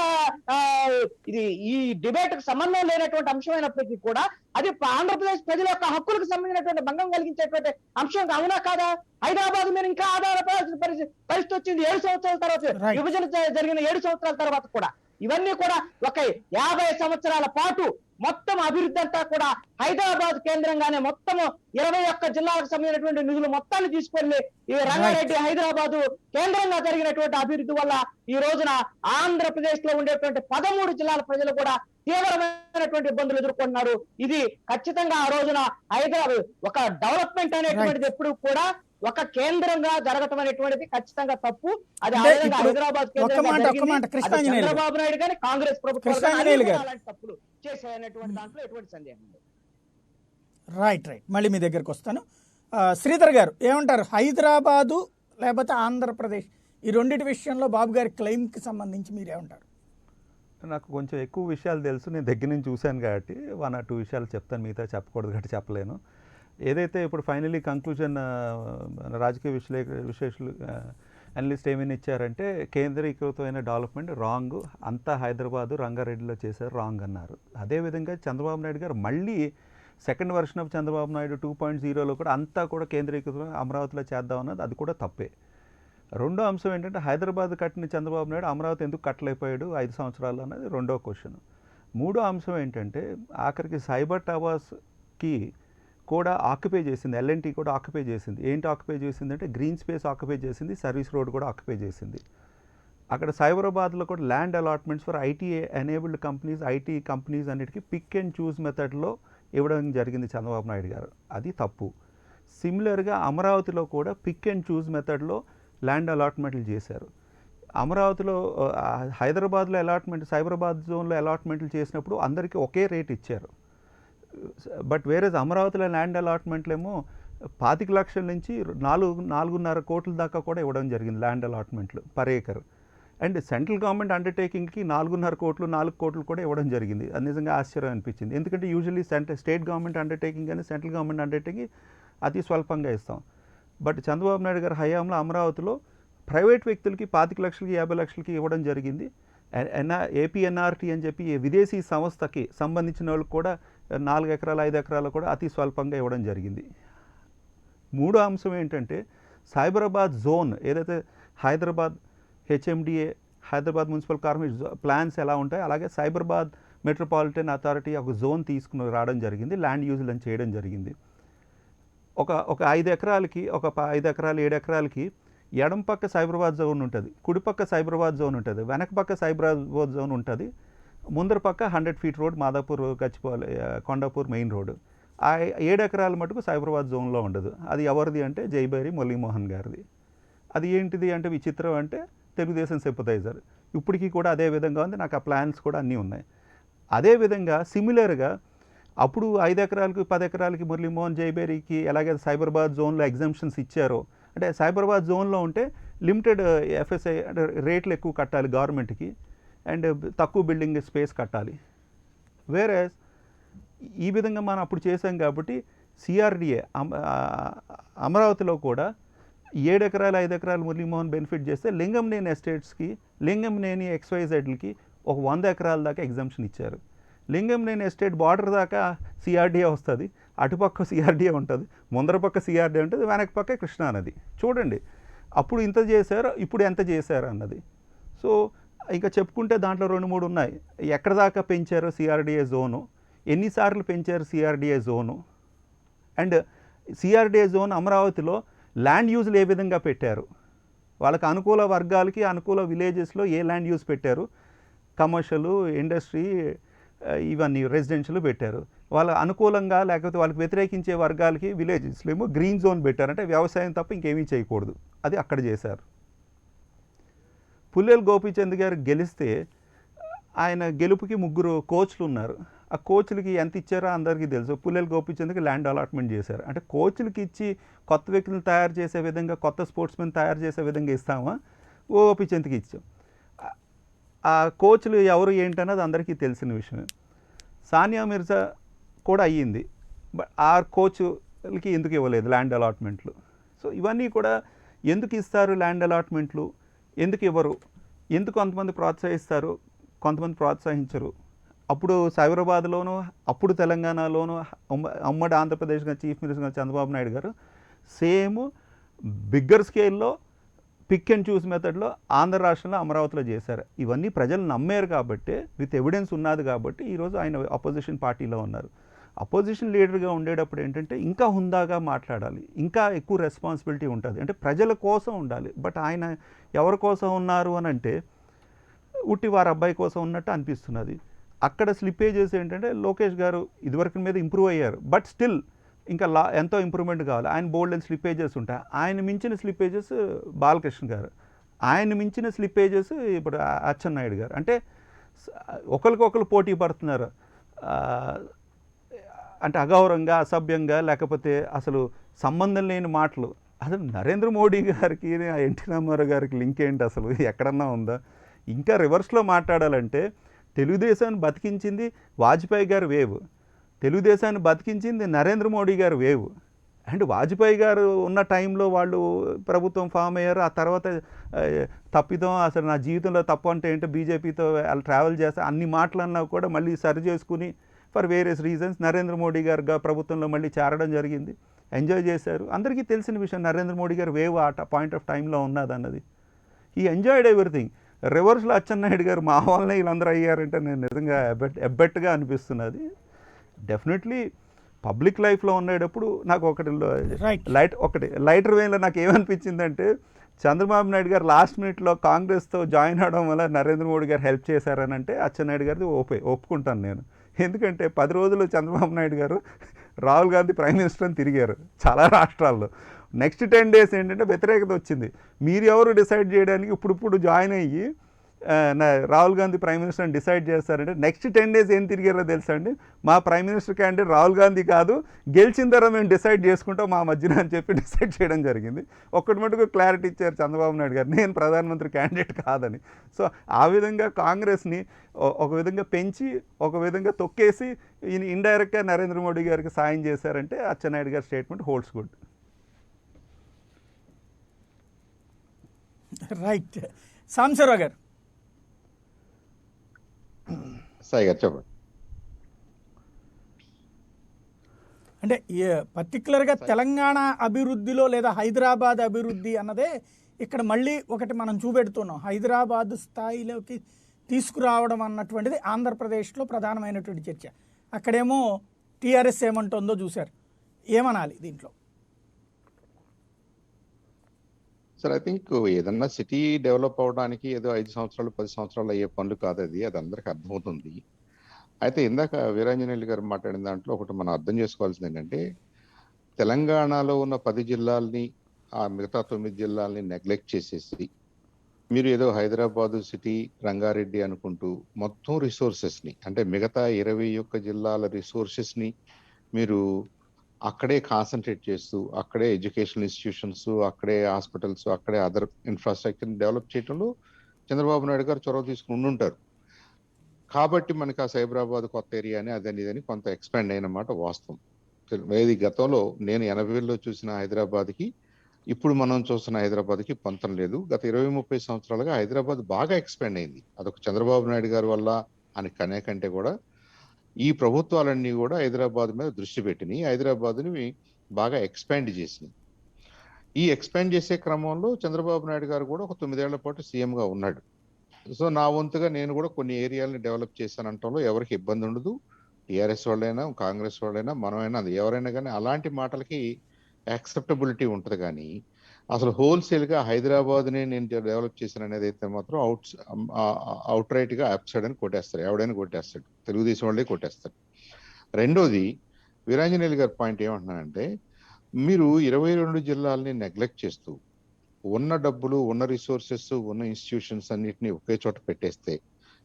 ఇది ఈ డిబేట్ కు సంబంధం లేనటువంటి అంశమైనప్పటికీ కూడా అది ఆంధ్రప్రదేశ్ ప్రజల యొక్క హక్కులకు సంబంధించినటువంటి భంగం కలిగించేటువంటి అంశం అవునా కాదా? హైదరాబాద్ మీద ఇంకా ఆధారపడాల్సిన పరిస్థితి వచ్చింది 7 సంవత్సరాల తర్వాత, విభజన జరిగిన 7 సంవత్సరాల తర్వాత కూడా. ఇవన్నీ కూడా ఒక 50 సంవత్సరాల పాటు మొత్తం అభివృద్ధి అంతా కూడా హైదరాబాద్ కేంద్రంగానే మొత్తము 21 జిల్లాలకు సంబంధించినటువంటి నిధులు మొత్తాన్ని తీసుకెళ్లి ఈ రంగారెడ్డి హైదరాబాదు కేంద్రంగా జరిగినటువంటి అభివృద్ధి వల్ల ఈ రోజున ఆంధ్రప్రదేశ్ లో ఉండేటువంటి 13 జిల్లాల ప్రజలు కూడా తీవ్రమైనటువంటి ఇబ్బందులు ఎదుర్కొంటున్నారు. ఇది ఖచ్చితంగా ఆ రోజున హైదరాబాద్ ఒక డెవలప్మెంట్ అనేటువంటిది ఎప్పుడు కూడా ఒక కేంద్రంగా జరగటం అనేటువంటిది ఖచ్చితంగా తప్పు. అది హైదరాబాద్ చంద్రబాబు నాయుడు కానీ కాంగ్రెస్ ప్రభుత్వం అలాంటి తప్పులు చేశాయనేటువంటి దాంట్లో ఎటువంటి సందేహం లేదు. రైట్. మళ్ళీ మీ దగ్గరకు వస్తాను. శ్రీధర్ గారు ఏమంటారు? హైదరాబాదు లేకపోతే ఆంధ్రప్రదేశ్, ఈ రెండింటి విషయంలో బాబు గారి క్లెయిమ్కి సంబంధించి మీరేమంటారు? నాకు కొంచెం ఎక్కువ విషయాలు తెలుసు, నేను దగ్గర నుంచి చూశాను కాబట్టి 1 or 2 విషయాలు చెప్తాను, మిగతా చెప్పకూడదు కాబట్టి చెప్పలేను. ఏదైతే ఇప్పుడు ఫైనలీ కంక్లూజన్ రాజకీయ విశ్లేషకులు అనలిస్ట్ ఏమైనా ఇచ్చారంటే కేంద్రీకృతమైన డెవలప్మెంట్ రాంగ్, అంతా హైదరాబాదు రంగారెడ్డిలో చేశారు రాంగ్ అన్నారు. అదేవిధంగా చంద్రబాబు నాయుడు గారు మళ్ళీ second version of Chandrababu Naidu 2.0లో కూడా అంతా కూడా కేంద్రీకృతం అమరావతిలో చేద్దాం అన్నది అది కూడా తప్పే. రెండో అంశం ఏంటంటే హైదరాబాద్ కట్టిన చంద్రబాబు నాయుడు అమరావతి ఎందుకు కట్టలేకపోయాడు 5 సంవత్సరాలు అన్నది రెండో క్వశ్చన్. మూడో అంశం ఏంటంటే ఆఖరికి సైబర్ టవర్స్కి కూడా ఆక్యుపై చేసింది, L&T కూడా ఆక్యుపై చేసింది. ఏంటి ఆక్యుపై చేసింది అంటే గ్రీన్ స్పేస్ ఆక్యుపై చేసింది, సర్వీస్ రోడ్ కూడా ఆక్యుపై చేసింది. అక్కడ సైబరాబాద్లో కూడా land allotments for IT enabled companies, IT companies అన్నిటికీ పిక్ అండ్ చూస్ మెథడ్లో ఇవ్వడం జరిగింది చంద్రబాబు నాయుడు గారు, అది తప్పు. సిమిలర్గా అమరావతిలో కూడా పిక్ అండ్ చూస్ మెథడ్లో ల్యాండ్ అలాట్మెంట్లు చేశారు. అమరావతిలో హైదరాబాద్లో అలాట్మెంట్, సైబరాబాద్ జోన్లో అలాట్మెంట్లు చేసినప్పుడు అందరికీ ఒకే రేట్ ఇచ్చారు. బట్ వేరేజ్ అమరావతిలో ల్యాండ్ అలాట్మెంట్లేమో 25 లక్షల నుంచి 4.5 కోట్ల దాకా కూడా ఇవ్వడం జరిగింది ల్యాండ్ అలాట్మెంట్లు per acre. And central government అండర్టేకింగ్కి 4.5 కోట్లు 4 కోట్లు కూడా ఇవ్వడం జరిగింది. అది నిజంగా ఆశ్చర్యం అనిపించింది. ఎందుకంటే యూజువల్లీ స్టేట్ గవర్నమెంట్ అండర్టేకింగ్ కానీ సెంట్రల్ గవర్నమెంట్ అండర్టేకింగ్ అతి స్వల్పంగా ఇస్తాం. బట్ చంద్రబాబు నాయుడు గారి హయాంలో అమరావతిలో ప్రైవేట్ వ్యక్తులకి 25 లక్షలకి 50 లక్షలకి ఇవ్వడం జరిగింది. ఏపీఎన్ఆర్టీ అని చెప్పి విదేశీ సంస్థకి సంబంధించిన వాళ్ళకి కూడా 4 ఎకరాలు 5 ఎకరాలు కూడా అతి స్వల్పంగా ఇవ్వడం జరిగింది. మూడో అంశం ఏంటంటే సైబరాబాద్ జోన్ ఏదైతే Hyderabad HMDA Hyderabad municipal corporation plans ఎలా ఉంటాయి అలాగే సైబరాబాద్ మెట్రోపాలిటన్ అథారిటీ ఒక జోన్ తీసుకుని రావడం జరిగింది, ల్యాండ్ యూజ్లను చేయడం జరిగింది. ఒక 5 ఎకరాలకి 5 ఎకరాలు 7 ఎకరాలకి ఎడం పక్క సైబరాబాద్ జోన్ ఉంటుంది, కుడిపక్క సైబరాబాద్ జోన్ ఉంటుంది, వెనక పక్క సైబరాబాద్ జోన్ ఉంటుంది, ముందర పక్క 100 feet road Madhapur Gachibowli Kondapur main road. ఆ 7 ఎకరాల మటుకు సైబరాబాద్ జోన్లో ఉండదు. అది ఎవరిది అంటే జైబైరి మురళీమోహన్ గారిది. అది ఏంటిది అంటే విచిత్రం అంటే తెలుగుదేశం సింపథైజర్. ఇప్పటికీ కూడా అదే విధంగా ఉంది. నాకు ఆ ప్లాన్స్ కూడా అన్నీ ఉన్నాయి. అదేవిధంగా సిమిలర్గా అప్పుడు 5 ఎకరాలకు 10 ఎకరాలకి మురళీమోహన్ జైబేరికి ఎలాగైతే సైబరాబాద్ జోన్లో ఎగ్జామ్షన్స్ ఇచ్చారో, అంటే సైబరాబాద్ జోన్లో ఉంటే లిమిటెడ్ ఎఫ్ఎస్ఐ అంటే రేట్లు ఎక్కువ కట్టాలి గవర్నమెంట్కి అండ్ తక్కువ బిల్డింగ్ స్పేస్ కట్టాలి. వేరే ఈ విధంగా మనం అప్పుడు చేసాం కాబట్టి సిఆర్డిఏ అమరావతిలో కూడా 7 ఎకరాలు 5 ఎకరాలు మురళీమోహన్ బెనిఫిట్ చేస్తే లింగంనేని ఎస్టేట్స్కి, లింగంనేని XYZలకి ఒక 100 ఎకరాల దాకా ఎగ్జామ్షన్ ఇచ్చారు. లింగంనేని ఎస్టేట్ బార్డర్ దాకా సిఆర్డిఏ వస్తుంది, అటుపక్క సిఆర్డిఏ ఉంటుంది, ముందర పక్క సిఆర్డిఏ ఉంటుంది, వెనక పక్క కృష్ణానది. చూడండి అప్పుడు ఇంత చేశారు, ఇప్పుడు ఎంత చేశారు అన్నది. సో ఇంకా చెప్పుకుంటే దాంట్లో 2-3 ఉన్నాయి. ఎక్కడ దాకా పెంచారు సిఆర్డిఏ జోను, ఎన్నిసార్లు పెంచారు CRDA zone, and CRDA zone అమరావతిలో ల్యాండ్ యూజ్లు ఏ విధంగా పెట్టారు, వాళ్ళకి అనుకూల వర్గాలకి అనుకూల విలేజెస్లో ఏ ల్యాండ్ యూజ్ పెట్టారు, కమర్షియల్, ఇండస్ట్రీ, ఇవన్నీ రెసిడెన్షియల్ పెట్టారు. వాళ్ళ అనుకూలంగా లేకపోతే వాళ్ళకి వ్యతిరేకించే వర్గాలకి విలేజెస్లో ఏమో గ్రీన్ జోన్ పెట్టారు, అంటే వ్యవసాయం తప్ప ఇంకేమీ చేయకూడదు. అది అక్కడ చేశారు. పుల్లెల గోపీచంద్ గారు గెలిస్తే ఆయన గెలుపుకి 3 కోచ్లు ఉన్నారు. ఆ కోచ్లకి ఎంత ఇచ్చారో అందరికీ తెలుసు. పుల్లెల గోపీచంద్కి ల్యాండ్ అలాట్మెంట్ చేశారు. అంటే కోచ్లకి ఇచ్చి కొత్త వ్యక్తులను తయారు చేసే విధంగా, కొత్త స్పోర్ట్స్మెన్ తయారు చేసే విధంగా ఇస్తామా, గోపీచంద్కి ఇచ్చాం. ఆ కోచ్లు ఎవరు ఏంటన్నది అందరికీ తెలిసిన విషయమే. సానియా మిర్జా కూడా అయ్యింది, బట్ ఆ కోచ్లకి ఎందుకు ఇవ్వలేదు ల్యాండ్ అలాట్మెంట్లు? సో ఇవన్నీ కూడా ఎందుకు ఇస్తారు ల్యాండ్ అలాట్మెంట్లు, ఎందుకు ఇవ్వరు, ఎందుకు కొంతమంది ప్రోత్సహిస్తారు, కొంతమంది ప్రోత్సహించరు. అప్పుడు సైబరాబాద్లోనూ, అప్పుడు తెలంగాణలోనూ ఉమ్మడి ఆంధ్రప్రదేశ్గా చీఫ్ మినిస్టర్గా చంద్రబాబు నాయుడు గారు సేమ్ బిగ్గర్ స్కేల్లో పిక్ అండ్ చూస్ మెథడ్లో ఆంధ్ర రాష్ట్రంలో అమరావతిలో చేశారు. ఇవన్నీ ప్రజలు నమ్మారు కాబట్టి, విత్ ఎవిడెన్స్ ఉన్నది కాబట్టి ఈరోజు ఆయన అపోజిషన్ పార్టీలో ఉన్నారు. అపోజిషన్ లీడర్గా ఉండేటప్పుడు ఏంటంటే ఇంకా హుందాగా మాట్లాడాలి, ఇంకా ఎక్కువ రెస్పాన్సిబిలిటీ ఉంటుంది, అంటే ప్రజల కోసం ఉండాలి. బట్ ఆయన ఎవరి కోసం ఉన్నారు అని అంటే ఉట్టి వారి అబ్బాయి కోసం ఉన్నట్టు అనిపిస్తున్నది. అక్కడ స్లిప్పేజెస్ ఏంటంటే లోకేష్ గారు ఇదివరకు మీద ఇంప్రూవ్ అయ్యారు, బట్ స్టిల్ ఇంకా ఎంతో ఇంప్రూవ్మెంట్ కావాలి. ఆయన బోల్డ్ అండ్ స్లిప్పేజెస్ ఉంటాయి. ఆయన మించిన స్లిప్పేజెస్ బాలకృష్ణ గారు, ఆయన మించిన స్లిప్పేజెస్ ఇప్పుడు అచ్చెన్నాయుడు గారు. అంటే ఒకరికొకరు పోటీ పడుతున్నారు. అంటే అగౌరవంగా, అసభ్యంగా, లేకపోతే అసలు సంబంధం లేని మాటలు. అసలు నరేంద్ర మోడీ గారికి ఎన్టీ రామారావు గారికి లింక్ ఏంటి అసలు ఎక్కడన్నా ఉందా? ఇంకా రివర్స్లో మాట్లాడాలంటే తెలుగుదేశాన్ని బతికించింది వాజ్పేయి గారు వేవ్, తెలుగుదేశాన్ని బతికించింది నరేంద్ర మోడీ గారు వేవ్. అండ్ వాజ్పేయి గారు ఉన్న టైంలో వాళ్ళు ప్రభుత్వం ఫామ్ అయ్యారు. ఆ తర్వాత తప్పిదం, అసలు నా జీవితంలో తప్పు అంటే ఏంటో బీజేపీతో వాళ్ళు ట్రావెల్ చేస్తే అన్ని మాటలన్నా కూడా మళ్ళీ సరి చేసుకుని for various reasons Narendra Modi గారు ప్రభుత్వంలో మళ్ళీ చేరడం జరిగింది. ఎంజాయ్ చేశారు. అందరికీ తెలిసిన విషయం నరేంద్ర మోడీ గారు వేవ్ ఆ పాయింట్ ఆఫ్ టైంలో ఉన్నది అన్నది. ఈ ఎంజాయ్డ్ ఎవ్రీథింగ్. రివర్స్లో అచ్చెన్నాయుడు గారు మా వాళ్ళనే వీళ్ళందరూ అయ్యారంటే నేను నిజంగా ఎబ్బెట్టుగా అనిపిస్తున్నది. డెఫినెట్లీ పబ్లిక్ లైఫ్లో ఉండేటప్పుడు నాకు ఒకటి లైటర్ వేలో నాకు ఏమనిపించిందంటే చంద్రబాబు నాయుడు గారు లాస్ట్ మినిట్లో కాంగ్రెస్తో జాయిన్ అవడం వల్ల నరేంద్ర మోడీ గారు హెల్ప్ చేశారని అంటే అచ్చెన్నాయుడు గారిది ఒప్పుకుంటాను నేను. ఎందుకంటే 10 రోజులు చంద్రబాబు నాయుడు గారు రాహుల్ గాంధీ ప్రైమ్ మినిస్టర్ అని తిరిగారు చాలా రాష్ట్రాల్లో. నెక్స్ట్ 10 డేస్ ఏంటంటే వ్యతిరేకత వచ్చింది. మీరు ఎవరు డిసైడ్ చేయడానికి ఇప్పుడు జాయిన్ అయ్యి రాహుల్ గాంధీ ప్రైమ్ మినిస్టర్ అని డిసైడ్ చేస్తారంటే నెక్స్ట్ 10 డేస్ ఏం తిరిగారో తెలుసా అండి? మా prime minister candidate Rahul Gandhi కాదు, గెలిచిన తర్వాత మేము డిసైడ్ చేసుకుంటాం మా మధ్యన అని చెప్పి డిసైడ్ చేయడం జరిగింది. ఒక్కటి మటుకు క్లారిటీ ఇచ్చారు చంద్రబాబు నాయుడు గారు, నేను ప్రధానమంత్రి క్యాండిడేట్ కాదని. సో ఆ విధంగా కాంగ్రెస్ని ఒక విధంగా పెంచి ఒక విధంగా తొక్కేసి ఈయన ఇండైరెక్ట్గా నరేంద్ర మోడీ గారికి సాయం చేశారంటే అచ్చెన్నాయుడు గారి statement holds good. Right. Sambasivarao గారు. సాయి గారు చెప్పండి. అంటే పర్టికులర్గా తెలంగాణ అభివృద్ధిలో లేదా హైదరాబాద్ అభివృద్ధి అన్నదే ఇక్కడ మళ్ళీ ఒకటి మనం చూపెడుతున్నాం. హైదరాబాద్ స్థాయిలోకి తీసుకురావడం అన్నటువంటిది ఆంధ్రప్రదేశ్లో ప్రధానమైనటువంటి చర్చ. అక్కడేమో టీఆర్ఎస్ ఏమంటుందో చూశారు, ఏమనాలి దీంట్లో? సార్, ఐ థింక్ ఏదన్నా సిటీ డెవలప్ అవడానికి ఏదో 5 సంవత్సరాలు 10 సంవత్సరాలు అయ్యే పనులు కాదు అది అందరికీ అర్థమవుతుంది. అయితే ఇందాక వీరాంజనేయులు గారు మాట్లాడిన దాంట్లో ఒకటి మనం అర్థం చేసుకోవాల్సింది ఏంటంటే తెలంగాణలో ఉన్న 10 జిల్లాల్ని ఆ మిగతా 9 జిల్లాల్ని నెగ్లెక్ట్ చేసేసి మీరు ఏదో హైదరాబాదు సిటీ, రంగారెడ్డి అనుకుంటూ మొత్తం రిసోర్సెస్ని, అంటే మిగతా 21 జిల్లాల రిసోర్సెస్ని మీరు అక్కడే కాన్సన్ట్రేట్ చేస్తూ, అక్కడే ఎడ్యుకేషనల్ ఇన్స్టిట్యూషన్స్, అక్కడే హాస్పిటల్స్, అక్కడే అదర్ ఇన్ఫ్రాస్ట్రక్చర్ని డెవలప్ చేయడంలో చంద్రబాబు నాయుడు గారు చొరవ తీసుకుని ఉంటారు. కాబట్టి మనకి ఆ సైబరాబాద్ కొత్త ఏరియా అని అదని ఇదని కొంత ఎక్స్పాండ్ అయిన మాట వాస్తవం. ఇది గతంలో నేను 80లో చూసిన హైదరాబాద్కి ఇప్పుడు మనం చూస్తున్న హైదరాబాద్కి పొంతం లేదు. గత 20-30 సంవత్సరాలుగా హైదరాబాద్ బాగా ఎక్స్పాండ్ అయింది. అదొక చంద్రబాబు నాయుడు గారి వల్ల అని కనే కంటే కూడా ఈ ప్రభుత్వాలన్నీ కూడా హైదరాబాద్ మీద దృష్టి పెట్టినాయి, హైదరాబాద్ని బాగా ఎక్స్పాండ్ చేసినాయి. ఈ ఎక్స్పాండ్ చేసే క్రమంలో చంద్రబాబు నాయుడు గారు కూడా ఒక 9 ఏళ్ల పాటు సీఎంగా ఉన్నాడు. సో నా వంతుగా నేను కూడా కొన్ని ఏరియాలని డెవలప్ చేశానంటంలో ఎవరికి ఇబ్బంది ఉండదు. టీఆర్ఎస్ వాళ్ళైనా, కాంగ్రెస్ వాళ్ళైనా, మనమైనా, అది ఎవరైనా కానీ అలాంటి మాటలకి యాక్సెప్టబిలిటీ ఉంటుంది. కానీ అసలు హోల్సేల్గా హైదరాబాద్ని నేను డెవలప్ చేశాను అనేది అయితే మాత్రం అవుట్ రైట్గా అప్సైడ్ అని కొట్టేస్తారు, ఎవడైనా కొట్టేస్తాడు, తెలుగుదేశం వాళ్ళే కొట్టేస్తారు. రెండోది, వీరాంజనేయులు గారి పాయింట్ ఏమంటున్నానంటే, మీరు 22 జిల్లాలని నెగ్లెక్ట్ చేస్తూ ఉన్న డబ్బులు, ఉన్న రిసోర్సెస్, ఉన్న ఇన్స్టిట్యూషన్స్ అన్నిటినీ ఒకే చోట పెట్టేస్తే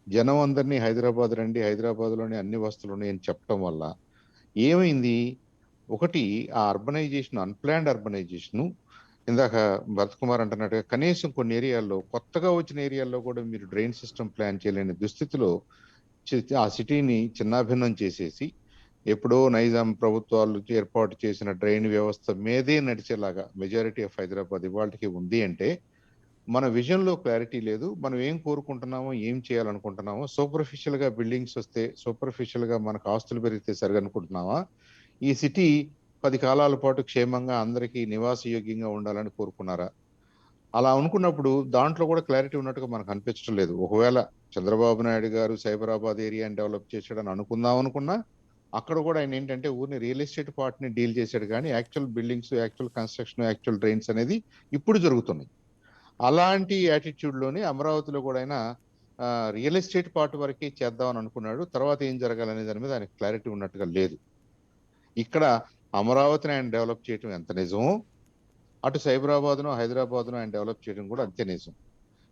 జనం అందరినీ హైదరాబాద్ రండి, హైదరాబాద్లోని అన్ని వస్తువులు ఉన్నాయని చెప్పడం వల్ల ఏమైంది? ఒకటి, ఆ అర్బనైజేషన్, అన్ప్లాన్డ్ అర్బనైజేషను, ఇందాక భరత్ కుమార్ అంటున్నట్టుగా కనీసం కొన్ని ఏరియాల్లో, కొత్తగా వచ్చిన ఏరియాల్లో కూడా మీరు డ్రైన్ సిస్టమ్ ప్లాన్ చేయలేని దుస్థితిలో ఆ సిటీని చిన్నాభిన్నం చేసేసి ఎప్పుడో నైజాం ప్రభుత్వాలు ఏర్పాటు చేసిన డ్రైన్ వ్యవస్థ మీదే నడిచేలాగా మెజారిటీ ఆఫ్ హైదరాబాద్ ఇవాళకి ఉంది అంటే మన విజన్లో క్లారిటీ లేదు. మనం ఏం కోరుకుంటున్నామో, ఏం చేయాలనుకుంటున్నామో, సూపర్ఫిషియల్గా బిల్డింగ్స్ వస్తే, సూపర్ఫిషియల్గా మనకు ఆస్తులు పెరిగితే సరిగనుకుంటున్నామా? ఈ సిటీ 10 కాలాల పాటు క్షేమంగా అందరికీ నివాసయోగ్యంగా ఉండాలని కోరుకున్నారా? అలా అనుకున్నప్పుడు దాంట్లో కూడా క్లారిటీ ఉన్నట్టుగా మనకు అనిపించడం లేదు. ఒకవేళ చంద్రబాబు నాయుడు గారు సైబరాబాద్ ఏరియాని డెవలప్ చేశాడని అనుకుందాం అనుకున్నా, అక్కడ కూడా ఆయన ఏంటంటే ఊరిని రియల్ ఎస్టేట్ పార్ట్ని డీల్ చేశాడు, కానీ actual buildings, actual construction, actual drains అనేది ఇప్పుడు జరుగుతున్నాయి. అలాంటి యాటిట్యూడ్లోనే అమరావతిలో కూడా ఆయన రియల్ ఎస్టేట్ పార్ట్ వరకే చేద్దామని అనుకున్నాడు. తర్వాత ఏం జరగాలనే దాని మీద ఆయనకు క్లారిటీ ఉన్నట్టుగా లేదు. ఇక్కడ అమరావతిని ఆయన డెవలప్ చేయడం ఎంత నిజమో, అటు సైబరాబాద్ను, హైదరాబాద్ను ఆయన డెవలప్ చేయడం కూడా అంతే నిజం.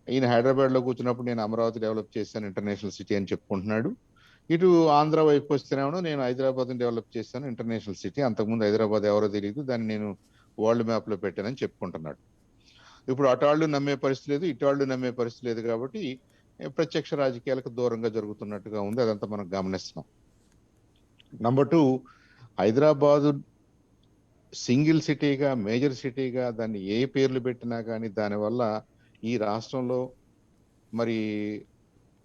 ఈయన హైదరాబాద్లో కూర్చున్నప్పుడు నేను అమరావతి డెవలప్ చేశాను, ఇంటర్నేషనల్ సిటీ అని చెప్పుకుంటున్నాడు. ఇటు ఆంధ్ర వైపు వస్తేనేమో నేను హైదరాబాద్ని డెవలప్ చేశాను, ఇంటర్నేషనల్ సిటీ, అంతకుముందు హైదరాబాద్ ఎవరో తెలియదు, దాన్ని నేను వరల్డ్ మ్యాప్లో పెట్టానని చెప్పుకుంటున్నాడు. ఇప్పుడు అటాళ్ళు నమ్మే పరిస్థితి లేదు, ఇటాళ్ళు నమ్మే పరిస్థితి లేదు. కాబట్టి ప్రత్యక్ష రాజకీయాలకు దూరంగా జరుగుతున్నట్టుగా ఉంది. అదంతా మనం గమనిస్తున్నాం. నంబర్ 2, హైదరాబాదు సింగిల్ సిటీగా, మేజర్ సిటీగా దాన్ని ఏ పేర్లు పెట్టినా కానీ దానివల్ల ఈ రాష్ట్రంలో మరి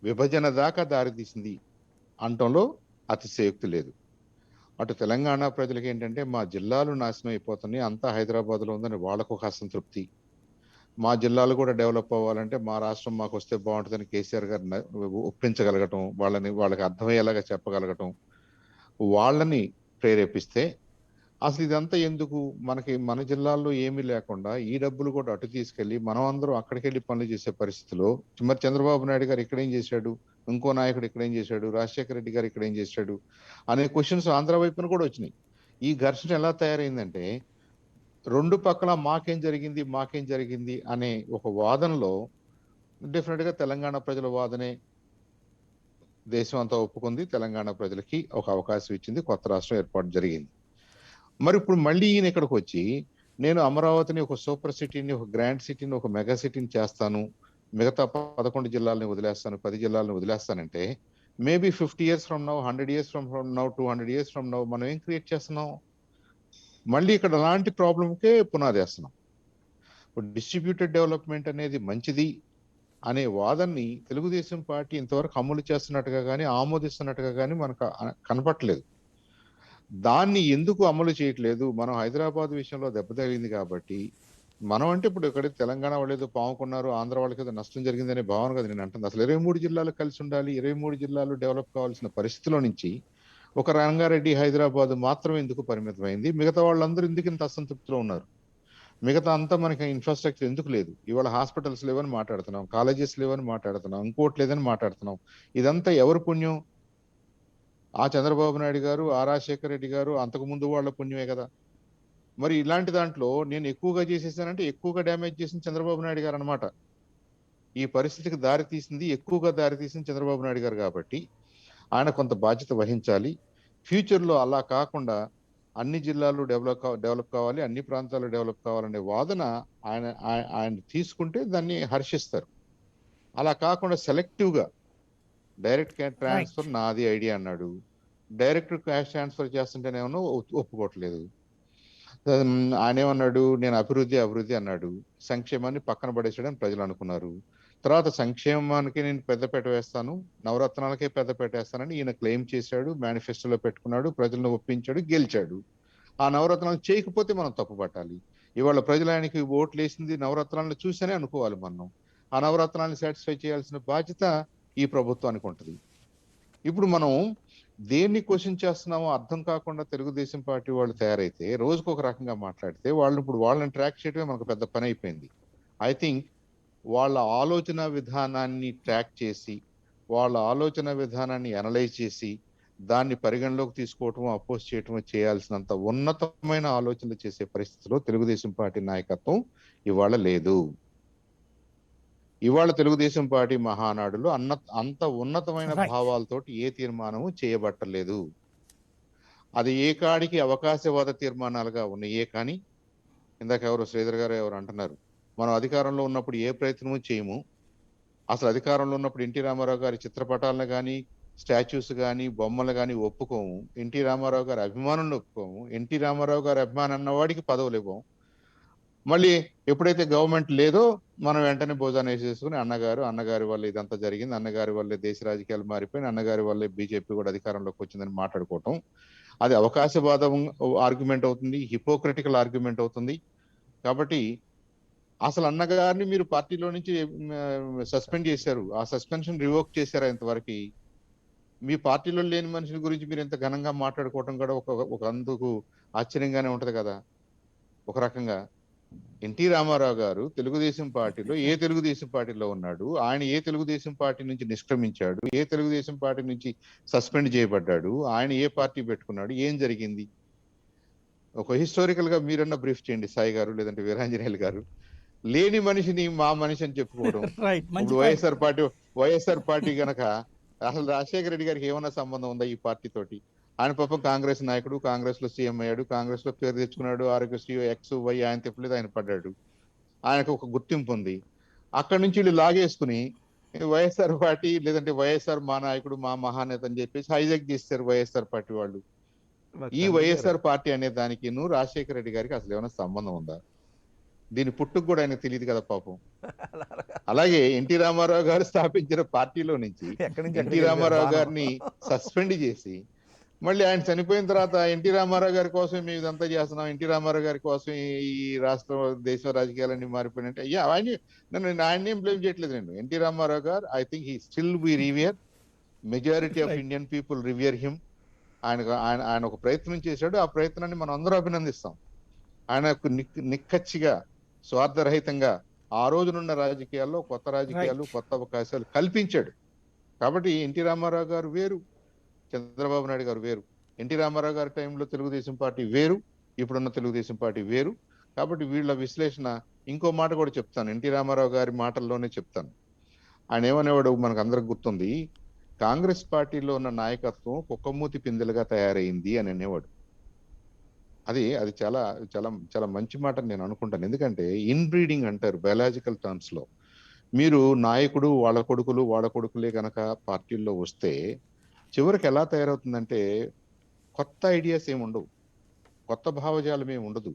విభజన దాకా దారితీసింది అంటంలో అతిశయోక్తి లేదు. అటు తెలంగాణ ప్రజలకి ఏంటంటే మా జిల్లాలు నాశనం అయిపోతున్నాయి, అంతా హైదరాబాద్లో ఉందని వాళ్ళకు ఒక అసంతృప్తి. మా జిల్లాలు కూడా డెవలప్ అవ్వాలంటే మా రాష్ట్రం మాకు వస్తే బాగుంటుందని కేసీఆర్ గారిని ఒప్పించగలగటం, వాళ్ళకి అర్థమయ్యేలాగా చెప్పగలగటం, వాళ్ళని ప్రేరేపిస్తే అసలు ఇదంతా ఎందుకు? మనకి మన జిల్లాల్లో ఏమీ లేకుండా ఈ డబ్బులు కూడా అటు తీసుకెళ్లి మనం అందరం అక్కడికి వెళ్ళి పనులు చేసే పరిస్థితిలో మరి చంద్రబాబు నాయుడు గారు ఇక్కడేం చేశాడు, ఇంకో నాయకుడు ఇక్కడేం చేశాడు, రాజశేఖర రెడ్డి గారు ఇక్కడేం చేశాడు అనే క్వశ్చన్స్ ఆంధ్ర వైపున కూడా వచ్చినాయి. ఈ ఘర్షణ ఎలా తయారైందంటే, రెండు పక్కల మాకేం జరిగింది అనే ఒక వాదనలో డెఫినెట్ గా తెలంగాణ ప్రజల వాదనే దేశం అంతా ఒప్పుకుంది, తెలంగాణ ప్రజలకి ఒక అవకాశం ఇచ్చింది, కొత్త రాష్ట్రం ఏర్పాటు జరిగింది. మరి ఇప్పుడు మళ్ళీ ఈయన ఇక్కడికి వచ్చి నేను అమరావతిని ఒక సూపర్ సిటీని, ఒక గ్రాండ్ సిటీని, ఒక మెగా సిటీని చేస్తాను, మిగతా 11 జిల్లాలని వదిలేస్తాను, 10 జిల్లాలను వదిలేస్తానంటే maybe 50 years from now, 100 years from now, 200 years from now మనం ఏం క్రియేట్ చేస్తున్నాం? మళ్ళీ ఇక్కడ అలాంటి ప్రాబ్లంకే పునాది వేస్తున్నాం. ఇప్పుడు డిస్ట్రిబ్యూటెడ్ డెవలప్మెంట్ అనేది మంచిది అనే వాదనని తెలుగుదేశం పార్టీ ఇంతవరకు అమలు చేస్తున్నట్టుగా కానీ, ఆమోదిస్తున్నట్టుగా కానీ మనకు కనపట్లేదు. దాన్ని ఎందుకు అమలు చేయట్లేదు? మనం హైదరాబాద్ విషయంలో దెబ్బతగిలింది కాబట్టి మనం అంటే ఇప్పుడు ఇక్కడ తెలంగాణ వాళ్ళు ఏదో పాముకున్నారు, ఆంధ్ర వాళ్ళకి ఏదో నష్టం జరిగిందనే భావన కదా నేను అంటుంది. అసలు 23 జిల్లాలు కలిసి ఉండాలి, 23 జిల్లాలు డెవలప్ కావాల్సిన పరిస్థితిలో నుంచి ఒక రంగారెడ్డి, హైదరాబాద్ మాత్రమే ఎందుకు పరిమితమైంది? మిగతా వాళ్ళందరూ ఎందుకు ఇంత అసంతృప్తిలో ఉన్నారు? మిగతా అంతా మనకి ఇన్ఫ్రాస్ట్రక్చర్ ఎందుకు లేదు? ఇవాళ హాస్పిటల్స్ లేవని మాట్లాడుతున్నాం, కాలేజెస్ లేవని మాట్లాడుతున్నాం, ఇంకోటి లేదని మాట్లాడుతున్నాం. ఇదంతా ఎవరి పుణ్యం? ఆ చంద్రబాబు నాయుడు గారు, ఆ రాజశేఖర రెడ్డి గారు, అంతకుముందు వాళ్ళ పుణ్యమే కదా. మరి ఇలాంటి దాంట్లో నేను ఎక్కువగా చేసేసానంటే ఎక్కువగా డ్యామేజ్ చేసింది చంద్రబాబు నాయుడు గారు అనమాట. ఈ పరిస్థితికి ఎక్కువగా దారి తీసింది చంద్రబాబు నాయుడు గారు కాబట్టి ఆయన కొంత బాధ్యత వహించాలి. ఫ్యూచర్లో అలా కాకుండా అన్ని జిల్లాలు డెవలప్ కావాలి, అన్ని ప్రాంతాలు డెవలప్ కావాలనే వాదన ఆయన తీసుకుంటే దాన్ని హర్షిస్తారు. అలా కాకుండా సెలెక్టివ్గా డైరెక్ట్ ట్రాన్స్ఫర్ నాది ఐడియా అన్నాడు. డైరెక్ట్ క్యాష్ ట్రాన్స్ఫర్ చేస్తుంటేనేమో ఒప్పుకోవట్లేదు. ఆయన ఏమన్నాడు, నేను అభివృద్ధి అన్నాడు. సంక్షేమాన్ని పక్కన పడేసాడని ప్రజలు అనుకున్నారు. తర్వాత సంక్షేమానికి నేను పెద్దపీట వేస్తాను, నవరత్నాలకే పెద్దపీట వేస్తానని ఈయన క్లెయిమ్ చేశాడు, మేనిఫెస్టోలో పెట్టుకున్నాడు, ప్రజలను ఒప్పించాడు, గెలిచాడు. ఆ నవరత్నాలు చేయకపోతే మనం తప్పు పట్టాలి. ఇవాళ ప్రజలు ఆయనకి ఓట్లు వేసింది నవరత్నాలను చూసనే అనుకోవాలి మనం. ఆ నవరత్నాలను సాటిస్ఫై చేయాల్సిన బాధ్యత ఈ ప్రభుత్వానికి ఉంటుంది. ఇప్పుడు మనం దేన్ని క్వశ్చన్ చేస్తున్నామో అర్థం కాకుండా తెలుగుదేశం పార్టీ వాళ్ళు తయారైతే రోజుకు ఒక రకంగా మాట్లాడితే వాళ్ళని ట్రాక్ చేయడమే మనకు పెద్ద పని అయిపోయింది. ఐ థింక్ వాళ్ళ ఆలోచన విధానాన్ని ట్రాక్ చేసి, వాళ్ళ ఆలోచన విధానాన్ని అనలైజ్ చేసి, దాన్ని పరిగణలోకి తీసుకోవటం, అపోజ్ చేయటం చేయాల్సినంత ఉన్నతమైన ఆలోచనలు చేసే పరిస్థితిలో తెలుగుదేశం పార్టీ నాయకత్వం ఇవాళ లేదు. ఇవాళ తెలుగుదేశం పార్టీ మహానాడులో అంత ఉన్నతమైన భావాలతోటి ఏ తీర్మానము చేయబట్టలేదు. అది ఏ కాడికి అవకాశవాద తీర్మానాలుగా ఉన్నాయే కానీ, ఇందాక శ్రీధర్ గారు ఎవరు అంటున్నారు, మనం అధికారంలో ఉన్నప్పుడు ఏ ప్రయత్నము చేయము. అసలు అధికారంలో ఉన్నప్పుడు ఎన్టీ రామారావు గారి చిత్రపటాలను కానీ, స్టాచ్యూస్ కానీ, బొమ్మలు కానీ ఒప్పుకోము. ఎన్టీ రామారావు గారి అభిమానులను ఒప్పుకోము. ఎన్టీ రామారావు గారి అభిమానం అన్నవాడికి పదవులు ఇవ్వం. మళ్ళీ ఎప్పుడైతే గవర్నమెంట్ లేదో మనం వెంటనే భోజనం వేసేసుకుని అన్నగారి వల్ల ఇదంతా జరిగింది, అన్నగారి వల్లే దేశ రాజకీయాలు మారిపోయిన, అన్నగారి వల్లే బీజేపీ కూడా అధికారంలోకి వచ్చిందని మాట్లాడుకోవటం, అది అవకాశవాదం ఆర్గ్యుమెంట్ అవుతుంది, హిపోక్రటికల్ ఆర్గ్యుమెంట్ అవుతుంది. కాబట్టి అసలు అన్నగారిని మీరు పార్టీలో నుంచి సస్పెండ్ చేశారు. ఆ సస్పెన్షన్ రివోక్ చేశారా ఇంతవరకు? మీ పార్టీలో లేని మనుషుల గురించి మీరు ఎంత ఘనంగా మాట్లాడుకోవటం కూడా ఒక అందుకు ఆశ్చర్యంగానే ఉంటది కదా. ఒక రకంగా ఎన్టీ రామారావు గారు తెలుగుదేశం పార్టీలో ఏ తెలుగుదేశం పార్టీలో ఉన్నాడు, ఆయన ఏ తెలుగుదేశం పార్టీ నుంచి నిష్క్రమించాడు, ఏ తెలుగుదేశం పార్టీ నుంచి సస్పెండ్ చేయబడ్డాడు, ఆయన ఏ పార్టీ పెట్టుకున్నాడు, ఏం జరిగింది? ఒక హిస్టారికల్ గా మీరన్నా బ్రీఫ్ చేయండి సాయి గారు, లేదంటే వీరాంజనేయులు గారు. లేని మనిషిని మా మనిషి అని చెప్పుకోవడం. ఇప్పుడు వైఎస్ఆర్ పార్టీ గనక అసలు రాజశేఖర రెడ్డి గారికి ఏమన్నా సంబంధం ఉందా ఈ పార్టీ తోటి? ఆయన పాపం కాంగ్రెస్ నాయకుడు, కాంగ్రెస్ లో సీఎం అయ్యాడు, కాంగ్రెస్ లో పేరు తెచ్చుకున్నాడు, ఆరోగ్యశ్రీ ఎక్స్ వై ఆయన తిప్పలేదు, ఆయన పడ్డాడు, ఆయనకు ఒక గుర్తింపు ఉంది. అక్కడి నుంచి వీళ్ళు లాగేసుకుని వైఎస్ఆర్ పార్టీ లేదంటే వైఎస్ఆర్ మా నాయకుడు మా మహానేత అని చెప్పేసి హైజాక్ చేస్తారు వైఎస్ఆర్ పార్టీ వాళ్ళు. ఈ వైఎస్ఆర్ పార్టీ అనే దానికి రాజశేఖర రెడ్డి గారికి అసలు ఏమైనా సంబంధం ఉందా? దీని పుట్టుకు కూడా ఆయనకు తెలియదు కదా పాపం. అలాగే ఎన్టీ రామారావు గారు స్థాపించిన పార్టీలో నుంచి ఎన్టీ రామారావు గారిని సస్పెండ్ చేసి మళ్ళీ ఆయన చనిపోయిన తర్వాత ఎన్టీ రామారావు గారి కోసం మేము ఇదంతా చేస్తున్నాం, ఎన్టీ రామారావు గారి కోసం ఈ రాష్ట్ర దేశ రాజకీయాలన్నీ మారిపోయినట్టే. అయ్యా ఆయన్ని ఏం బ్లేమ్ చేయట్లేదు నేను. NT Ramarao Rao I think he still we revere, majority of Indian people revere him. ఆయన ఒక ప్రయత్నం చేశాడు, ఆ ప్రయత్నాన్ని మనం అందరూ అభినందిస్తాం. ఆయనకు నిక్కచ్చిగా స్వార్థరహితంగా ఆ రోజునున్న రాజకీయాల్లో కొత్త రాజకీయాలు, కొత్త అవకాశాలు కల్పించాడు. కాబట్టి ఎన్టీ రామారావు గారు వేరు, చంద్రబాబు నాయుడు గారు వేరు. ఎన్టీ రామారావు గారి టైంలో తెలుగుదేశం పార్టీ వేరు, ఇప్పుడున్న తెలుగుదేశం పార్టీ వేరు. కాబట్టి వీళ్ళ విశ్లేషణ ఇంకో మాట కూడా చెప్తాను, ఎన్టీ రామారావు గారి మాటల్లోనే చెప్తాను. ఆయన ఏమనేవాడు మనకు అందరికి గుర్తుంది, కాంగ్రెస్ పార్టీలో ఉన్న నాయకత్వం కుక్కమూతి పిందెలుగా తయారైంది అని అనేవాడు. అది చాలా చాలా చాలా మంచి మాట నేను అనుకుంటాను. ఎందుకంటే ఇన్ బ్రీడింగ్ అంటారు బయాలజికల్ టర్మ్స్ లో. మీరు నాయకుడు వాళ్ళ కొడుకులే కనుక పార్టీల్లో వస్తే చివరికి ఎలా తయారవుతుందంటే కొత్త ఐడియాస్ ఏమి ఉండవు, కొత్త భావజాలం ఏమి ఉండదు.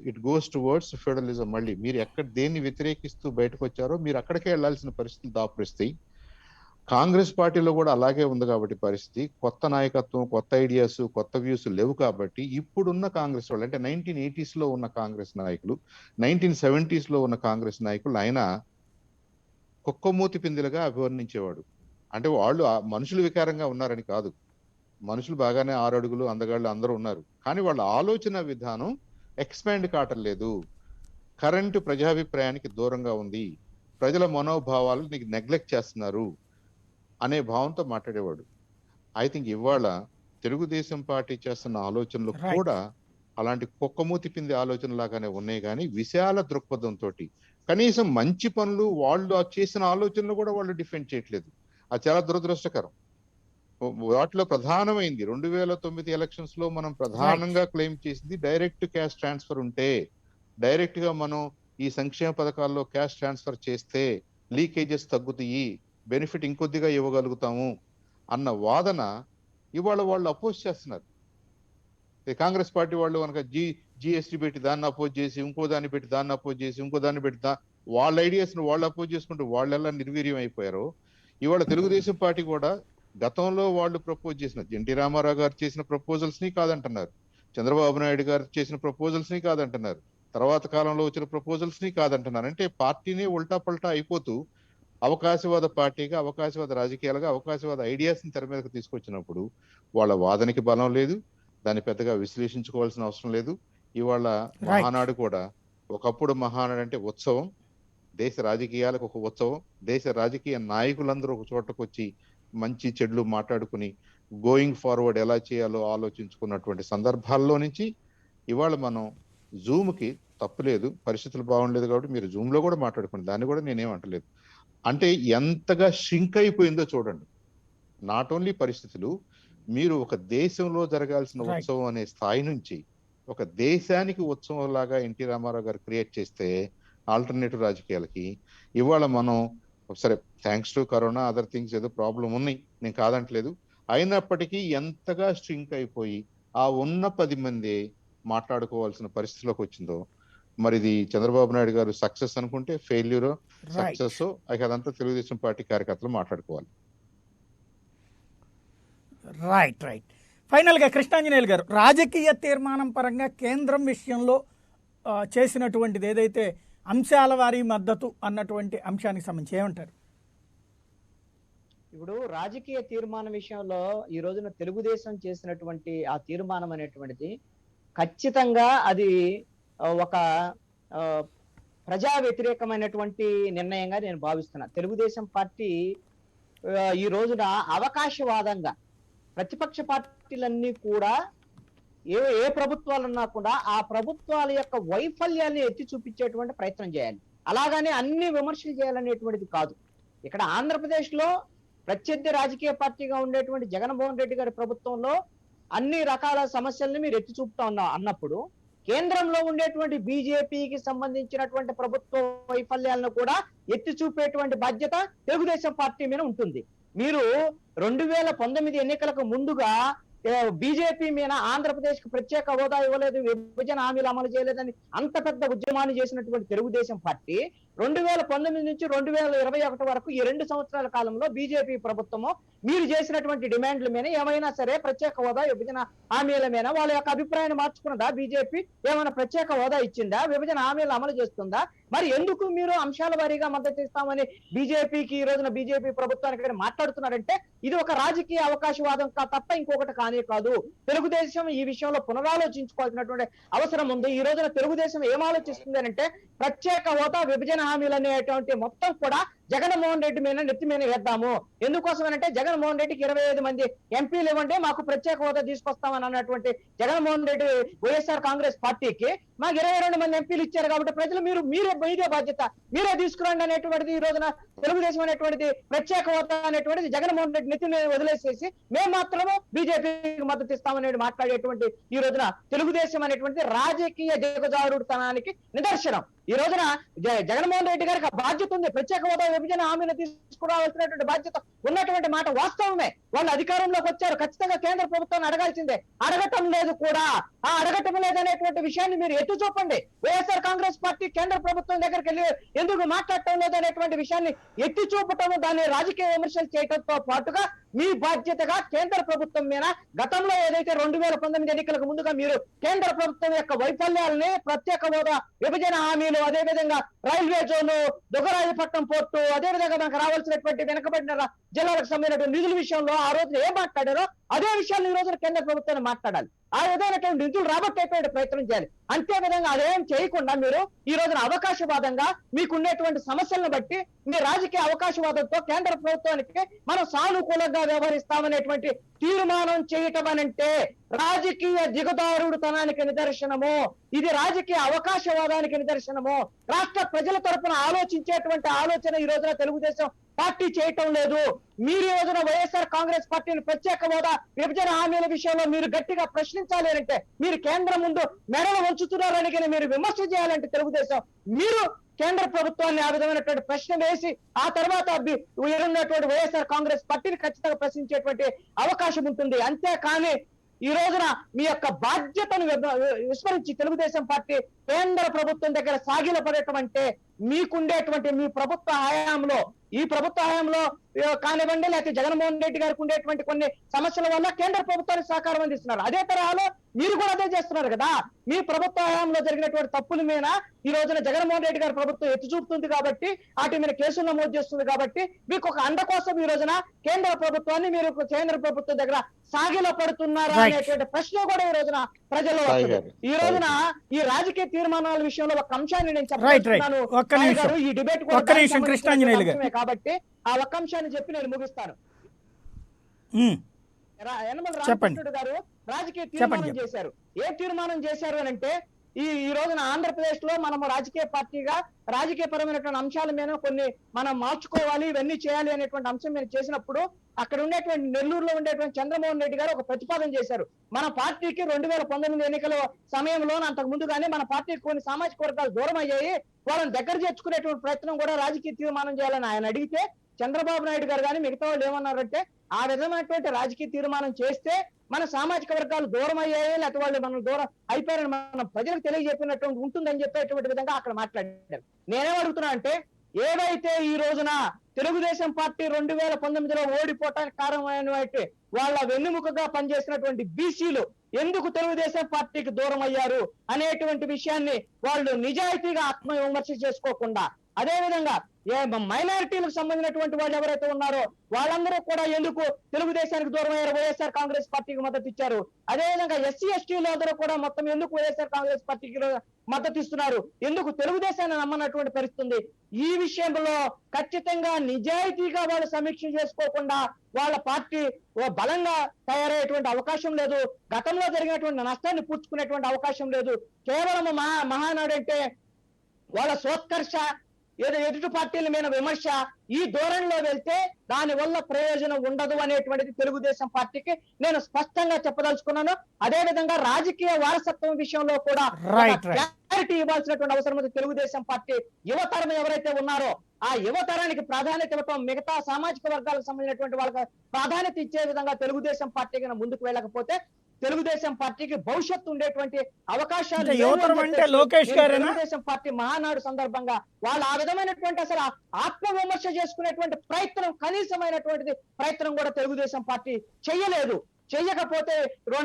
It goes towards federalism. మళ్ళీ మీరు దేన్ని వ్యతిరేకిస్తూ బయటకు వచ్చారో మీరు అక్కడికే వెళ్లాల్సిన పరిస్థితులు దాపురిస్తాయి. కాంగ్రెస్ పార్టీలో కూడా అలాగే ఉంది కాబట్టి పరిస్థితి. కొత్త నాయకత్వం, కొత్త ఐడియాస్, కొత్త వ్యూస్ లేవు కాబట్టి ఇప్పుడున్న కాంగ్రెస్ వాళ్ళు అంటే 1980s లో ఉన్న కాంగ్రెస్ నాయకులు, 1970s లో ఉన్న కాంగ్రెస్ నాయకులు ఆయన కుక్కమూతి పిందెలుగా అభివర్ణించేవాడు. అంటే వాళ్ళు మనుషులు వికారంగా ఉన్నారని కాదు, మనుషులు బాగానే 6 అడుగులు అందగాళ్ళు అందరూ ఉన్నారు. కానీ వాళ్ళ ఆలోచన విధానం ఎక్స్పాండ్ కావట్లేదు, కరెంటు ప్రజాభిప్రాయానికి దూరంగా ఉంది, ప్రజల మనోభావాలు నెగ్లెక్ట్ చేస్తున్నారు అనే భావంతో మాట్లాడేవాడు. ఐ థింక్ ఇవాళ తెలుగుదేశం పార్టీ చేస్తున్న ఆలోచనలు Right. కూడా అలాంటి కుక్కమూతి పిండి ఆలోచన లాగానే ఉన్నాయి, కానీ విశాల దృక్పథంతో కనీసం మంచి పనులు వాళ్ళు చేసిన ఆలోచనలు కూడా వాళ్ళు డిఫెండ్ చేయట్లేదు. అది చాలా దురదృష్టకరం. వాటిలో ప్రధానమైంది 2009 ఎలక్షన్స్ లో మనం ప్రధానంగా క్లెయిమ్ చేసింది డైరెక్ట్ క్యాష్ ట్రాన్స్ఫర్ ఉంటే, డైరెక్ట్ గా మనం ఈ సంక్షేమ పథకాల్లో క్యాష్ ట్రాన్స్ఫర్ చేస్తే లీకేజెస్ తగ్గుతాయి, బెనిఫిట్ ఇంకొద్దిగా ఇవ్వగలుగుతాము అన్న వాదన ఇవాళ వాళ్ళు అపోజ్ చేస్తున్నారు. కాంగ్రెస్ పార్టీ వాళ్ళు కనుక జిఎస్టీ పెట్టి దాన్ని అపోజ్ చేసి, ఇంకో దాన్ని పెట్టి దాన్ని అపోజ్ చేసి, ఇంకో దాన్ని పెట్టి వాళ్ళ ఐడియాస్ ను వాళ్ళు అపోజ్ చేసుకుంటూ వాళ్ళెలా నిర్వీర్యం అయిపోయారో, ఇవాళ తెలుగుదేశం పార్టీ కూడా గతంలో వాళ్ళు ప్రపోజ్ చేసిన ఎన్టీ రామారావు గారు చేసిన ప్రపోజల్స్ ని కాదంటున్నారు, చంద్రబాబు నాయుడు గారు చేసిన ప్రపోజల్స్ ని కాదంటున్నారు, తర్వాత కాలంలో వచ్చిన ప్రపోజల్స్ ని కాదంటున్నారు. అంటే పార్టీని ఉల్టా పల్టా అయిపోతూ అవకాశవాద పార్టీగా, అవకాశవాద రాజకీయాలుగా, అవకాశవాద ఐడియాస్ ని తెర మీదకి తీసుకొచ్చినప్పుడు వాళ్ళ వాదనకి బలం లేదు, దాన్ని పెద్దగా విశ్లేషించుకోవాల్సిన అవసరం లేదు. ఇవాళ మహానాడు కూడా ఒకప్పుడు మహానాడు అంటే ఉత్సవం, దేశ రాజకీయాలకు ఒక ఉత్సవం, దేశ రాజకీయ నాయకులందరూ ఒక చోటకు వచ్చి మంచి చెడ్లు మాట్లాడుకుని గోయింగ్ ఫార్వర్డ్ ఎలా చేయాలో ఆలోచించుకున్నటువంటి సందర్భాల్లో నుంచి ఇవాళ మనం జూమ్కి తప్పులేదు, పరిస్థితులు బాగుండలేదు కాబట్టి మీరు జూమ్ లో కూడా మాట్లాడుకోండి, దాన్ని కూడా నేనేమంటలేదు. అంటే ఎంతగా షింక్ అయిపోయిందో చూడండి. నాట్ ఓన్లీ పరిస్థితులు, మీరు ఒక దేశంలో జరగాల్సిన ఉత్సవం అనే స్థాయి నుంచి ఒక దేశానికి ఉత్సవం లాగా ఎన్టీ రామారావు గారు క్రియేట్ చేస్తే ఆల్టర్నేటివ్ రాజకీయాలకి, ఇవాళ మనం సరే thanks to corona other things ఏదో ప్రాబ్లం ఉన్నాయి, నేను కాదంటలేదు, అయినప్పటికీ ఎంతగా స్ట్రింక్ అయిపోయి ఆ ఉన్న 10 మంది మాట్లాడుకోవాల్సిన పరిస్థితిలోకి వచ్చిందో, మరి ఇది చంద్రబాబు నాయుడు గారు సక్సెస్ అనుకుంటే ఫెయిల్యూరో సక్సెస్ అదంతా తెలుగుదేశం పార్టీ కార్యకర్తలు మాట్లాడుకోవాలి. రైట్. ఫైనల్గా కృష్ణాంజనేయులు గారు, రాజకీయ తీర్మానం పరంగా కేంద్రం విషయంలో చేసినటువంటిది ఏదైతే అంశాల వారీ మద్దతు అన్నటువంటి అంశానికి సంబంధించి ఏమంటారు? ఇప్పుడు రాజకీయ తీర్మానం విషయంలో ఈ రోజున తెలుగుదేశం చేసినటువంటి ఆ తీర్మానం అనేటువంటిది ఖచ్చితంగా అది ఒక ప్రజా వ్యతిరేకమైనటువంటి నిర్ణయంగా నేను భావిస్తున్నా. తెలుగుదేశం పార్టీ ఈ రోజున అవకాశవాదంగా ప్రతిపక్ష పార్టీలన్నీ కూడా ఏ ప్రభుత్వాలున్నా కూడా ఆ ప్రభుత్వాల యొక్క వైఫల్యాన్ని ఎత్తి చూపించేటువంటి ప్రయత్నం చేయాలి. అలాగని అన్ని విమర్శలు చేయాలనేటువంటిది కాదు. ఇక్కడ ఆంధ్రప్రదేశ్ లో ప్రత్యర్థి రాజకీయ పార్టీగా ఉండేటువంటి జగన్మోహన్ రెడ్డి గారి ప్రభుత్వంలో అన్ని రకాల సమస్యల్ని మీరు ఎత్తి చూపుతా అన్నప్పుడు కేంద్రంలో ఉండేటువంటి బీజేపీకి సంబంధించినటువంటి ప్రభుత్వ వైఫల్యాలను కూడా ఎత్తి చూపేటువంటి బాధ్యత తెలుగుదేశం పార్టీ మీద ఉంటుంది. మీరు 2019 ఎన్నికలకు ముందుగా బీజేపీ మీద ఆంధ్రప్రదేశ్ కు ప్రత్యేక హోదా ఇవ్వలేదు, విభజన హామీలు అమలు చేయలేదని అంత పెద్ద ఉద్యమాన్ని చేసినటువంటి తెలుగుదేశం పార్టీ 2019 నుంచి 2021 వరకు ఈ 2 సంవత్సరాల కాలంలో బీజేపీ ప్రభుత్వము మీరు చేసినటువంటి డిమాండ్ల మీద ఏమైనా సరే ప్రత్యేక హోదా, విభజన హామీల మీద వాళ్ళ యొక్క అభిప్రాయాన్ని మార్చుకున్నదా? బీజేపీ ఏమైనా ప్రత్యేక హోదా ఇచ్చిందా? విభజన హామీలు అమలు చేస్తుందా? మరి ఎందుకు మీరు అంశాల వారీగా మద్దతు ఇస్తామని బీజేపీకి ఈ రోజున బీజేపీ ప్రభుత్వానికి మాట్లాడుతున్నారంటే ఇది ఒక రాజకీయ అవకాశవాదం తప్ప ఇంకొకటి కానే కాదు. తెలుగుదేశం ఈ విషయంలో పునరాలోచించుకోవాల్సినటువంటి అవసరం ఉంది. ఈ రోజున తెలుగుదేశం ఏం ఆలోచిస్తుంది అంటే ప్రత్యేక హోదా, విభజన హామీలు అనేటువంటి మొత్తం కూడా జగన్మోహన్ రెడ్డి మీద నెత్తి మీద వేద్దాము. ఎందుకోసమనంటే జగన్మోహన్ రెడ్డికి 25 మంది ఎంపీలు ఇవ్వండి, మాకు ప్రత్యేక హోదా తీసుకొస్తామని అన్నటువంటి జగన్మోహన్ రెడ్డి వైఎస్ఆర్ కాంగ్రెస్ పార్టీకి మాకు 22 మంది ఎంపీలు ఇచ్చారు కాబట్టి ప్రజలు మీదే బాధ్యత, మీరే తీసుకురండి అనేటువంటిది ఈ రోజున తెలుగుదేశం అనేటువంటిది ప్రత్యేక హోదా అనేటువంటిది జగన్మోహన్ రెడ్డి నెత్తి మీద వదిలేసేసి మేము మాత్రము బీజేపీకి మద్దతు ఇస్తామనేది మాట్లాడేటువంటి ఈ రోజున తెలుగుదేశం అనేటువంటిది రాజకీయ దిగజారుడుతనానికి నిదర్శనం. ఈ రోజున జగన్మోహన్ రెడ్డి గారికి బాధ్యత ఉంది, ప్రత్యేక హోదా, విభజన హామీని తీసుకురావాల్సినటువంటి బాధ్యత ఉన్నటువంటి మాట వాస్తవమే. వాళ్ళు అధికారంలోకి వచ్చారు, ఖచ్చితంగా కేంద్ర ప్రభుత్వాన్ని అడగాల్సిందే, అడగటం లేదు కూడా. ఆ అడగటం లేదనేటువంటి విషయాన్ని మీరు ఎత్తు చూపండి. వైఎస్ఆర్ కాంగ్రెస్ పార్టీ కేంద్ర ప్రభుత్వం దగ్గరికి వెళ్ళి ఎందుకు మాట్లాడటం లేదనేటువంటి విషయాన్ని ఎత్తి చూపటం, దాన్ని రాజకీయ విమర్శలు చేయడంతో పాటుగా మీ బాధ్యతగా కేంద్ర ప్రభుత్వం మీద గతంలో ఏదైతే 2019 ఎన్నికలకు ముందుగా మీరు కేంద్ర ప్రభుత్వం యొక్క వైఫల్యాలని, ప్రత్యేక హోదా, విభజన హామీలు, అదేవిధంగా రైల్వే జోను, దుగ్గరాజపట్నం పోర్టు, అదేవిధంగా మనకు రావాల్సినటువంటి వెనుకబడిన జిల్లాలకు సంబంధించిన నిధుల విషయంలో ఆ రోజు ఏం మాట్లాడారో అదే విషయాన్ని ఈ రోజున కేంద్ర ప్రభుత్వాన్ని మాట్లాడాలి. ఆ విధమైనటువంటి నిధులు రాబట్టేటువంటి ప్రయత్నం చేయాలి. అంతే విధంగా అదేం చేయకుండా మీరు ఈ రోజున అవకాశవాదంగా మీకుండేటువంటి సమస్యలను బట్టి మీ రాజకీయ అవకాశవాదంతో కేంద్ర ప్రభుత్వానికి మనం సానుకూలంగా వ్యవహరిస్తామనేటువంటి తీర్మానం చేయటం అనంటే రాజకీయ దిగదారుడుతనానికి నిదర్శనము. ఇది రాజకీయ అవకాశవాదానికి నిదర్శనము. రాష్ట్ర ప్రజల తరపున ఆలోచించేటువంటి ఆలోచన ఈ రోజున తెలుగుదేశం పార్టీ చేయటం లేదు. మీరు ఈ రోజున వైఎస్ఆర్ కాంగ్రెస్ పార్టీని ప్రత్యేక హోదా, విభజన హామీల విషయంలో మీరు గట్టిగా ప్రశ్నించాలి అంటే, మీరు కేంద్రం ముందు మెడలు వంచుతున్నారని కానీ మీరు విమర్శ చేయాలంటే తెలుగుదేశం, మీరు కేంద్ర ప్రభుత్వాన్ని ఆ విధమైనటువంటి ప్రశ్న వేసి ఆ తర్వాత ఉన్నటువంటి వైఎస్ఆర్ కాంగ్రెస్ పార్టీని ఖచ్చితంగా ప్రశ్నించేటువంటి అవకాశం ఉంటుంది. అంతేకాని ఈ రోజున మీ యొక్క బాధ్యతను విస్మరించి తెలుగుదేశం పార్టీ కేంద్ర ప్రభుత్వం దగ్గర సాగిల పడటం అంటే మీకుండేటువంటి మీ ప్రభుత్వ హయాంలో, ఈ ప్రభుత్వ హయాంలో కానివ్వండి, లేకపోతే జగన్మోహన్ రెడ్డి గారికి ఉండేటువంటి కొన్ని సమస్యల వల్ల కేంద్ర ప్రభుత్వానికి సహకారం అందిస్తున్నారు. అదే తరహాలో మీరు కూడా అదే చేస్తున్నారు కదా. మీ ప్రభుత్వ హయాంలో జరిగినటువంటి తప్పుల మీద ఈ రోజున జగన్మోహన్ రెడ్డి గారి ప్రభుత్వం ఎత్తి చూపుతుంది కాబట్టి, వాటి మీద కేసులు నమోదు చేస్తుంది కాబట్టి, మీకు ఒక అండ కోసం ఈ రోజున కేంద్ర ప్రభుత్వాన్ని మీరు కేంద్ర ప్రభుత్వం దగ్గర సాగిలో పడుతున్నారా అనేటువంటి ప్రశ్న కూడా ఈ రోజున ప్రజల్లో వస్తుంది. ఈ రోజున ఈ రాజకీయ తీర్మానాల విషయంలో ఒక అంశాన్ని నేను చెప్తున్నాను. ఈ డిబేట్ కూడా కాబట్టి ఆ ఒక్క అంశాన్ని చెప్పి నేను ముగిస్తాను. యనమల రామకృష్ణుడు గారు రాజకీయ తీర్మానం చేశారు. ఏ తీర్మానం చేశారు అని అంటే, ఈ రోజున ఆంధ్రప్రదేశ్ లో మనం రాజకీయ పార్టీగా రాజకీయ పరమైనటువంటి అంశాల మీద కొన్ని మనం మార్చుకోవాలి, ఇవన్నీ చేయాలి అనేటువంటి అంశం మీద చేసినప్పుడు అక్కడ ఉండేటువంటి నెల్లూరులో ఉండేటువంటి చంద్రమోహన్ రెడ్డి గారు ఒక ప్రతిపాదన చేశారు. మన పార్టీకి 2019 ఎన్నికల సమయంలో అంతకు ముందుగానే మన పార్టీకి కొన్ని సామాజిక వర్గాలు దూరం అయ్యాయి, వాళ్ళని దగ్గర చేర్చుకునేటువంటి ప్రయత్నం కూడా రాజకీయ తీర్మానం చేయాలని ఆయన అడిగితే, చంద్రబాబు నాయుడు గారు కానీ మిగతా వాళ్ళు ఏమన్నారంటే, ఆ విధమైనటువంటి రాజకీయ తీర్మానం చేస్తే మన సామాజిక వర్గాలు దూరం అయ్యాయి, లేకపోతే వాళ్ళు మనం దూరం అయిపోయారని మనం ప్రజలకు తెలియజెప్పినటువంటి ఉంటుందని చెప్పేటువంటి విధంగా అక్కడ మాట్లాడారు. నేనేం అడుగుతున్నా అంటే, ఏవైతే ఈ రోజున తెలుగుదేశం పార్టీ 2019లో ఓడిపోవటానికి కారణమైనటువంటి వాళ్ళ వెన్నుముకగా పనిచేసినటువంటి బీసీలు ఎందుకు తెలుగుదేశం పార్టీకి దూరం అయ్యారు అనేటువంటి విషయాన్ని వాళ్ళు నిజాయితీగా ఆత్మవిమర్శ చేసుకోకుండా, అదే విధంగా మైనారిటీలకు సంబంధించినటువంటి వాళ్ళు ఎవరైతే ఉన్నారో వాళ్ళందరూ కూడా ఎందుకు తెలుగుదేశానికి దూరం అయ్యారు, వైఎస్ఆర్ కాంగ్రెస్ పార్టీకి మద్దతు ఇచ్చారు. అదేవిధంగా ఎస్సీ ఎస్టీలు అందరూ కూడా మొత్తం ఎందుకు వైఎస్ఆర్ కాంగ్రెస్ పార్టీకి మద్దతు ఇస్తున్నారు, ఎందుకు తెలుగుదేశాన్ని నమ్మనటువంటి పరిస్థితి. ఈ విషయంలో ఖచ్చితంగా నిజాయితీగా వాళ్ళు సమీక్ష చేసుకోకుండా వాళ్ళ పార్టీ బలంగా తయారయ్యేటువంటి అవకాశం లేదు. గతంలో జరిగినటువంటి నష్టాన్ని పూడ్చుకునేటువంటి అవకాశం లేదు. కేవలం మహానాడు అంటే వాళ్ళ సోత్కర్ష, ఏదో ఎదుటి పార్టీల మీద విమర్శ, ఈ ధోరణిలో వెళ్తే దాని వల్ల ప్రయోజనం ఉండదు అనేటువంటిది తెలుగుదేశం పార్టీకి నేను స్పష్టంగా చెప్పదలుచుకున్నాను. అదే విధంగా రాజకీయ వారసత్వం విషయంలో కూడా క్లారిటీ ఇవ్వాల్సినటువంటి అవసరం ఉంది. తెలుగుదేశం పార్టీ యువతరం ఎవరైతే ఉన్నారో ఆ యువతరానికి ప్రాధాన్యత ఇవ్వటం, మిగతా సామాజిక వర్గాలకు సంబంధించినటువంటి వాళ్ళకి ప్రాధాన్యత ఇచ్చే విధంగా తెలుగుదేశం పార్టీ ముందుకు వెళ్ళకపోతే తెలుగుదేశం పార్టీకి భవిష్యత్తు ఉండేటువంటి అవకాశాలు తెలుగుదేశం పార్టీ మహానాడు సందర్భంగా వాళ్ళు ఆ విధమైనటువంటి అసలు ఆత్మవిమర్శ చేసుకునేటువంటి ప్రయత్నం, కనీసమైనటువంటి ప్రయత్నం కూడా తెలుగుదేశం పార్టీ చెయ్యలేదు. చెయ్యకపోతే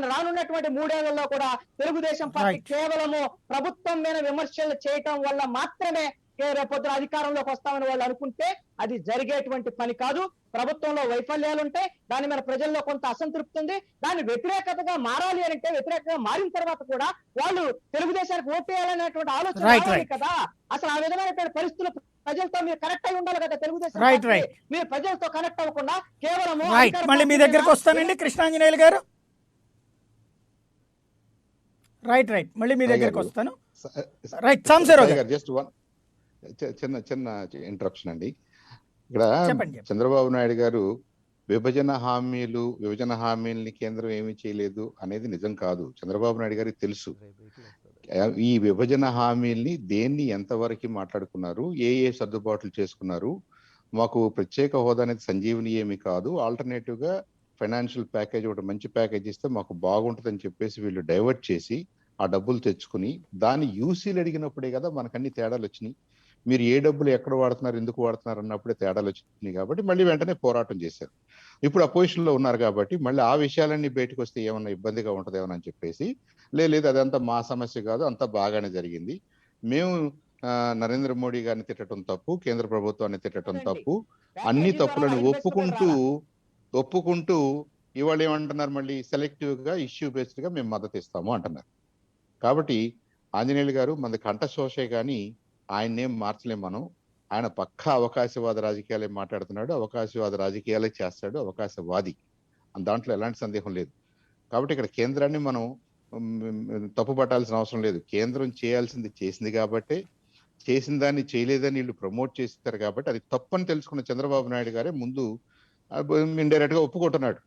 రానున్నటువంటి 3 ఏళ్లలో కూడా తెలుగుదేశం పార్టీ కేవలము ప్రభుత్వం మీద విమర్శలు చేయటం వల్ల మాత్రమే రేపొద్దున అధికారంలోకి వస్తామని వాళ్ళు అనుకుంటే అది జరిగేటువంటి పని కాదు. ప్రభుత్వంలో వైఫల్యాలు ఉంటాయి, దాని మీద ప్రజల్లో కొంత అసంతృప్తి ఉంది. దాని వ్యతిరేకతగా మారాలి అంటే, వ్యతిరేకంగా మారిన తర్వాత కూడా వాళ్ళు తెలుగుదేశానికి ఓటు వేయాలనేటువంటి ఆలోచన రావాలి కదా. అసలు ఆ విధమైనటువంటి పరిస్థితులు ప్రజలతో మీరు కనెక్ట్ అయి ఉండాలి కదా. తెలుగుదేశం మీరు ప్రజలతో కనెక్ట్ అవ్వకుండా కేవలం మళ్ళీ మీ దగ్గరకు వస్తానండి కృష్ణాంజనేయులు గారు. మళ్ళీ మీ దగ్గరకు వస్తాను. జస్ట్ వన్ చిన్న ఇంటరప్షన్ అండి. ఇక్కడ చంద్రబాబు నాయుడు గారు విభజన హామీల్ని కేంద్రం ఏమీ చేయలేదు అనేది నిజం కాదు. చంద్రబాబు నాయుడు గారికి తెలుసు ఈ విభజన హామీల్ని దేన్ని ఎంతవరకు మాట్లాడుకున్నారు, ఏ సర్దుబాట్లు చేసుకున్నారు. మాకు ప్రత్యేక హోదా అనేది సంజీవని ఏమి కాదు, ఆల్టర్నేటివ్ గా ఫైనాన్షియల్ ప్యాకేజ్ ఒకటి మంచి ప్యాకేజ్ ఇస్తే మాకు బాగుంటుందని చెప్పేసి వీళ్ళు డైవర్ట్ చేసి ఆ డబ్బులు తెచ్చుకుని దాన్ని యూసీలు అడిగినప్పుడే కదా మనకు అన్ని తేడాలు వచ్చినాయి. మీరు ఏ డబ్బులు ఎక్కడ వాడుతున్నారు, ఎందుకు వాడుతున్నారు అన్నప్పుడే తేడాలు వచ్చినాయి. కాబట్టి మళ్ళీ వెంటనే పోరాటం చేశారు. ఇప్పుడు అపోజిషన్ లో ఉన్నారు కాబట్టి మళ్ళీ ఆ విషయాలన్నీ బయటకు వస్తే ఏమన్నా ఇబ్బందిగా ఉంటుందేమో అని చెప్పేసి, లేదు అదంతా మా సమస్య కాదు, అంతా బాగానే జరిగింది, మేము నరేంద్ర మోడీ గారిని తిట్టడం తప్పు, కేంద్ర ప్రభుత్వాన్ని తిట్టడం తప్పు, అన్ని తప్పులను ఒప్పుకుంటూ ఇవాళ ఏమంటున్నారు, మళ్ళీ సెలెక్టివ్గా ఇష్యూ బేస్డ్గా మేము మద్దతు ఇస్తాము అంటున్నారు. కాబట్టి ఆంజనేయులు గారు మనది కంఠశోషే కానీ ఆయన్నేం మార్చలేం మనం. ఆయన పక్కా అవకాశవాద రాజకీయాలే మాట్లాడుతున్నాడు, అవకాశవాద రాజకీయాలే చేస్తాడు, అవకాశవాది, దాంట్లో ఎలాంటి సందేహం లేదు. కాబట్టి ఇక్కడ కేంద్రాన్ని మనం తప్పు పట్టాల్సిన అవసరం లేదు. కేంద్రం చేయాల్సింది చేసింది కాబట్టి, చేసిన దాన్ని చేయలేదని వీళ్ళు ప్రమోట్ చేస్తారు కాబట్టి అది తప్పని తెలుసుకున్న చంద్రబాబు నాయుడు గారే ముందు ఇండైరెక్ట్ గా ఒప్పుకుంటున్నాడు.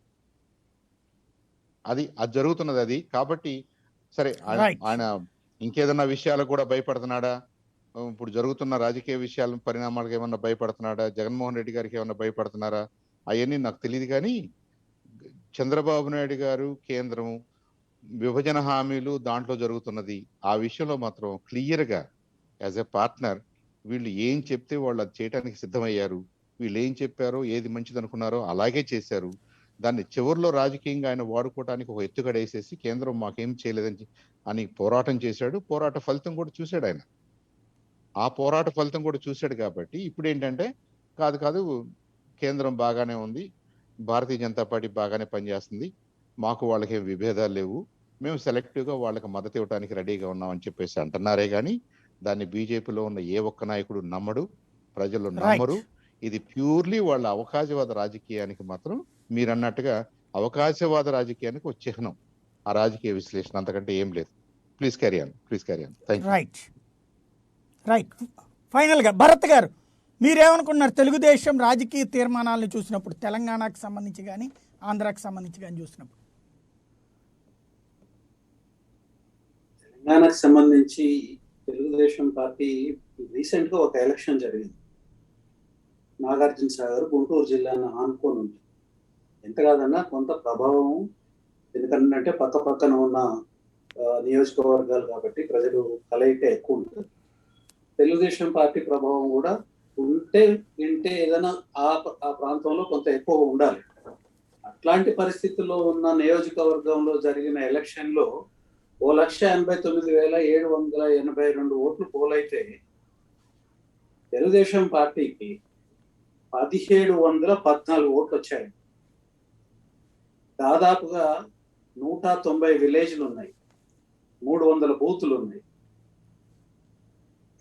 అది జరుగుతున్నది అది. కాబట్టి సరే, ఆయన ఇంకేదన్నా విషయాలకు కూడా భయపడుతున్నాడా, ఇప్పుడు జరుగుతున్న రాజకీయ విషయాల పరిణామాలకు ఏమన్నా భయపడుతున్నాడా, జగన్మోహన్ రెడ్డి గారికి ఏమన్నా భయపడుతున్నారా, అవన్నీ నాకు తెలియదు. కానీ చంద్రబాబు నాయుడు గారు, కేంద్రం, విభజన హామీలు దాంట్లో జరుగుతున్నది, ఆ విషయంలో మాత్రం క్లియర్ గా యాజ్ ఎ పార్ట్నర్ వీళ్ళు ఏం చెప్తే వాళ్ళు అది చేయడానికి సిద్ధమయ్యారు. వీళ్ళు ఏం చెప్పారో, ఏది మంచిది అనుకున్నారో అలాగే చేశారు. దాన్ని చివరిలో రాజకీయంగా ఆయన వాడుకోవడానికి ఒక ఎత్తుగడ వేసేసి కేంద్రం మాకేం చేయలేదని అని పోరాటం చేశాడు. పోరాట ఫలితం కూడా చూశాడు ఆయన. ఆ పోరాట ఫలితం కూడా చూశాడు కాబట్టి ఇప్పుడు ఏంటంటే కాదు కాదు కేంద్రం బాగానే ఉంది, భారతీయ జనతా పార్టీ బాగానే పనిచేస్తుంది, మాకు వాళ్ళకి విభేదాలు లేవు, మేము సెలెక్టివ్గా వాళ్ళకి మద్దతు ఇవ్వడానికి రెడీగా ఉన్నామని చెప్పేసి అంటున్నారే కానీ దాన్ని బీజేపీలో ఉన్న ఏ ఒక్క నాయకుడు నమ్మడు, ప్రజలు నమ్మరు. ఇది ప్యూర్లీ వాళ్ళ అవకాశవాద రాజకీయానికి మాత్రం మీరు అన్నట్టుగా అవకాశవాద రాజకీయానికి ఒక చిహ్నం ఆ రాజకీయ విశ్లేషణ, అంతకంటే ఏం లేదు. Please carry on, please carry on. Thank you. Right. ఫైనల్గా భరత్ గారు మీరేమనుకున్నారు తెలుగుదేశం రాజకీయ తీర్మానాలను చూసినప్పుడు, తెలంగాణకు సంబంధించి కానీ ఆంధ్రాకి సంబంధించి కానీ చూసినప్పుడు? తెలంగాణకు సంబంధించి తెలుగుదేశం పార్టీ రీసెంట్ గా ఒక ఎలక్షన్ జరిగింది. నాగార్జున సాగర్ గుంటూరు జిల్లాను ఆనుకొని ఉంది. ఎంత కాదన్నా కొంత ప్రభావం, ఎందుకంటే పక్క పక్కన ఉన్న నియోజకవర్గాలు కాబట్టి ప్రజలు కలయిక ఎక్కువ ఉంటుంది. తెలుగుదేశం పార్టీ ప్రభావం కూడా వింటే ఏదైనా ఆ ప్రాంతంలో కొంత ఎక్కువ ఉండాలి. అట్లాంటి పరిస్థితుల్లో ఉన్న నియోజకవర్గంలో జరిగిన ఎలక్షన్ లో 1,89,782 ఓట్లు పోలైతే తెలుగుదేశం పార్టీకి 1,714 ఓట్లు వచ్చాయి. దాదాపుగా 190 విలేజ్లు ఉన్నాయి, 300 బూతులు ఉన్నాయి.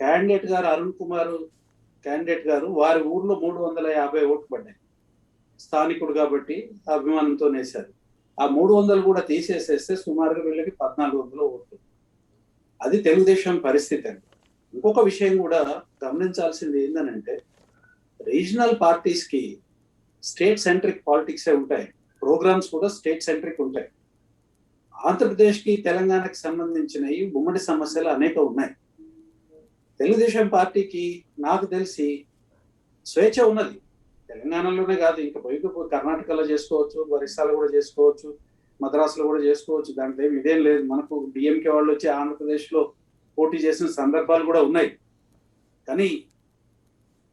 క్యాండిడేట్ గారు అరుణ్ కుమార్ క్యాండిడేట్ గారు వారి ఊర్లో 350 ఓట్లు పడ్డాయి. స్థానికుడు కాబట్టి అభిమానంతో వేశారు. ఆ 300 కూడా తీసేసేస్తే సుమారుగా వీళ్ళకి 1,400 ఓట్లు. అది తెలుగుదేశం పరిస్థితి అండి. ఇంకొక విషయం కూడా గమనించాల్సింది ఏంటంటే రీజనల్ పార్టీస్ కి స్టేట్ సెంట్రిక్ పాలిటిక్సే ఉంటాయి, ప్రోగ్రామ్స్ కూడా స్టేట్ సెంట్రిక్ ఉంటాయి. ఆంధ్రప్రదేశ్ కి తెలంగాణకి సంబంధించినవి ఉమ్మడి సమస్యలు అనేక ఉన్నాయి. తెలుగుదేశం పార్టీకి నాకు తెలిసి స్వేచ్ఛ ఉన్నది. తెలంగాణలోనే కాదు, ఇంకా పోయి కర్ణాటకలో చేసుకోవచ్చు, ఒరిస్సాలో కూడా చేసుకోవచ్చు, మద్రాసులో కూడా చేసుకోవచ్చు. దాంట్లో ఏమి ఇదేం లేదు. మనకు డిఎంకే వాళ్ళు వచ్చి ఆంధ్రప్రదేశ్ లో పోటీ చేసిన సందర్భాలు కూడా ఉన్నాయి. కానీ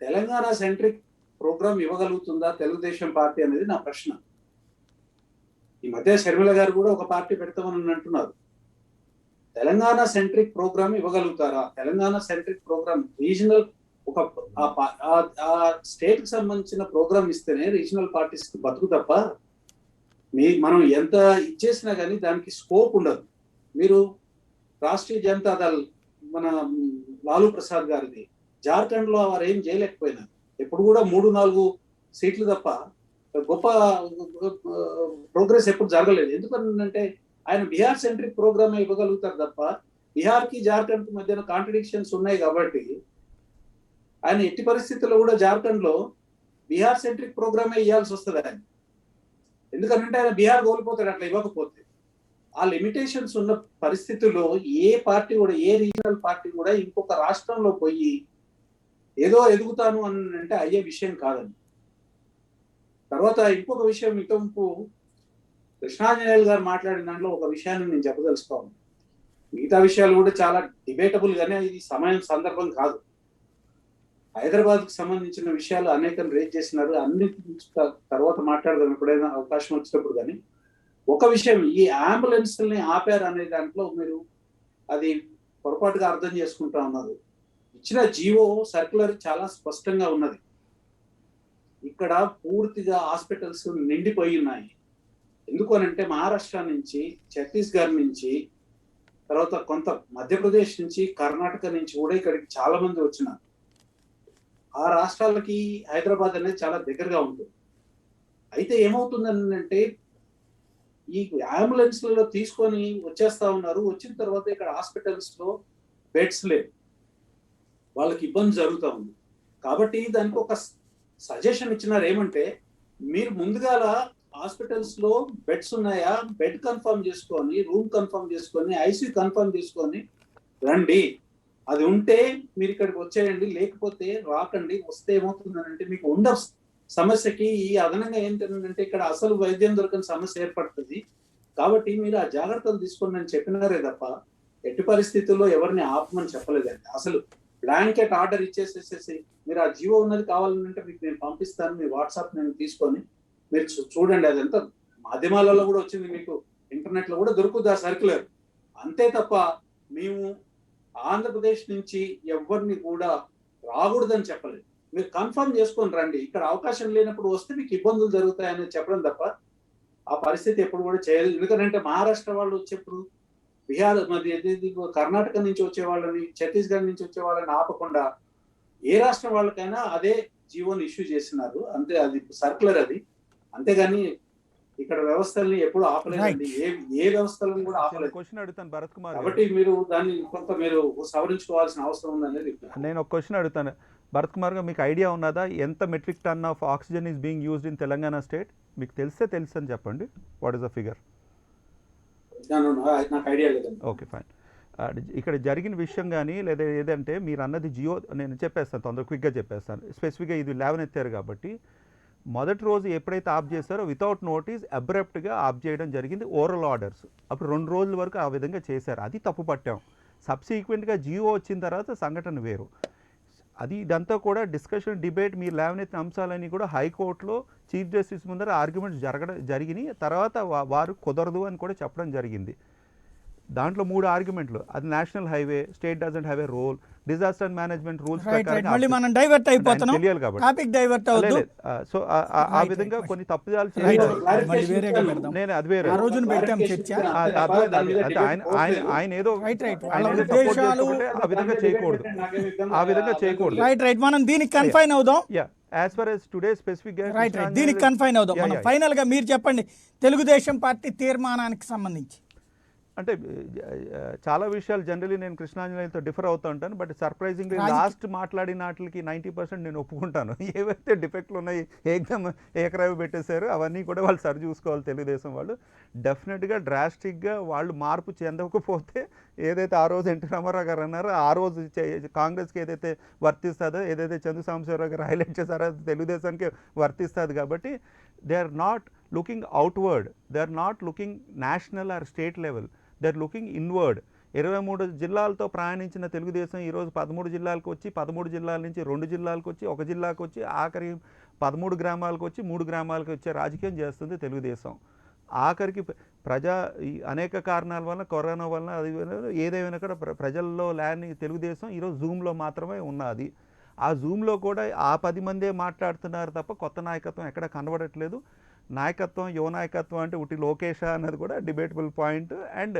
తెలంగాణ సెంట్రిక్ ప్రోగ్రామ్ ఇవ్వగలుగుతుందా తెలుగుదేశం పార్టీ అనేది నా ప్రశ్న. ఈ మధ్య షర్మిల గారు కూడా ఒక పార్టీ పెడతామని అంటున్నారు. తెలంగాణ సెంట్రిక్ ప్రోగ్రామ్ ఇవ్వగలుగుతారా? తెలంగాణ సెంట్రిక్ ప్రోగ్రామ్ రీజనల్ ఒక స్టేట్ కి సంబంధించిన ప్రోగ్రామ్ ఇస్తేనే రీజనల్ పార్టీస్ కి బతుకు తప్ప మనం ఎంత ఇచ్చేసినా కానీ దానికి స్కోప్ ఉండదు. మీరు రాష్ట్రీయ జనతా దళ్ మన లాలూ ప్రసాద్ గారిది జార్ఖండ్ లో వారు ఏం చేయలేకపోయినారు. ఎప్పుడు కూడా 3-4 సీట్లు తప్ప గొప్ప ప్రోగ్రెస్ ఎప్పుడు జరగలేదు. ఎందుకంటే ఆయన బీహార్ సెంట్రిక్ ప్రోగ్రామ్ ఇవ్వగలుగుతారు తప్ప బీహార్ కి జార్ఖండ్ కి మధ్యన కాంట్రడిక్షన్స్ ఉన్నాయి కాబట్టి ఆయన ఎట్టి పరిస్థితుల్లో కూడా జార్ఖండ్ లో బీహార్ సెంట్రిక్ ప్రోగ్రామే ఇవ్వాల్సి వస్తుంది ఆయన. ఎందుకంటే ఆయన బీహార్ కోల్పోతాడు అట్లా ఇవ్వకపోతే. ఆ లిమిటేషన్స్ ఉన్న పరిస్థితుల్లో ఏ పార్టీ కూడా, ఏ రీజనల్ పార్టీ కూడా ఇంకొక రాష్ట్రంలో పోయి ఏదో ఎదుగుతాను అని అంటే అయ్యే విషయం కాదండి. తర్వాత ఇంకొక విషయం, ఇంతకు కృష్ణాంజనేయులు గారు మాట్లాడిన దాంట్లో ఒక విషయాన్ని నేను చెప్పదలుచుకోను. మిగతా విషయాలు కూడా చాలా డిబేటబుల్ గానే, ఇది సమయం సందర్భం కాదు. హైదరాబాద్ కు సంబంధించిన విషయాలు అనేకం రేజ్ చేసినారు. అన్ని తర్వాత మాట్లాడదాం ఎప్పుడైనా అవకాశం వచ్చినప్పుడు. కానీ ఒక విషయం, ఈ అంబులెన్స్ ని ఆపారు అనే దాంట్లో మీరు అది పొరపాటుగా అర్థం చేసుకుంటా ఉన్నారు. ఇచ్చిన జీవో సర్క్యులర్ చాలా స్పష్టంగా ఉన్నది. ఇక్కడ పూర్తిగా హాస్పిటల్స్ నిండిపోయి ఉన్నాయి. ఎందుకు అని అంటే మహారాష్ట్ర నుంచి, ఛత్తీస్గఢ్ నుంచి, తర్వాత కొంత మధ్యప్రదేశ్ నుంచి, కర్ణాటక నుంచి కూడా ఇక్కడికి చాలా మంది వచ్చినారు. ఆ రాష్ట్రాలకి హైదరాబాద్ అనేది చాలా దగ్గరగా ఉంటుంది. అయితే ఏమవుతుందని అంటే ఈ అంబులెన్స్లలో తీసుకొని వచ్చేస్తా ఉన్నారు. వచ్చిన తర్వాత ఇక్కడ హాస్పిటల్స్ లో బెడ్స్ లేవు, వాళ్ళకి ఇబ్బంది జరుగుతూ ఉంది. కాబట్టి దానికి ఒక సజెషన్ ఇచ్చినారు, ఏమంటే మీరు ముందుగాల హాస్పిటల్స్ లో బెడ్స్ ఉన్నాయా, బెడ్ కన్ఫర్మ్ చేసుకొని, రూమ్ కన్ఫర్మ్ చేసుకొని, ఐసీయూ కన్ఫర్మ్ చేసుకొని రండి. అది ఉంటే మీరు ఇక్కడికి వచ్చేయండి, లేకపోతే రాకండి. వస్తే ఏమవుతుందంటే మీకు సమస్యకి ఈ అదనంగా ఏంటంటే ఇక్కడ అసలు వైద్యం దొరకని సమస్య ఏర్పడుతుంది. కాబట్టి మీరు ఆ జాగ్రత్తలు తీసుకోండి అని చెప్పినారే తప్ప ఎట్టి పరిస్థితుల్లో ఎవరిని ఆపమని చెప్పలేదండి. అసలు బ్లాంకెట్ ఆర్డర్ ఇచ్చేసేసేసి మీరు ఆ జీవో ఉన్నది కావాలంటే మీకు నేను పంపిస్తాను, మీ వాట్సాప్ నేను తీసుకొని మీరు చూడండి. అదంతా మాధ్యమాలలో కూడా వచ్చింది, మీకు ఇంటర్నెట్ లో కూడా దొరుకుతుంది ఆ సర్క్యులర్. అంతే తప్ప మేము ఆంధ్రప్రదేశ్ నుంచి ఎవరిని కూడా రాకూడదని చెప్పలేదు. మీరు కన్ఫర్మ్ చేసుకొని రండి, ఇక్కడ అవకాశం లేనప్పుడు వస్తే మీకు ఇబ్బందులు జరుగుతాయని చెప్పడం తప్ప ఆ పరిస్థితి ఎప్పుడు కూడా చేయలేదు. ఎందుకంటే మహారాష్ట్ర వాళ్ళు వచ్చేప్పుడు, బీహార్ మరి కర్ణాటక నుంచి వచ్చే వాళ్ళని, ఛత్తీస్గఢ్ నుంచి వచ్చే వాళ్ళని ఆపకుండా ఏ రాష్ట్రం వాళ్ళకైనా అదే జీవోని ఇష్యూ చేసినారు. అంతే, అది సర్క్యులర్ అది. అంతేగాని ఇక్కడ వ్యవస్థల్ని ఎప్పుడు ఆపలేదండి, ఏ వ్యవస్థలను కూడా ఆపలేదు. క్వశ్చన్ అడుగుతాను భరత్ కుమార్, కాబట్టి మీరు దాన్ని కొంత మీరు సవరించుకోవాల్సిన అవసరం ఉందనేది నేను ఒక క్వశ్చన్ అడుగుతాను భరత్ కుమార్ గారు. మీకు ఐడియా ఉన్నదా ఎంత metric ton of oxygen is being used in Telangana state? మీకు తెలిస్తే తెలుసు అని చెప్పండి. What is the figure? నాకు ఐడియా లేదండి. Okay, fine. ఇక్కడ జరిగిన విషయం కానీ లేదా ఏదంటే మీరు అన్నది జియో, నేను చెప్పేస్తాను తొందరగా క్విక్గా చెప్పేస్తాను. స్పెసిఫిక్గా ఇది లేవనెత్తారు కాబట్టి మొదటి రోజు ఎప్పుడైతే ఆఫ్ చేస్తారో వితౌట్ నోటీస్ అబ్రప్ట్గా ఆఫ్ చేయడం జరిగింది, ఓరల్ ఆర్డర్స్. అప్పుడు 2 రోజుల వరకు ఆ విధంగా చేశారు, అది తప్పు పట్టాం. సబ్సిక్వెంట్గా జియో వచ్చిన తర్వాత సంఘటన వేరు. అది ఇదంతా కూడా డిస్కషన్, డిబేట్, మీరు లేవనెత్తిన అంశాలన్నీ కూడా హైకోర్టులో చీఫ్ జస్టిస్ ముందర ఆర్గ్యుమెంట్స్ జరిగినాయి. తర్వాత వారు కుదరదు అని కూడా చెప్పడం జరిగింది. దాంట్లో 3 ఆర్గ్యుమెంట్లు, అది national highway, state doesn't have a role, disaster management rules మళ్ళీ మనం డైవర్ట్ అయిపోతున్నాం, తెలియాలి కాబట్టి టాపిక్ డైవర్ట్ అవుతుంది. సో ఆ విధంగా కొన్ని తప్పుదాలు నేను అది వేరే ఆ రోజున పెట్టాం చర్చ. ఆయన ఏదో ఆ విధంగా చేయకూడదు, ఆ విధంగా చేయకూడదు. రైట్ మనం దీనికి కన్ఫైన్ అవుదాం. As for as today specific right దీనికి కన్ఫైన్ అవుదాం. మనం ఫైనల్ గా మీరు చెప్పండి తెలుగుదేశం పార్టీ తీర్మానానికి సంబంధించి. అంటే చాలా విషయాలు జనరలీ నేను కృష్ణాంజనేయులతో డిఫర్ అవుతూ ఉంటాను. బట్ సర్ప్రైజింగ్లీ లాస్ట్ మాట్లాడిన వాటికి 90% నేను ఒప్పుకుంటాను. ఏవైతే డిఫెక్ట్లు ఉన్నాయి, ఏకదమ్ ఏకరావి పెట్టేశారు, అవన్నీ కూడా వాళ్ళు సరి చూసుకోవాలి తెలుగుదేశం వాళ్ళు. డెఫినెట్గా డ్రాస్టిక్గా వాళ్ళు మార్పు చెందకపోతే ఏదైతే ఆ రోజు ఎన్టీ రామారావు గారు అన్నారో, ఆ రోజు కాంగ్రెస్కి ఏదైతే వర్తిస్తుందో, ఏదైతే చంద్ర సాంబశివరావు గారు హైలైట్ చేశారో అది తెలుగుదేశానికి వర్తిస్తుంది. కాబట్టి they are not looking outward, they are not looking national or state level, they are looking inward. 23 జిల్లాలతో ప్రయాణించిన తెలుగుదేశం ఈరోజు 13 జిల్లాలకు వచ్చి, 13 జిల్లాల నుంచి 2 జిల్లాలకు వచ్చి, 1 జిల్లాకు వచ్చి, ఆఖరి 13 గ్రామాలకు వచ్చి 3 గ్రామాలకు వచ్చే రాజకీయం చేస్తుంది తెలుగుదేశం. ఆఖరికి అనేక కారణాల వల్ల, కరోనా వల్ల, అది ఏదేమైనా కూడా ప్రజల్లో లేని తెలుగుదేశం ఈరోజు జూమ్లో మాత్రమే ఉన్నది. ఆ జూమ్లో కూడా ఆ 10 మందే మాట్లాడుతున్నారు తప్ప కొత్త నాయకత్వం ఎక్కడ కనబడట్లేదు. నాయకత్వం, యువ నాయకత్వం అంటే ఉట్టి లోకేష్ అన్నది కూడా డిబేటబుల్ పాయింట్. అండ్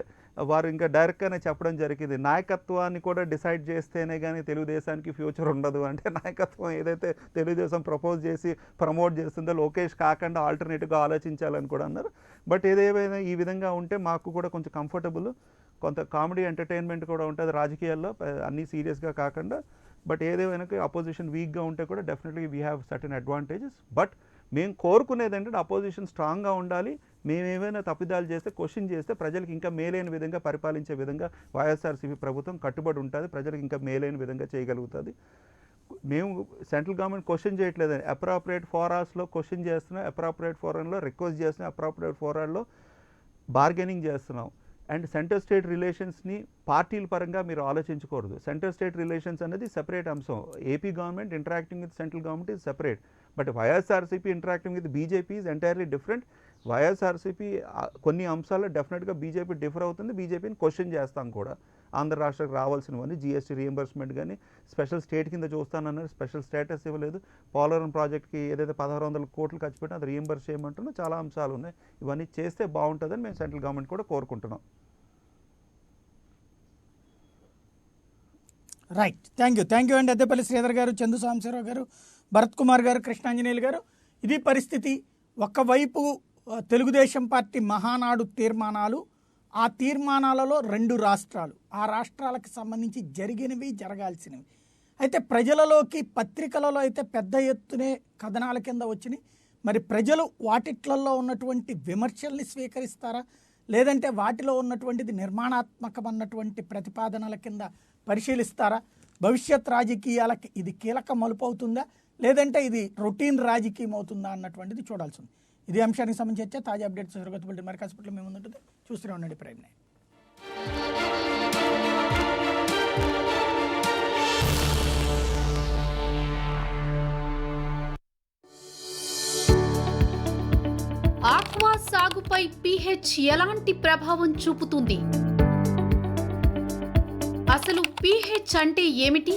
వారు ఇంకా డైరెక్ట్గానే చెప్పడం జరిగింది, నాయకత్వాన్ని కూడా డిసైడ్ చేస్తేనే కానీ తెలుగుదేశానికి ఫ్యూచర్ ఉండదు. అంటే నాయకత్వం ఏదైతే తెలుగుదేశం ప్రపోజ్ చేసి ప్రమోట్ చేస్తుందో లోకేష్ కాకుండా ఆల్టర్నేటివ్గా ఆలోచించాలని కూడా అన్నారు. బట్ ఏదేమైనా ఈ విధంగా ఉంటే మాకు కూడా కొంచెం కంఫర్టబుల్, కొంత కామెడీ ఎంటర్టైన్మెంట్ కూడా ఉంటుంది రాజకీయాల్లో, అన్నీ సీరియస్గా కాకుండా. బట్ ఏదేమైనా అపోజిషన్ వీక్గా ఉంటే కూడా definitely we have certain advantages. But మేము కోరుకునేది ఏంటంటే అపోజిషన్ స్ట్రాంగ్గా ఉండాలి. మేము ఏమైనా తప్పిదాలు చేస్తే, క్వశ్చన్ చేస్తే ప్రజలకు ఇంకా మేలైన విధంగా పరిపాలించే విధంగా వైఎస్ఆర్సీపీ ప్రభుత్వం కట్టుబడి ఉంటుంది, ప్రజలకు ఇంకా మేలైన విధంగా చేయగలుగుతుంది. మేము సెంట్రల్ గవర్నమెంట్ క్వశ్చన్ చేయట్లేదని, అప్రాప్రియేట్ ఫోరాస్లో క్వశ్చన్ చేస్తున్నాం, అప్రాప్రియేట్ ఫోరంలో రిక్వెస్ట్ చేస్తున్నాం, అప్రాప్రియేట్ ఫోరాల్లో బార్గెనింగ్ చేస్తున్నాం. అండ్ సెంటర్ స్టేట్ రిలేషన్స్ని పార్టీల పరంగా మీరు ఆలోచించకూడదు. సెంటర్ స్టేట్ రిలేషన్స్ అనేది సెపరేట్ అంశం. AP government interacting with central government is separate. But YSRCP interacting with BJP is entirely different. YSRCP కొన్ని అంశాల్లో డెఫినెట్గా బీజేపీ డిఫర్ అవుతుంది, బీజేపీని క్వశ్చన్ చేస్తాం కూడా. ఆంధ్ర రాష్ట్రానికి రావాల్సినవన్నీ జిఎస్టీ రీఎంబర్స్మెంట్ కానీ స్పెషల్ స్టేట్ కింద చూస్తానన్నారు, స్పెషల్ స్టేటస్ ఇవ్వలేదు. పోలవరం ప్రాజెక్ట్కి ఏదైతే 1600 కోట్లు ఖర్చు పెట్టినా అది రీఎంబర్స్ చేయమంటున్నా, చాలా అంశాలు ఉన్నాయి. ఇవన్నీ చేస్తే బాగుంటుందని మేము సెంట్రల్ గవర్నమెంట్ కూడా కోరుకుంటున్నాం. రైట్, థ్యాంక్ యూ అండి. అద్దెపల్లి శ్రీధర్ గారు, చందు సాంబశివరావు గారు, భరత్ కుమార్ గారు, కృష్ణాంజనేయులు గారు. ఇది పరిస్థితి. ఒక్కవైపు తెలుగుదేశం పార్టీ మహానాడు తీర్మానాలు, ఆ తీర్మానాలలో 2 రాష్ట్రాలు, ఆ రాష్ట్రాలకు సంబంధించి జరిగినవి జరగాల్సినవి. అయితే ప్రజలలోకి పత్రికలలో అయితే పెద్ద ఎత్తునే కథనాల కింద వచ్చినాయి. మరి ప్రజలు వాటిట్లలో ఉన్నటువంటి విమర్శల్ని స్వీకరిస్తారా, లేదంటే వాటిలో ఉన్నటువంటిది నిర్మాణాత్మకమన్నటువంటి ప్రతిపాదనల కింద పరిశీలిస్తారా? భవిష్యత్ రాజకీయాలకి ఇది కీలక మలుపు అవుతుందా, లేదంటే ఇది రొటీన్ రాజకీయం అవుతుందా అన్నటువంటిది చూడాల్సి ఉంది. ఇది అంశానికి సంబంధించి తాజా అప్డేట్స్ జరుగుతుంది. మరి కాసేపట్లో మేము ముందుంటుంది, చూస్తూనే ఉండండి ప్రైమ్ నైన్. ఆక్వా సాగుపై పీహెచ్ ఎలాంటి ప్రభావం చూపుతుంది? అసలు పీహెచ్ అంటే ఏమిటి?